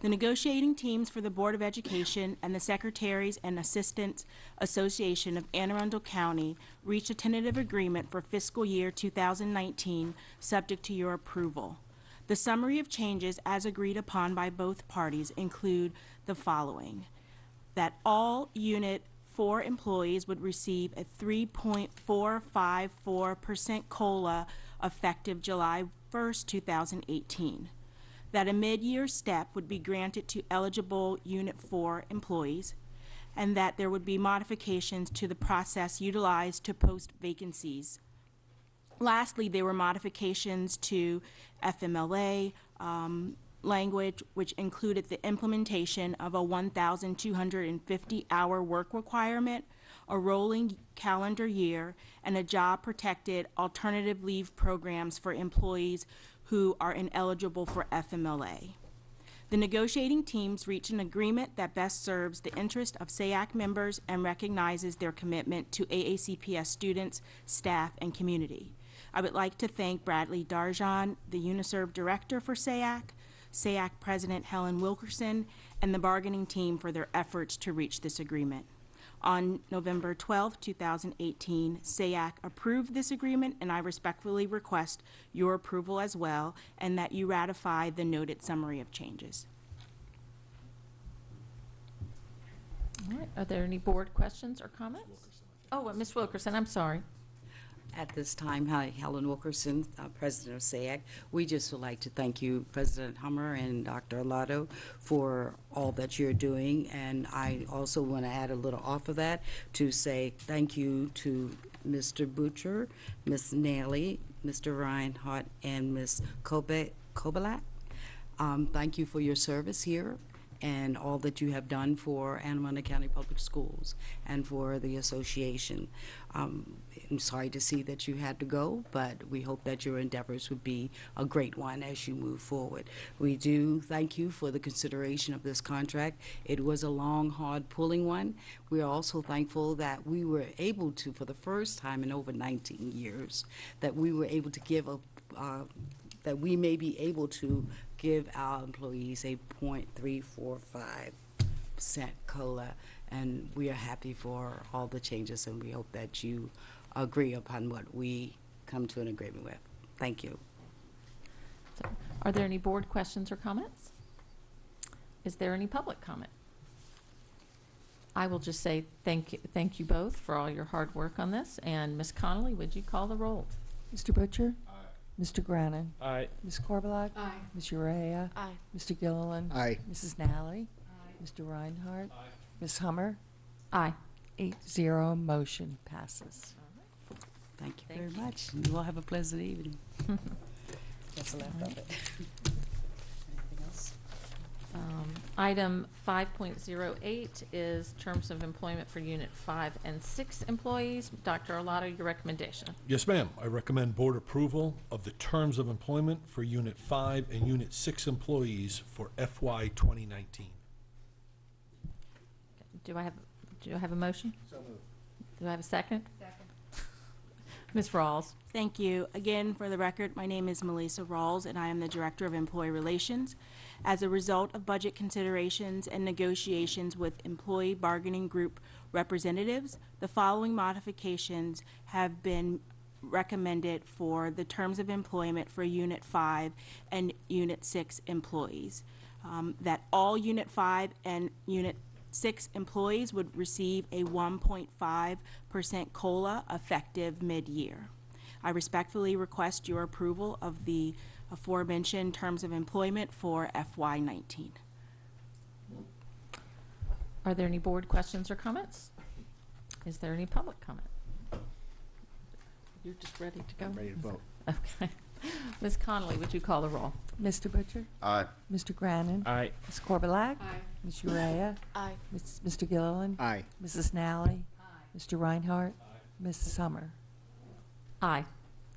The negotiating teams for the Board of Education and the Secretaries and Assistants Association of Anne Arundel County reached a tentative agreement for fiscal year 2019, subject to your approval. The summary of changes as agreed upon by both parties include the following: that all Unit 4 employees would receive a 3.454% COLA effective July 1st, 2018. That a mid-year step would be granted to eligible Unit 4 employees, and that there would be modifications to the process utilized to post vacancies. Lastly, there were modifications to FMLA language, which included the implementation of a 1,250-hour work requirement, a rolling calendar year, and a job-protected alternative leave programs for employees who are ineligible for FMLA. The negotiating teams reached an agreement that best serves the interest of SAAC members and recognizes their commitment to AACPS students, staff, and community. I would like to thank Bradley Darjan, the UNISERV Director for SAAC, SAAC President Helen Wilkerson, and the bargaining team for their efforts to reach this agreement. On November 12, 2018, SAAC approved this agreement, and I respectfully request your approval as well, and that you ratify the noted summary of changes. All right. Are there any board questions or comments? Oh, Ms. Wilkerson, I'm sorry. At this time, hi, Helen Wilkerson, President of SAAC. We just would like to thank you, President Hummer and Dr. Alato, for all that you're doing. And I also want to add a little off of that to say thank you to Mr. Butcher, Ms. Nalley, Mr. Reinhardt, and Ms. Korbelak. Thank you for your service here. and all that you have done for Anne Arundel County Public Schools and for the association. I'm sorry to see that you had to go, but we hope that your endeavors would be a great one as you move forward. We do thank you for the consideration of this contract. It was a long, hard pulling one. We are also thankful that we were able to, for the first time in over 19 years, that we were able to give that we may be able to give our employees a 0.345% COLA, and we are happy for all the changes, and we hope that you agree upon what we come to an agreement with. Thank you. So, are there any board questions or comments? Is there any public comment? I will just say thank you both for all your hard work on this. And Ms. Connolly, would you call the roll? Mr. Butcher? Aye. Mr. Grannon? Aye. Ms. Korbelak? Aye. Ms. Urrea? Aye. Mr. Gilleland? Aye. Mrs. Nalley? Aye. Mr. Reinhard? Aye. Ms. Hummer? Aye. 8-0, motion passes. Thank you very much. You all have a pleasant evening. That's the left of it. Anything else? Item 5.08 is terms of employment for Unit 5 and 6 employees. Dr. Arlotto, your recommendation. Yes, ma'am. I recommend board approval of the terms of employment for Unit 5 and Unit 6 employees for FY 2019. Do I have a motion? So moved. Do I have a second? Second. Ms. Rawls. Thank you. Again, for the record, my name is Melissa Rawls, and I am the Director of Employee Relations. As a result of budget considerations and negotiations with employee bargaining group representatives, the following modifications have been recommended for the terms of employment for Unit 5 and Unit 6 employees. That all Unit 5 and Unit 6 employees would receive a 1.5% COLA effective mid-year. I respectfully request your approval of the aforementioned terms of employment for FY19. Are there any board questions or comments? Is there any public comment? You're just ready to go? I'm ready to vote. Okay. Ms. Connolly, would you call the roll? Mr. Butcher? Aye. Mr. Grannon? Aye. Ms. Korbelak? Aye. Ms. Urrea? Aye. Mr. Gilleland? Aye. Mrs. Nalley? Mr. Reinhardt? Mrs. Hummer? Aye.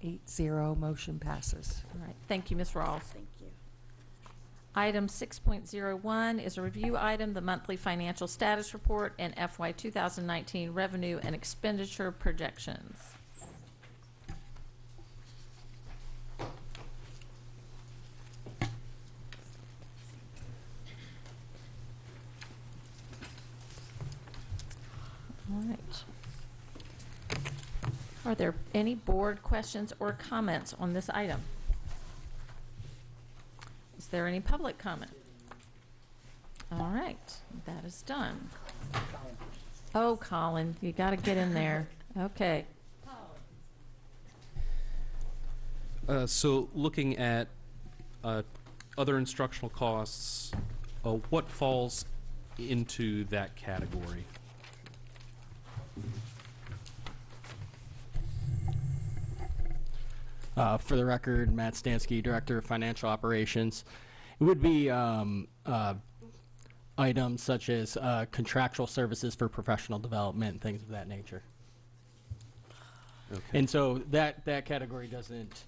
8-0, motion passes. All right. Thank you, Ms. Rawls. Thank you. Item 6.01 is a review item, the monthly financial status report and FY 2019 revenue and expenditure projections. All right. Are there any board questions or comments on this item? Is there any public comment? All right, that is done. Oh, Colin, you got to get in there. Okay. So looking at other instructional costs, what falls into that category? For the record, Matt Stansky, Director of Financial Operations. It would be items such as contractual services for professional development, things of that nature. Okay. And so that category doesn't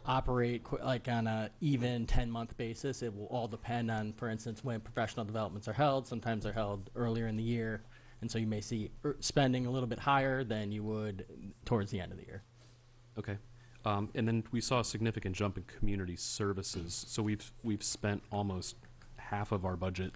operate like on a even 10-month basis. It will all depend on, for instance, when professional developments are held. Sometimes they're held earlier in the year, and so you may see spending a little bit higher than you would towards the end of the year. Okay. And then we saw a significant jump in community services. So we've spent almost half of our budget,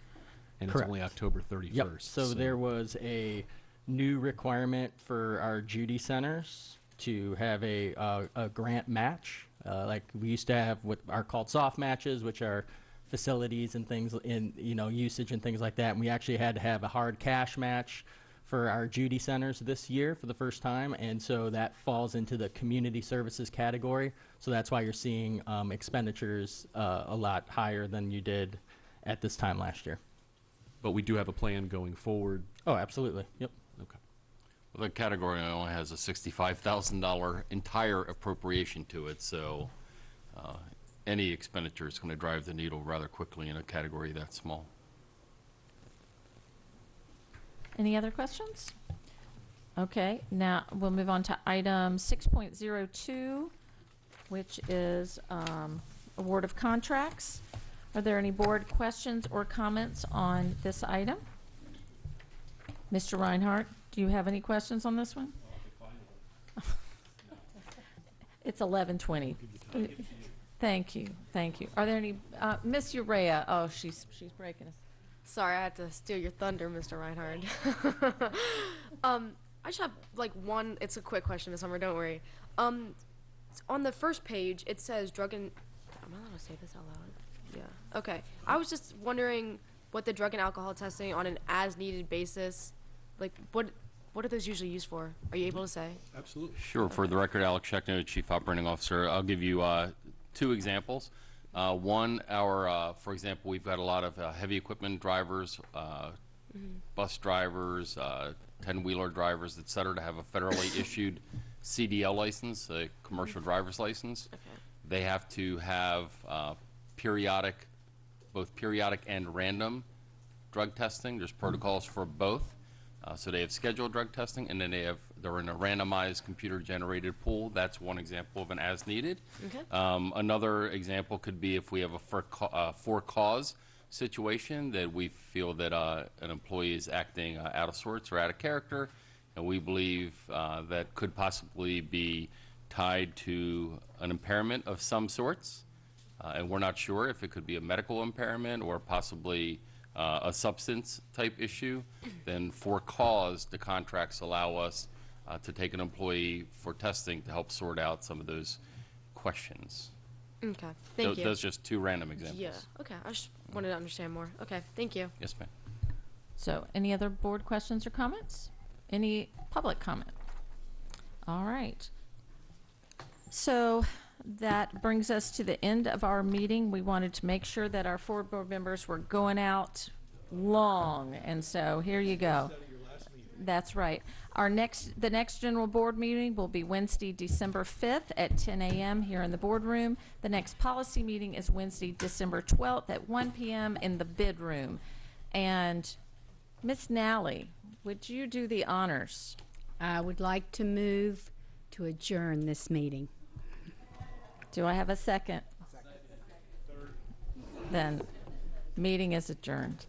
and Correct. It's only October 31st. Yep. So there was a new requirement for our Judy centers to have a grant match, like we used to have what are called soft matches, which are facilities and things in usage and things like that. And we actually had to have a hard cash match for our Judy centers this year for the first time, and so that falls into the community services category. So that's why you're seeing expenditures a lot higher than you did at this time last year. But we do have a plan going forward. Oh, absolutely. Yep. Okay. Well, that category only has a $65,000 entire appropriation to it, so any expenditure is going to drive the needle rather quickly in a category that small. Any other questions? Okay, now we'll move on to item 6.02, which is award of contracts. Are there any board questions or comments on this item? Mr. Reinhard, do you have any questions on this one? It's 11:20. Thank you, thank you. Are there any, Miss Urrea? Oh, she's breaking us. Sorry, I had to steal your thunder, Mr. Reinhard. I just have like one. It's a quick question, Ms. Hummer. Don't worry. On the first page, it says drug and. Am I allowed to say this out loud? Yeah. Okay. I was just wondering what the drug and alcohol testing on an as-needed basis, like what are those usually used for? Are you able to say? Absolutely. Sure. For the record, Alex Scheckner, Chief Operating Officer. I'll give you 2 examples. One, for example, we've got a lot of heavy equipment drivers, bus drivers, 10-wheeler drivers, et cetera, to have a federally issued CDL license, a commercial driver's license. Okay. They have to have both periodic and random drug testing. There's protocols for both. So they have scheduled drug testing, and then they're in a randomized computer-generated pool. That's one example of an as-needed. Okay. Another example could be if we have a for-cause situation that we feel that an employee is acting out of sorts or out of character, and we believe that could possibly be tied to an impairment of some sorts, and we're not sure if it could be a medical impairment or possibly a substance type issue. Then for cause, the contracts allow us to take an employee for testing to help sort out some of those questions. Okay, thank you. Those are just 2 random examples. Yeah, okay. I just wanted to understand more. Okay, thank you. Yes, ma'am. So, any other board questions or comments? Any public comment? All right. So, that brings us to the end of our meeting. We wanted to make sure that our 4 board members were going out long, and so here you go. That's right. The next general board meeting will be Wednesday, December 5th at 10 a.m. here in the boardroom. The next policy meeting is Wednesday, December 12th at 1 p.m. in the bid room. And Miss Nalley, would you do the honors? I would like to move to adjourn this meeting. Do I have a second? Then, meeting is adjourned.